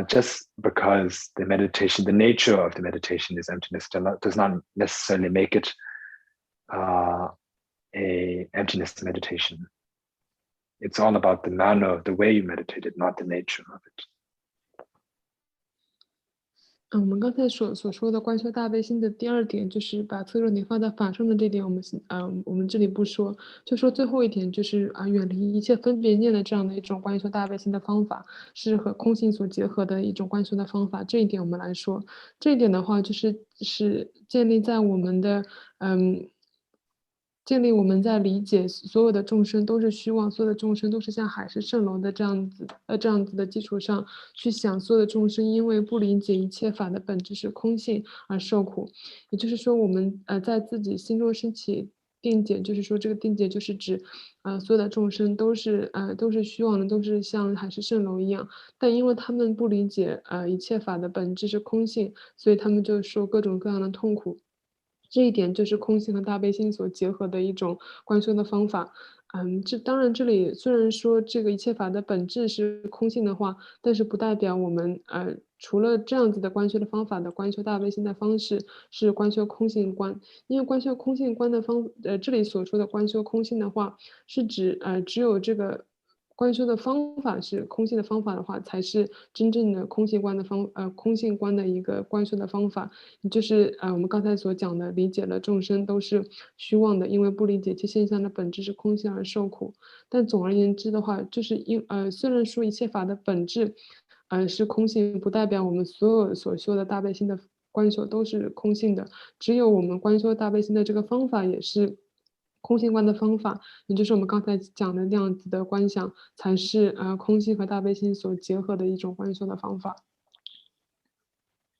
just because the nature of the meditation is emptiness, does not necessarily make it a emptiness meditation. It's all about the manner of the way you meditated, not the nature of it. 我们刚才所说的观修大悲心的第2点，就是把侧重点放在法上的这点，我们这里不说，就说最后一点，就是远离一切分别念的这样的一种观修大悲心的方法，是和空性所结合的一种观修的方法。这一点我们来说，这一点的话，是建立在我们的建立我们在理解所有的众生都是虚妄，所有的众生都是像海市蜃楼的这样子的基础上去想，所有的众生因为不理解一切法的本质是空性而受苦。也就是说，我们在自己心中升起定解，就是说这个定解就是指所有的众生都是虚妄的，都是像海市蜃楼一样，但因为他们不理解一切法的本质是空性，所以他们就受各种各样的痛苦。这一点就是空性和大悲心所结合的一种观修的方法。这当然，这里虽然说这个一切法的本质是空性的话，但是不代表我们除了这样子的观修的方法的观修大悲心的方式是观修空性观，因为观修空性观的这里所说的观修空性的话，是指只有这个观修的方法是空性的方法的话，才是真正的空性观的空性观的一个观修的方法。就是我们刚才所讲的，理解了众生都是虚妄的，因为不理解其现象的本质是空性而受苦。但总而言之的话，就是虽然说一切法的本质，是空性，不代表我们所有所修的大悲心的观修都是空性的，只有我们观修大悲心的这个方法也是空性观的方法，也就是我们刚才讲的那样子的观想，才是空性和大悲心所结合的一种观修的方法。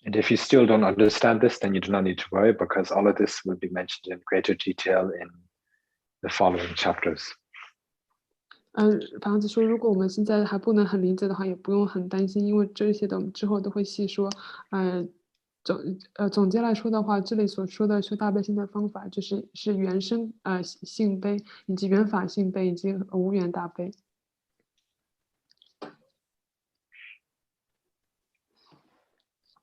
And if you still don't understand this, then you do not need to worry, because all of this will be mentioned in greater detail in the following chapters. 房子说，如果我们现在还不能很理解的话，也不用很担心，因为这些的我们之后都会细说。总结来说的话，这里所说的修大悲心的方法，是原生性悲，以及原法性悲，以及无缘大悲。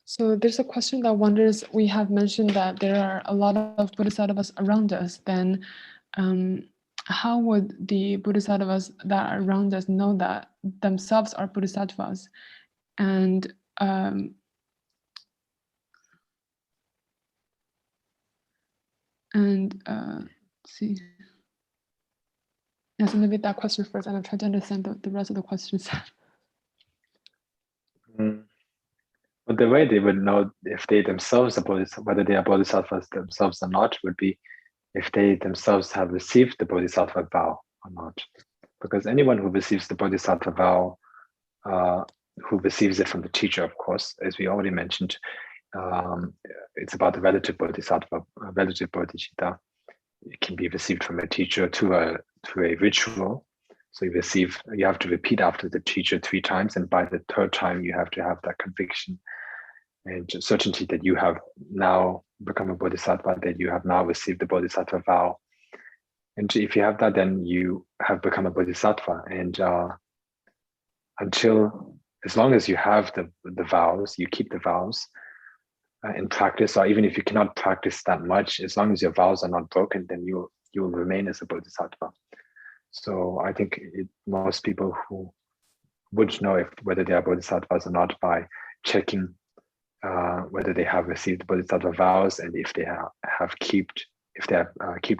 So there's a question that wonders, we have mentioned that there are a lot of Bodhisattvas around us, then how would the Bodhisattvas that are around us know that themselves are Bodhisattvas? And let's see. Yeah, so maybe that question first, and I'll try to understand the rest of the questions. But the way they would know if they themselves are whether they are bodhisattvas themselves or not, would be if they themselves have received the bodhisattva vow or not. Because anyone who receives the bodhisattva vow, who receives it from the teacher, of course, as we already mentioned, it's about the relative bodhisattva, relative bodhicitta. It can be received from a teacher through a ritual. So you have to repeat after the teacher 3 times, and by the 3rd time you have to have that conviction and certainty that you have now become a bodhisattva, that you have now received the bodhisattva vow. And if you have that, then you have become a bodhisattva. And as long as you have the vows, you keep the vows in practice, or even if you cannot practice that much, as long as your vows are not broken, then you will remain as a bodhisattva. So I think most people who would know whether they are bodhisattvas or not by checking whether they have received bodhisattva vows, and if they keep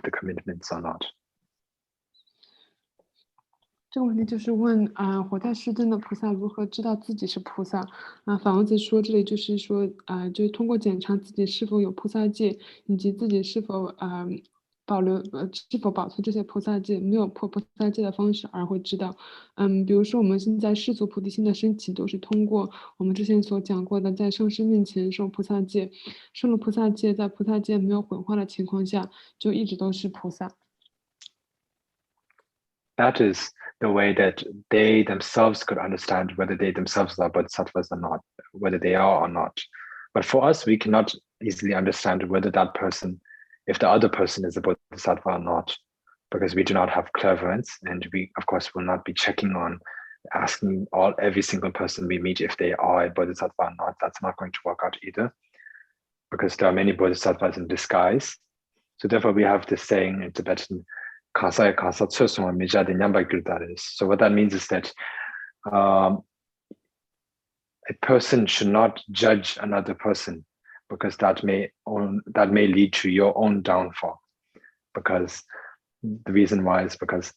the commitments or not. 这个问题就是问活在世间的菩萨如何知道自己是菩萨？反问子说，这里就是说就是通过检查自己是否有菩萨戒，以及自己是否是否保持这些菩萨戒，没有破菩萨戒的方式而会知道。比如说我们现在世俗菩提心的升起，都是通过我们之前所讲过的，在上师面前受菩萨戒，受了菩萨戒，在菩萨戒没有混化的情况下，就一直都是菩萨。That is the way that they themselves could understand whether they themselves are bodhisattvas or not, whether they are or not. But for us, we cannot easily understand whether that person, if the other person is a bodhisattva or not, because we do not have clairvoyance, and we, of course, will not be checking on asking every single person we meet if they are a bodhisattva or not. That's not going to work out either, because there are many bodhisattvas in disguise. So therefore, we have this saying in Tibetan, so what that means is that a person should not judge another person, because that may lead to your own downfall. Because the reason why is because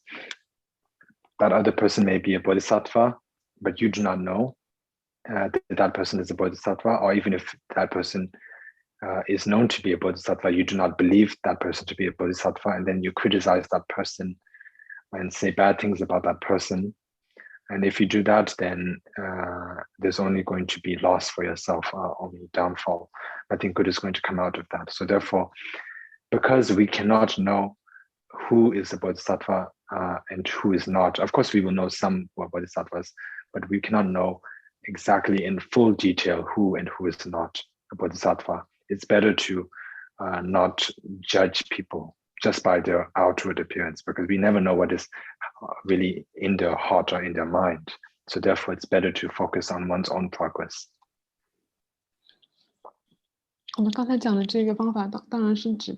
that other person may be a bodhisattva, but you do not know that person is a bodhisattva, or even if that person is known to be a bodhisattva, you do not believe that person to be a bodhisattva, and then you criticize that person and say bad things about that person. And if you do that, then there's only going to be loss for yourself, only downfall. Nothing good is going to come out of that. So therefore, because we cannot know who is a bodhisattva and who is not, of course we will know some who are bodhisattvas, but we cannot know exactly in full detail who and who is not a bodhisattva. It's better to not judge people just by their outward appearance, because we never know what is really in their heart or in their mind. So therefore, it's better to focus on one's own progress. 我们刚才讲的这个方法，当然是指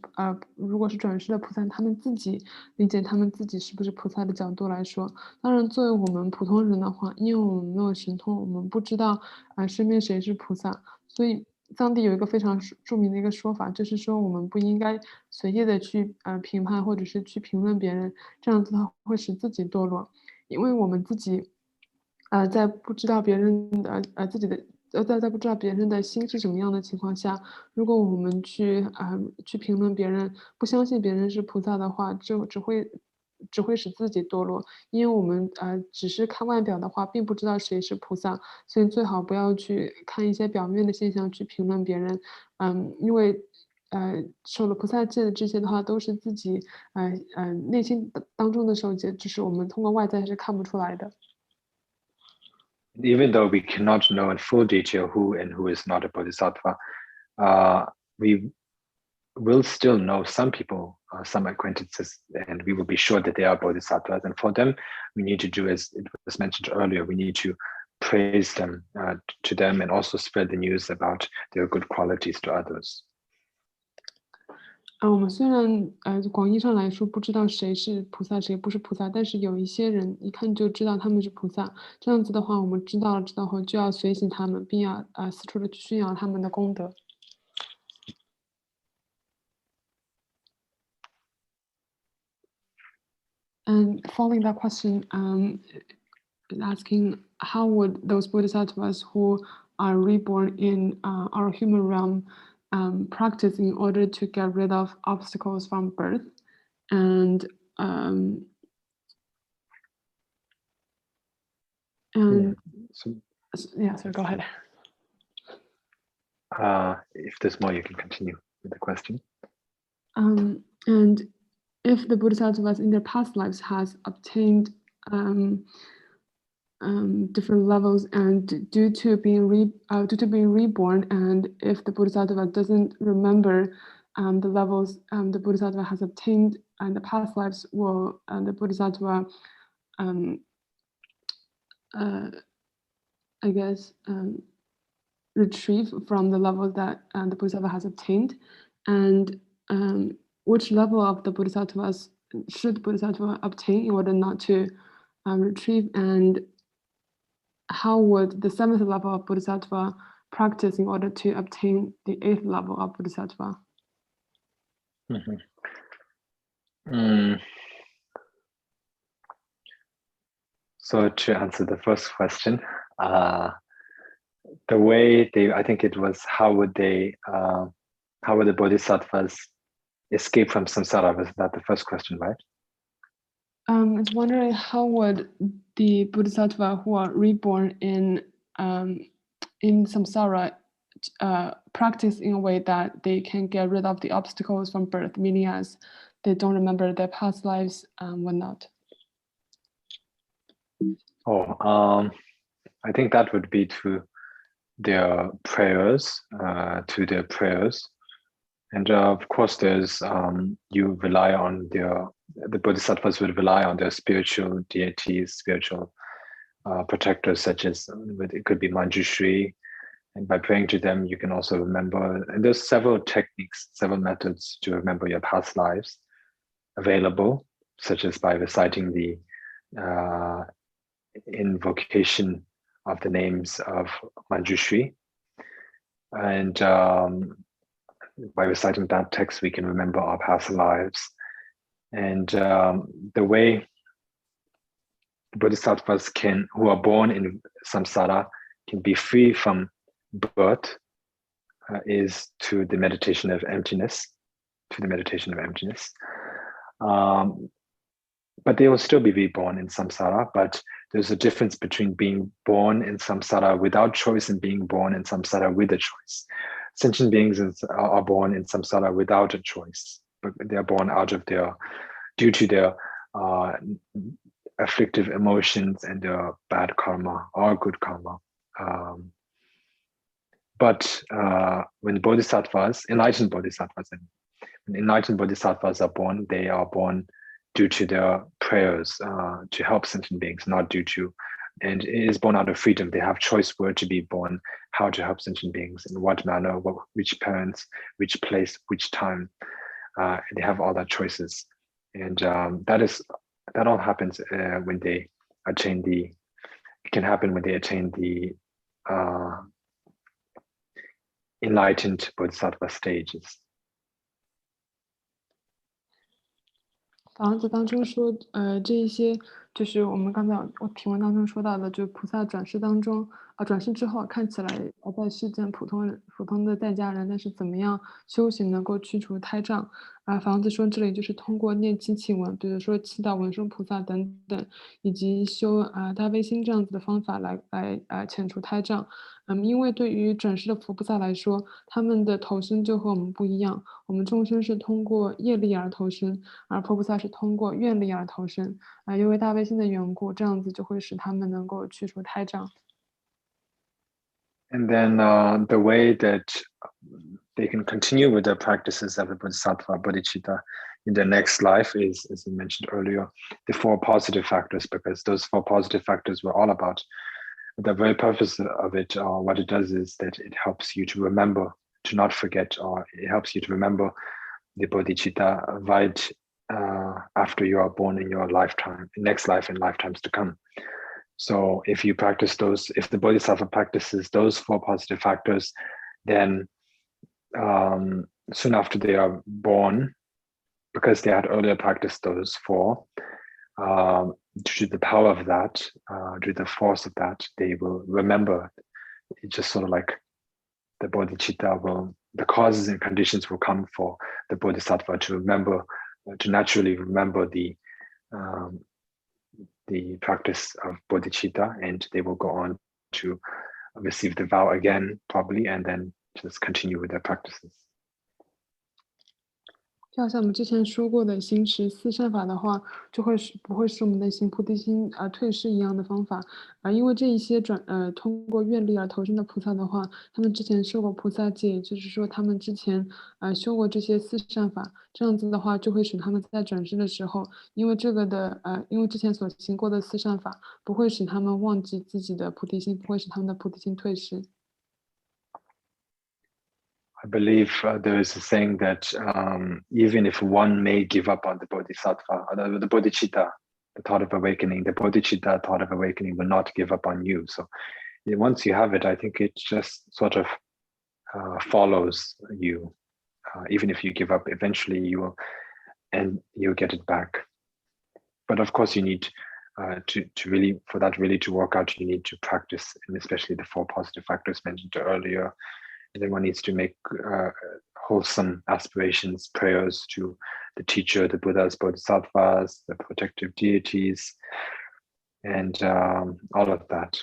如果是转世的菩萨，他们自己理解他们自己是不是菩萨的角度来说。当然，作为我们普通人的话，因为我们没有神通，我们不知道身边谁是菩萨，所以藏地有一个非常著名的一个说法，就是说我们不应该随意的去评判或者是去评论别人，这样子的话会使自己堕落，因为我们自己在不知道别人的自己的。在不知道别人的心是什么样的情况下，如果我们去评论别人，不相信别人是菩萨的话，就只会使自己堕落。因为我们只是看外表的话，并不知道谁是菩萨，所以最好不要去看一些表面的现象去评论别人。因为受了菩萨戒的这些的话，都是自己内心当中的受戒，只是我们通过外在是看不出来的。Even though we cannot know in full detail who and who is not a bodhisattva, we will still know some people, some acquaintances, and we will be sure that they are bodhisattvas. And for them, we need to do, as it was mentioned earlier, we need to praise them to them and also spread the news about their good qualities to others. 我们虽然广义上来说不知道谁是菩萨谁不是菩萨，但是有一些人一看就知道他们是菩萨。这样子的话，我们知道后就要随喜他们，并要四处的去宣扬他们的功德。And following that question, asking how would those bodhisattvas who are reborn in our human realm practice in order to get rid of obstacles from birth, and yeah, so go ahead. If there's more, you can continue with the question. And if the bodhisattvas in their past lives has obtained different levels, and due to being reborn, and if the bodhisattva doesn't remember the levels the bodhisattva has obtained in the past lives, will the bodhisattva I guess retrieve from the level that the bodhisattva has obtained, and which level of the bodhisattvas should the bodhisattva obtain in order not to retrieve, and how would the 7th level of bodhisattva practice in order to obtain the 8th level of bodhisattva? So to answer the first question, the way I think it was, how would the bodhisattvas escape from samsara? Was that the first question, right? I was wondering how would the bodhisattva who are reborn in samsara practice in a way that they can get rid of the obstacles from birth, meaning as they don't remember their past lives and whatnot. I think that would be to their prayers, and of course there's you rely on the bodhisattvas would rely on their spiritual deities, spiritual protectors, such as it could be Manjushri, and by praying to them you can also remember, and there's several techniques, several methods to remember your past lives available, such as by reciting the invocation of the names of Manjushri, and by reciting that text we can remember our past lives. And the way bodhisattvas who are born in samsara can be free from birth is to the meditation of emptiness, but they will still be reborn in samsara. But there's a difference between being born in samsara without choice and being born in samsara with a choice. Sentient beings are born in samsara without a choice, but they are born due to their afflictive emotions and their bad karma or good karma. But when bodhisattvas, enlightened bodhisattvas, When enlightened bodhisattvas are born, they are born due to their prayers to help sentient beings, not due to, and it is born out of freedom. They have choice where to be born, how to help sentient beings, in what manner, which parents, which place, which time. They have all that choices, and that all happens when they attain the. It can happen when they attain the enlightened bodhisattva stages. 房子当中说，这一些就是我们刚才我提问当中说到的，就菩萨转世当中，转世之后看起来在世间普通的在家人，但是怎么样修行能够去除胎障？房子说这里就是通过念祈请文，比如说祈祷文殊菩萨等等，以及修大悲心这样子的方法来遣除胎障。因为对于转世的佛菩萨来说，他们的投生就和我们不一样，我们众生是通过业力而投生，而佛菩萨是通过愿力而投生。因为大悲心的缘故，这样子就会使他们能够去除胎障。And then the way that they can continue with the practices of the Bodhisattva, Bodhicitta in the next life is, as I mentioned earlier, the 4 positive factors, because those 4 positive factors were all about the very purpose of it. What it does is that it helps you to remember, to not forget, or it helps you to remember the Bodhicitta right after you are born in your lifetime, next life and lifetimes to come. So if you practice those, if the Bodhisattva practices those 4 positive factors, then soon after they are born, because they had earlier practiced those 4, due to the power of that, due to the force of that, they will remember. It's just sort of like the Bodhicitta will, the causes and conditions will come for the Bodhisattva to remember, to naturally remember the practice of bodhicitta, and they will go on to receive the vow again, probably, and then just continue with their practices. 就好像我们之前说过的行持四善法的话，就会不会使我们的行菩提心退失一样的方法因为这一些通过愿力而投生的菩萨的话，他们之前受过菩萨戒，也就是说他们之前修过这些四善法，这样子的话就会使他们在转世的时候，因为之前所行过的四善法，不会使他们忘记自己的菩提心，不会使他们的菩提心退失。I believe there is a saying that even if one may give up on the bodhisattva, the bodhicitta, the thought of awakening, the bodhicitta thought of awakening will not give up on you. So once you have it, I think it just sort of follows you. Even if you give up, eventually you will, and you'll get it back. But of course, you need to really, for that really to work out, you need to practice, and especially the 4 positive factors mentioned earlier. And then one needs to make wholesome aspirations, prayers to the teacher, the Buddhas, Bodhisattvas, the protective deities, and all of that.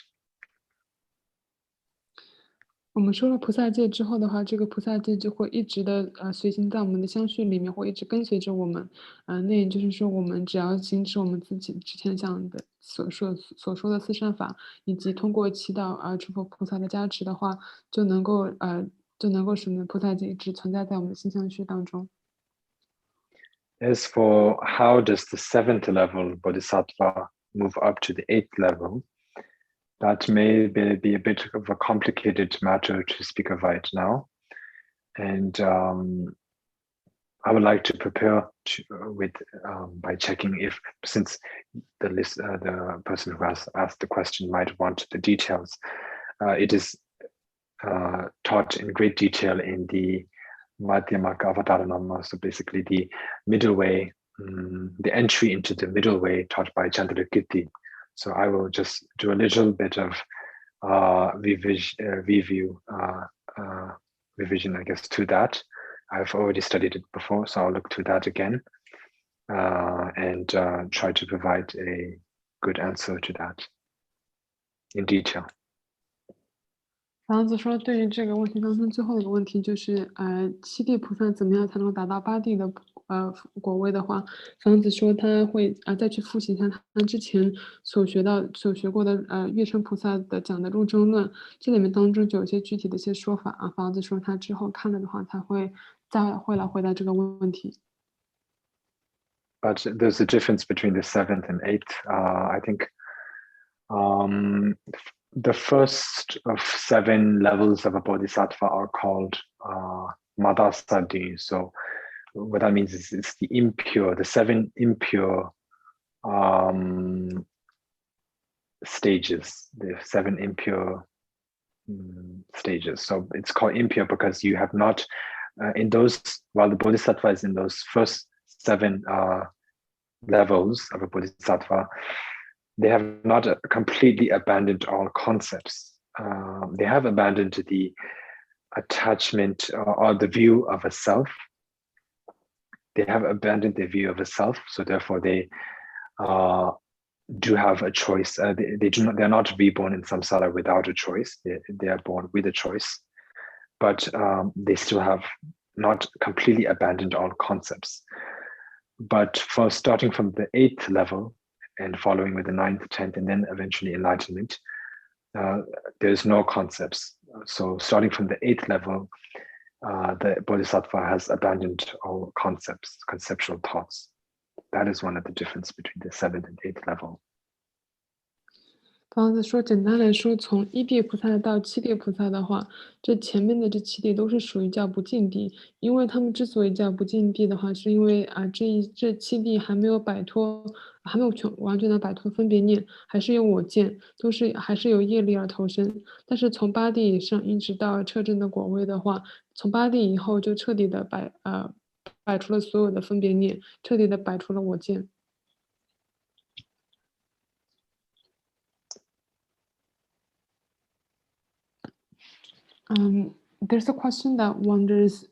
我们说了菩萨戒之后的话，这个菩萨戒就会一直的随行在我们的相续里面，会一直跟随着我们。那也就是说，我们只要行持我们自己之前讲的所说的四善法，以及通过祈祷诸佛菩萨的加持的话，就能够使我们的菩萨戒一直存在在我们的心相续当中。As for how does the 7th level Bodhisattva move up to the 8th level, that may be a bit of a complicated matter to speak of right now. And I would like to prepare by checking if, since the person who has asked the question might want the details, it is taught in great detail in the Madhyamaka Avataranama, so basically the middle way, the entry into the middle way taught by Chandrakirti. So I will just do a little bit of revision, I guess, to that. I've already studied it before, so I'll look to that again and try to provide a good answer to that in detail. 房子说，对于这个问题当中最后一个问题，就是七地菩萨怎么样才能达到八地的果位的话，房子说他会再去复习一下他之前所学过的月称菩萨的讲的入正论，这里面当中就有一些具体的一些说法房子说他之后看了的话，他会再会来回答这个问题。But there's a difference between the 7th and 8th. I think the first of 7 levels of a bodhisattva are called madasadi. So what that means is it's the impure, the 7 impure stages, the 7 impure stages. So it's called impure because you have not, in those, while the bodhisattva is in those first 7 levels of a bodhisattva, they have not completely abandoned all concepts. They have abandoned the attachment or the view of a self. They have abandoned the view of a self, so therefore they do have a choice. They're not reborn in samsara without a choice. They are born with a choice, but they still have not completely abandoned all concepts. But for starting from the 8th level and following with the 9th, 10th, and then eventually enlightenment, there's no concepts. So starting from the 8th level, the bodhisattva has abandoned all concepts, conceptual thoughts. That is one of the difference between the 7th and 8th level. 刚才说，简单来说，从1地菩萨到7地菩萨的话，这前面的这7地都是属于叫不净地，因为他们之所以叫不净地的话，是因为这7地还没有摆脱，还没有完全的摆脱分别念，还是有我见，还是有业力而投生。但是从8地以上一直到彻证的果位的话，从8地以后就彻底的摆除了所有的分别念，彻底的摆除了我见。There's a question that wonders,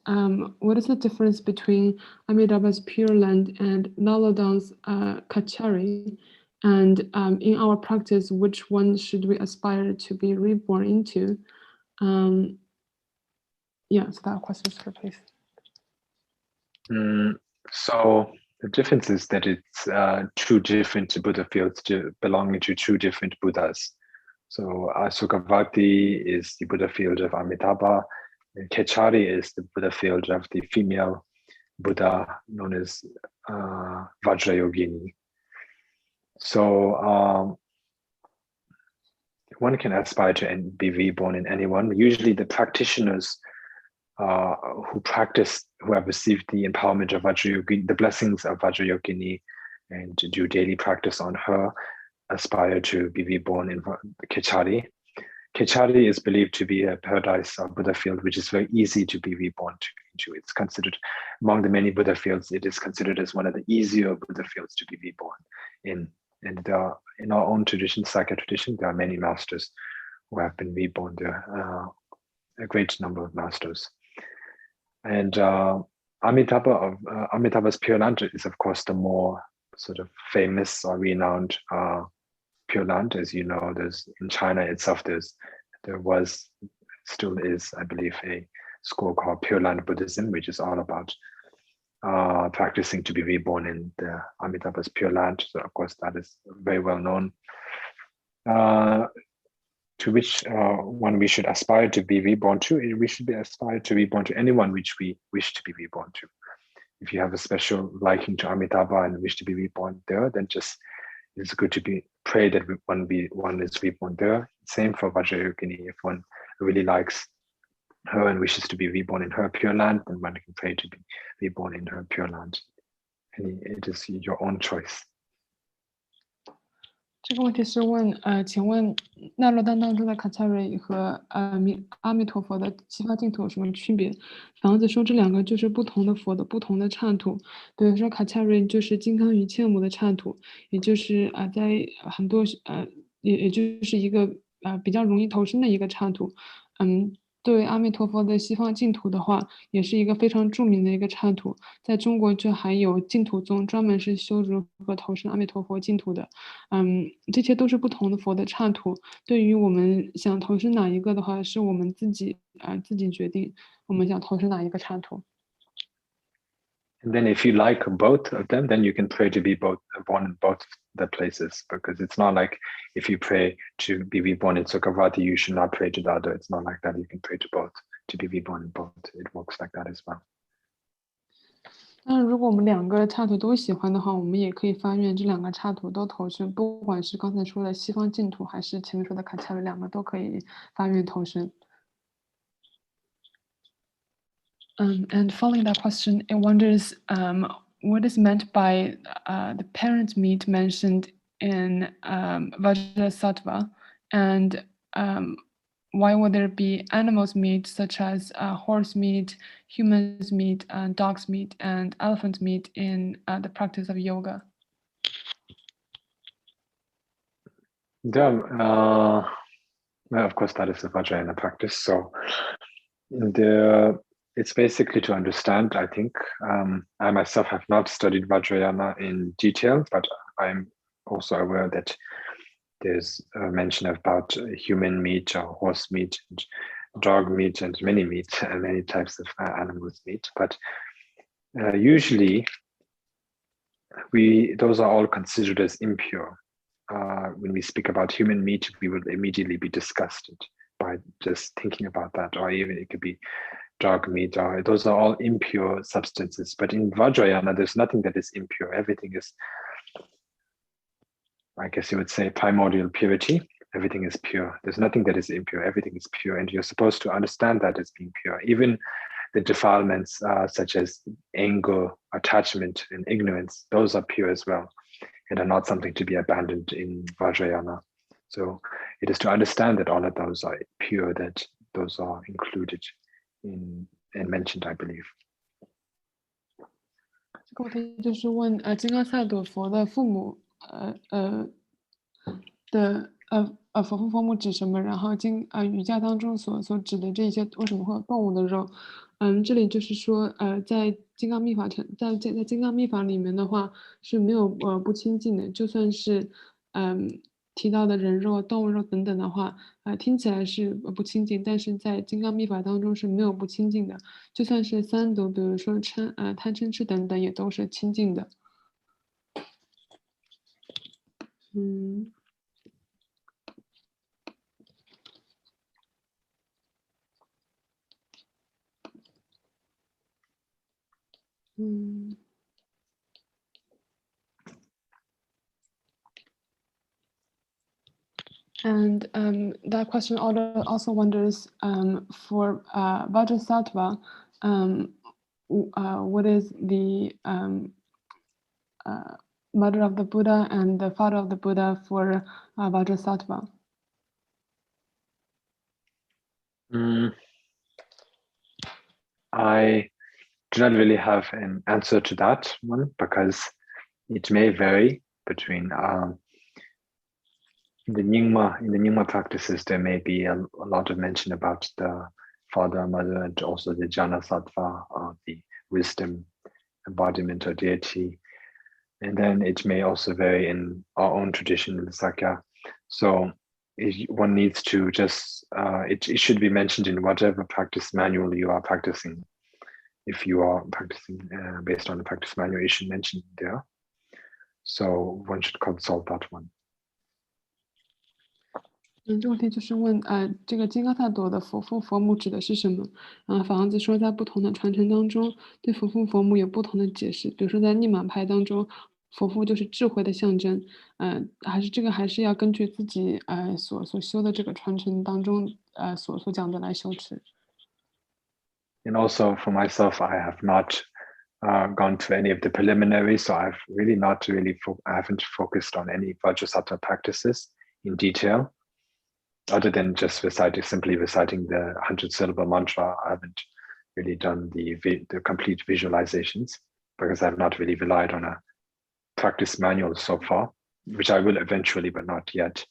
what is the difference between Amitabha's Pure Land and Nalodhan's Kachari? And in our practice, which one should we aspire to be reborn into? Yeah, so that question is for please. So the difference is that it's 2 different Buddha fields belonging to 2 different Buddhas. So Asukavati is the Buddha field of Amitabha, and Kechari is the Buddha field of the female Buddha known as Vajrayogini. So one can aspire to be reborn in anyone. Usually the practitioners who have received the empowerment of Vajrayogini, the blessings of Vajrayogini, and to do daily practice on her, aspire to be reborn in Kechari. Kechari is believed to be a paradise or Buddha field, which is very easy to be reborn into. It's considered, among the many Buddha fields, it is considered as one of the easier Buddha fields to be reborn in. And there are, in our own tradition, Cyclic tradition, there are many masters who have been reborn there, a great number of masters. And Amitabha's Pure Land is, of course, the more sort of famous or renowned Pure Land. As you know, there's in China itself, there was, still is, I believe, a school called Pure Land Buddhism, which is all about practicing to be reborn in the Amitabha's Pure Land. So of course that is very well known. To which one we should aspire to be reborn to. We should be aspired to reborn to anyone which we wish to be reborn to. If you have a special liking to Amitabha and wish to be reborn there, then just it's good to pray that one is reborn there. Same for Vajrayogini. If one really likes her and wishes to be reborn in her Pure Land, then one can pray to be reborn in her Pure Land. And it is your own choice. 这个问题是问，请问那罗丹当中的卡恰瑞和阿弥陀佛的西方净土有什么区别？房子说这两个就是不同的佛的不同的刹土，比如说卡恰瑞就是金刚于千母的刹土，也就是在很多也就是一个比较容易投生的一个刹土，对阿弥陀佛的西方净土的话，也是一个非常著名的一个刹土。在中国就还有净土宗，专门是修如何投生阿弥陀佛净土的。这些都是不同的佛的刹土。对于我们想投生哪一个的话，是我们自己决定，我们想投生哪一个刹土。And then if you like both of them, then you can pray to be born in both the places, because it's not like if you pray to be reborn in Sukhavati, you should not pray to the other. It's not like that. You can pray to both, to be reborn in both. It works like that as well. 当然，如果我们两个插图都喜欢的话，我们也可以发愿这两个插图都投身，不管是刚才说的西方净土，还是前面说的卡恰尔，两个都可以发愿投身。And following that question, it wonders what is meant by the parent meat mentioned in Vajrasattva, and why would there be animals meat such as horse meat, humans meat, dogs meat, and elephant meat in the practice of yoga? Yeah, of course, that is the Vajrayana practice. So it's basically to understand, I think. I myself have not studied Vajrayana in detail, but I'm also aware that there's a mention about human meat or horse meat, and dog meat, and many meat, and many types of animals meat. But usually, those are all considered as impure. When we speak about human meat, we will immediately be disgusted by just thinking about that, or even it could be dog meat, or those are all impure substances. But in Vajrayana, there's nothing that is impure. Everything is, I guess you would say, primordial purity. Everything is pure. There's nothing that is impure. Everything is pure. And you're supposed to understand that as being pure. Even the defilements such as anger, attachment, and ignorance, those are pure as well, and are not something to be abandoned in Vajrayana. So it is to understand that all of those are pure, that those are included in and mentioned, I believe. 这个问题就是问金刚萨埵佛的父母佛父佛母指什么？然后瑜伽当中所指的这些为什么会有动物的肉？这里就是说在金刚密法在金刚密法里面的话是没有不清净的，就算是提到的人肉、动物肉等等的话，听起来是不清净，但是在金刚密法当中是没有不清净的，就算是三毒，比如说贪嗔痴等等，也都是清净的。And that question also wonders for Vajrasattva, what is the mother of the Buddha and the father of the Buddha for Vajrasattva? I do not really have an answer to that one because it may vary between in the Nyingma practices. There may be a lot of mention about the father, mother, and also the Jnana Sattva, the wisdom embodiment or deity. And then it may also vary in our own tradition, the Sakya. So one needs to just, it should be mentioned in whatever practice manual you are practicing. If you are practicing based on the practice manual, it should mention there. So one should consult that one. 这个问题就是问，这个金刚萨埵的佛父佛母指的是什么？法王子说，在不同的传承当中，对佛父佛母有不同的解释。比如说，在涅玛派当中，佛父就是智慧的象征。还是要根据自己所修的这个传承当中所讲的来修持。And also for myself, I have not gone to any of the preliminaries, so I've really not really I haven't focused on any Vajrasattva practices in detail. Other than just simply reciting the 100-syllable mantra, I haven't really done the complete visualizations because I've not really relied on a practice manual so far, which I will eventually, but not yet.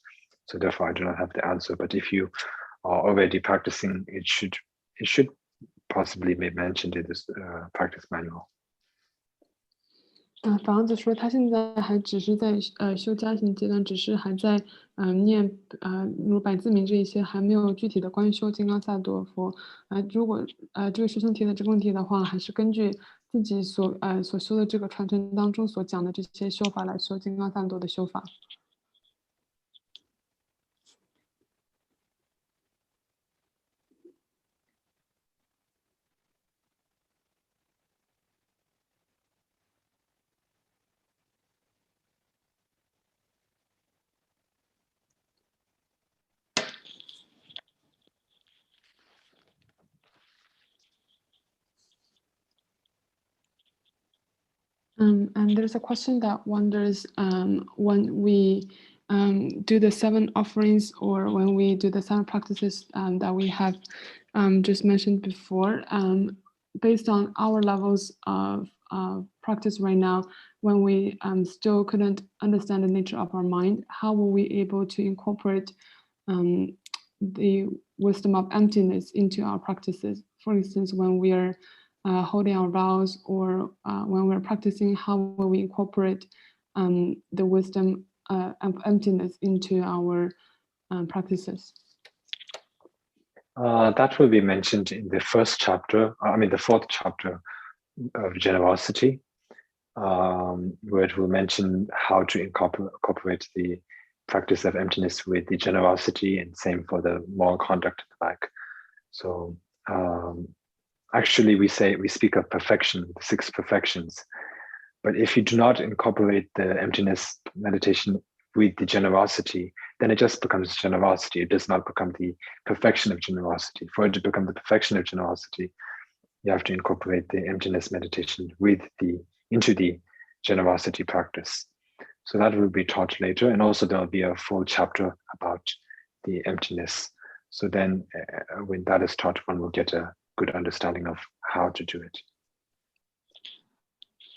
So therefore, I do not have the answer. But if you are already practicing, it should possibly be mentioned in this practice manual. 法王子说，他现在还只是在修家行阶段，只是还在念如百字明这一些，还没有具体的关于修金刚萨埵佛。如果这个学生提的这个问题的话，还是根据自己所修的这个传承当中所讲的这些修法来修金刚萨埵的修法。And there's a question that wonders when we do the 7 offerings or when we do the 7 practices that we have just mentioned before, based on our levels of practice right now, when we still couldn't understand the nature of our mind, how were we able to incorporate the wisdom of emptiness into our practices? For instance, when we are holding our vows or when we're practicing, how will we incorporate the wisdom of emptiness into our practices? That will be mentioned in the first chapter, the 4th chapter of generosity, where it will mention how to incorporate the practice of emptiness with the generosity, and same for the moral conduct and the like. So actually we speak of perfection, the 6 perfections. But if you do not incorporate the emptiness meditation with the generosity, then it just becomes generosity. It does not become the perfection of generosity. For it to become the perfection of generosity, you have to incorporate the emptiness meditation into the generosity practice. So that will be taught later. And also there will be a full chapter about the emptiness. So then when that is taught, one will get a good understanding of how to do it.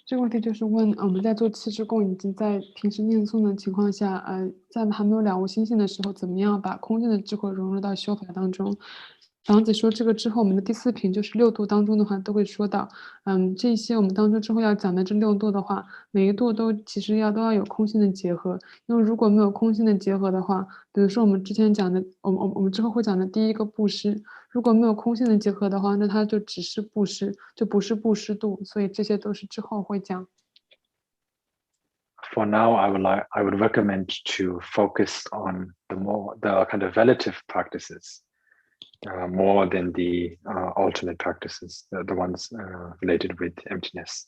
这个问题就是问，我们在做七支供已经在平时念诵的情况下，在还没有了悟心性的时候，怎么样把空性的智慧融入到修法当中？房子说这个之后，我们的第4品就是6度当中的话，都会说到，这些我们当中之后要讲的这6度的话，每一度都其实都要有空性的结合，因为如果没有空性的结合的话，比如说我们之前讲的，我们之后会讲的第1个布施，如果没有空性的结合的话，那它就只是布施，就不是布施度，所以这些都是之后会讲。For now, I would recommend to focus on the kind of relative practices more than the ultimate practices, the ones related with emptiness.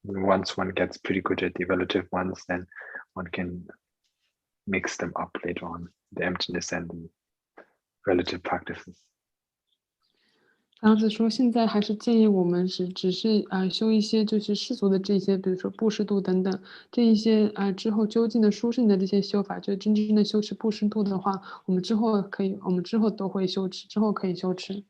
Once one gets pretty good at the relative ones, then one can mix them up later on, the emptiness and the relative practices. 房子说，现在还是建议我们只是修一些就是世俗的这些，比如说布施度等等这一些之后究竟的殊胜的这些修法，就真正的修持布施度的话，我们之后都会修持，之后可以修持。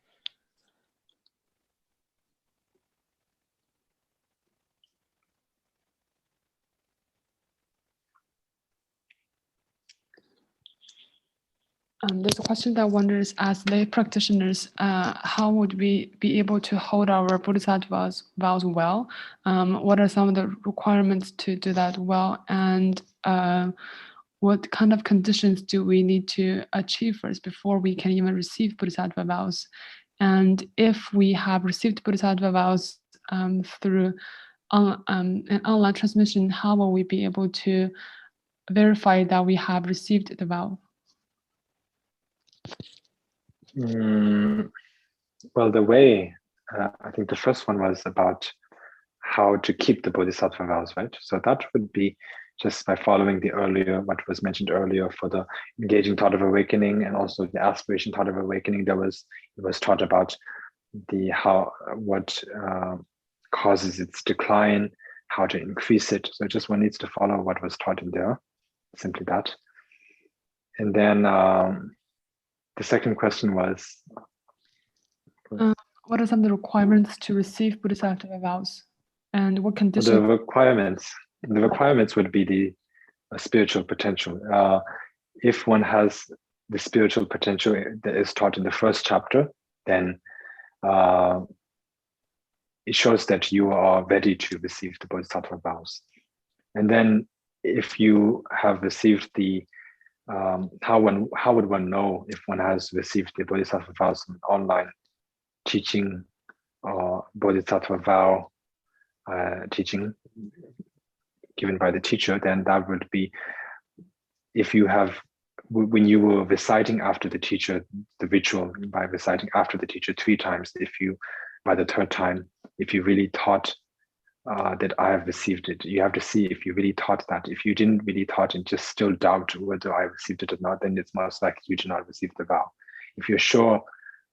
There's a question that wonders, as lay practitioners, how would we be able to hold our Bodhisattva vows well? What are some of the requirements to do that well? And what kind of conditions do we need to achieve first before we can even receive Bodhisattva vows? And if we have received Bodhisattva vows through an online transmission, how will we be able to verify that we have received the vow? Well, the way, I think the first one was about how to keep the Bodhisattva vows, right? So that would be just by following what was mentioned earlier for the engaging thought of awakening, and also the aspiration thought of awakening. It was taught about what causes its decline, how to increase it. So just one needs to follow what was taught in there, simply that. And then the second question was, what are some of the requirements to receive Bodhisattva vows, and what conditions? The requirements would be the spiritual potential. If one has the spiritual potential that is taught in the first chapter, then it shows that you are ready to receive the Bodhisattva vows. And then if you have received the how would one know if one has received the Bodhisattva vows in online teaching or Bodhisattva vow teaching given by the teacher? Then that would be when you were reciting after the teacher, the ritual by reciting after the teacher 3 times, by the 3rd time, if you really thought that I have received it, you have to see if you really thought that. If you didn't really thought and just still doubt whether I received it or not, then it's most likely you did not receive the vow. If you're sure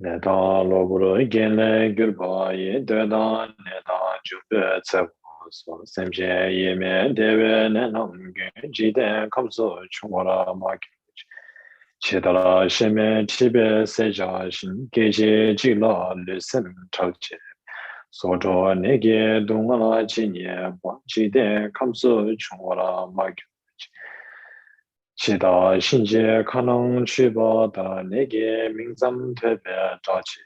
Neta loburo genle gurbaye dödan neta jube tsepo semje yeme deve nenam jide kamso chungora maki chedala sheme chibe seja shin geje jila lusem chalche sojo nege dungala chinye jide kamso chungora maki Chida shinje kanang chiba da nege mingzam tebe dachi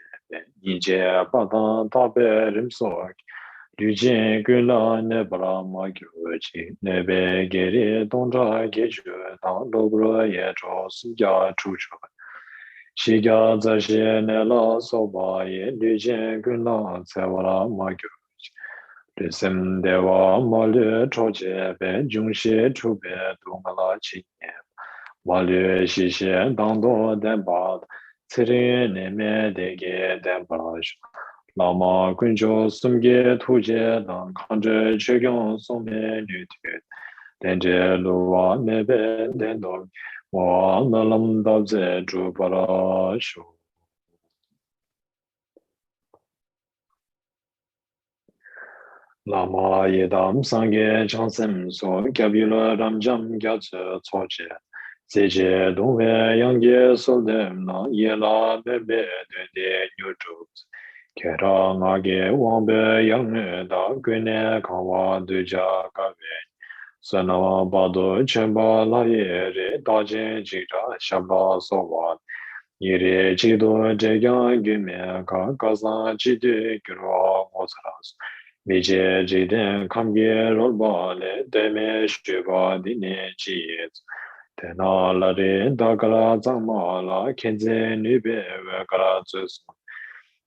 nije bada tabe rimso lujin gula nebra magiruchi nebe geri dongja geju da logro ye jo sujya chuchu shiga zashi nela soba ye lujin gula tsewara magiruchi Lisim dewa malu choche be jungshi chube dungala chinye Wale shishe dangdo denpa tsiri neme dege denpa Lama kunjo sumge tuje dang kanje chekyong sume nyutu Denje luwa mebe dendog Wa nalam dabze jubara shu Lama yedam sangye chansem so Gyabila ramjam gyatse choche Seje dongwe yangye soldem na yela bebe de nyutuk. Kera ngage wangbe yangme da gwene kawa duja kawe. Sana bado chenpa la yere dajen jira shaba sowa. Yere jido jegyan gyume ka kazan jidu gyurwa ngotras. Meje jiden kamge rolba le deme shuba dine jiyet. Tena lare dagala zangma la kenze nube wekara zusu.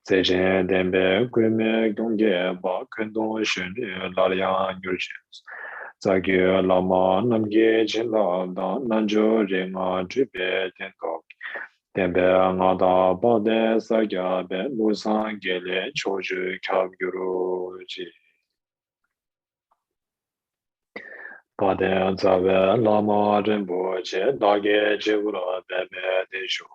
Sejen denbe gweme gyongge ba kundong shunu laryan yurshens. Zagyo lama namge chinla da nanjo re nga dribe tentok. Denbe nga da bade sagya be musan gele choju kyab gyuru ji. Paden zawe lama rinpo che dage che ura bebe de shu.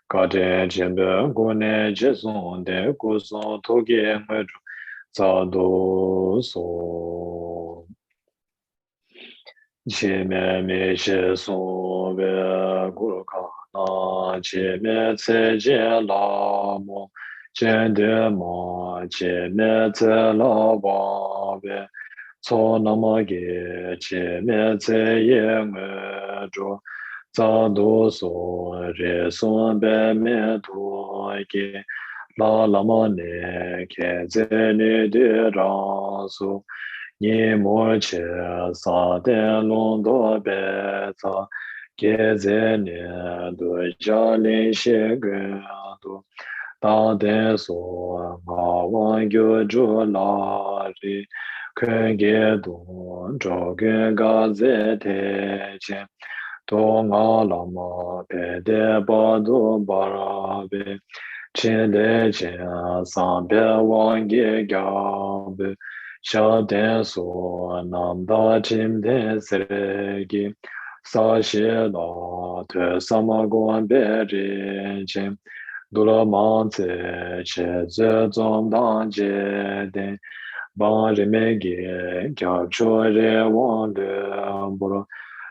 Katen chenpe gune che son de kuson toge ngweru za do so. Che me she son ve guru ka na che me tse je la mo. Chen de ma che me tse la ba be. So namage che me tse ye nge zho za do so re son be me to ge la lama ne ke ze ne de ra su ni mo che sa de long do be za ge ze ne do ja le she ge do da de so ma wang gyu zhu la ri Kuen ge dong zhou ge ga ze te chen dong a la ma pe de ba do ba ra be chen de chen san pe wang ge ga be sha de so nam da chen de se ge sa xie la te sa ma guan be rin chen du la ma ze che ze zong dang je de Bang rime ge kya cho re wang de bro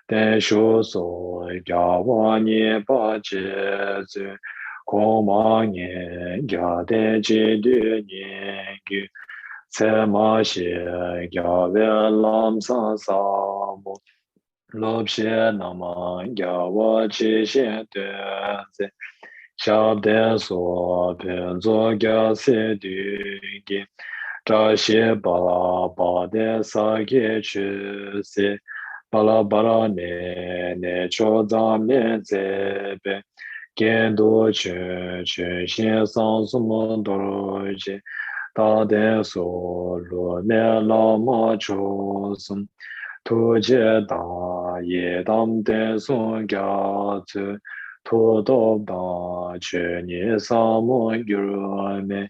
ten shu so kya wang ye pa che zi ko ma nye kya de che de nye ge ce ma she kya ve lam sa sa mo lob she na ma kya wa che she de zi sha de so pen zo kya se de ge 扎西巴拉巴的萨给去西，巴拉巴拉呢乔扎面在呗，跟多群先上什么多罗些，大的所罗那拉马乔森，土杰大也当的松家子，土豆大去年萨摩约呢。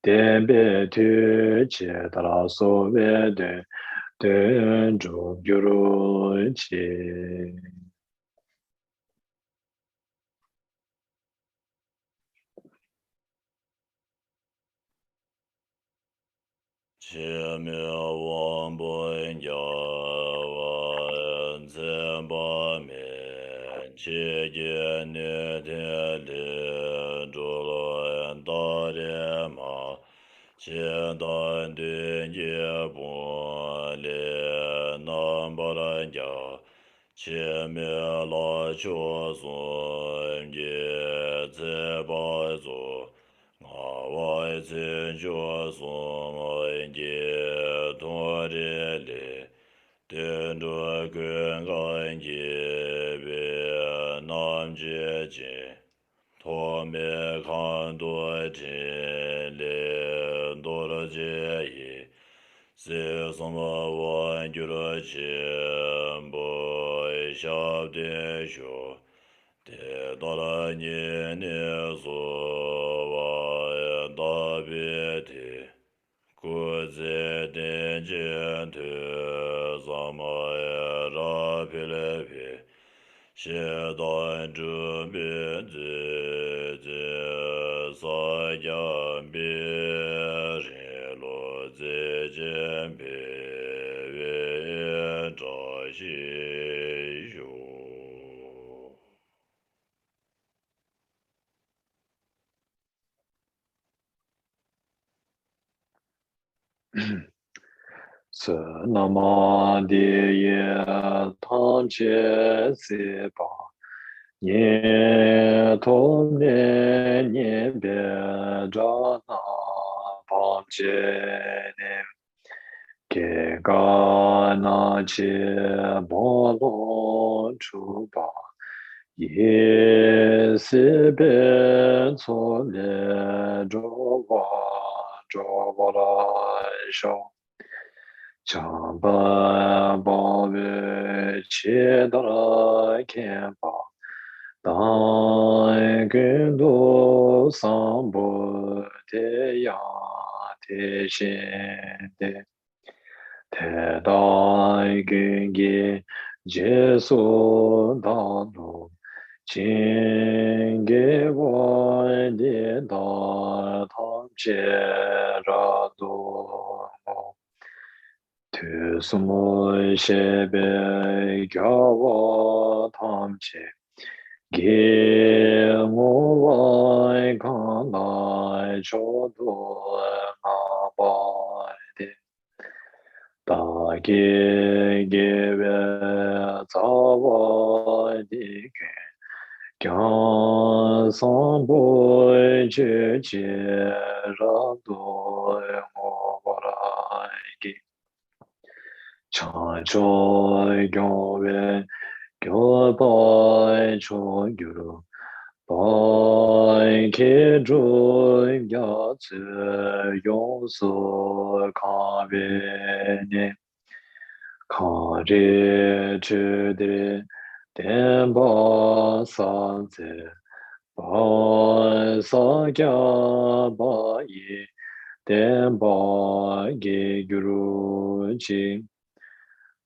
Dembe tu che tala so ve de den jo gyuro che. 灭王不教王自不灭其见涅天里诸罗大天马切丹对耶波列南巴兰教切灭拉乔孙耶自巴祖我自觉所我解脱的力，天着根根结别难结结，脱灭看多天力多了结业，是什么玩具了钱不晓得学。得到了年年所望大别的，故在天间头什么让皮来皮，写到这边这三江边人落在间边月照西游。舍那么地也堂觉四巴，念陀念念别着那旁觉念，给嘎那切波罗出巴，也是别错列着哇来手。强巴巴维切达拉堪巴，当根多桑波提亚提现的，太大根基结束大路，请给我的大堂接着多。tu sumo shebe gyawa tamche ge mo wai kan lai chodo ma ba de da ge ge we za wa de ge kya san bo je je ra do mo wa ra ge cha cho gyo we gyo bai cho gyuru bai ke zhu ya zi yong su ka we ne ka re chu de den ba sa zi ba sa kya ba yi den ba ge gyuru chi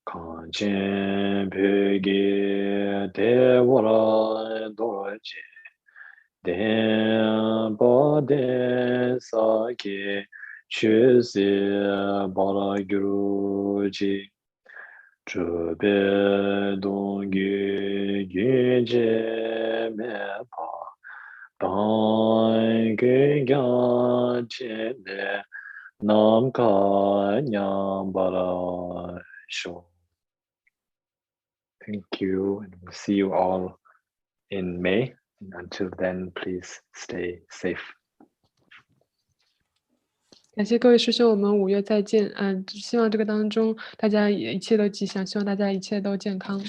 kanchen pege de wara doje den ba de sa ke chu se bara guru ji zhe be dong ge ge je me pa dang ge ga che de nam ka nyam bara sho. Thank you, and we'll see you all in May. And until then, please stay safe. 感谢各位师兄，我们5月再见。希望这个当中大家也一切都吉祥，希望大家一切都健康。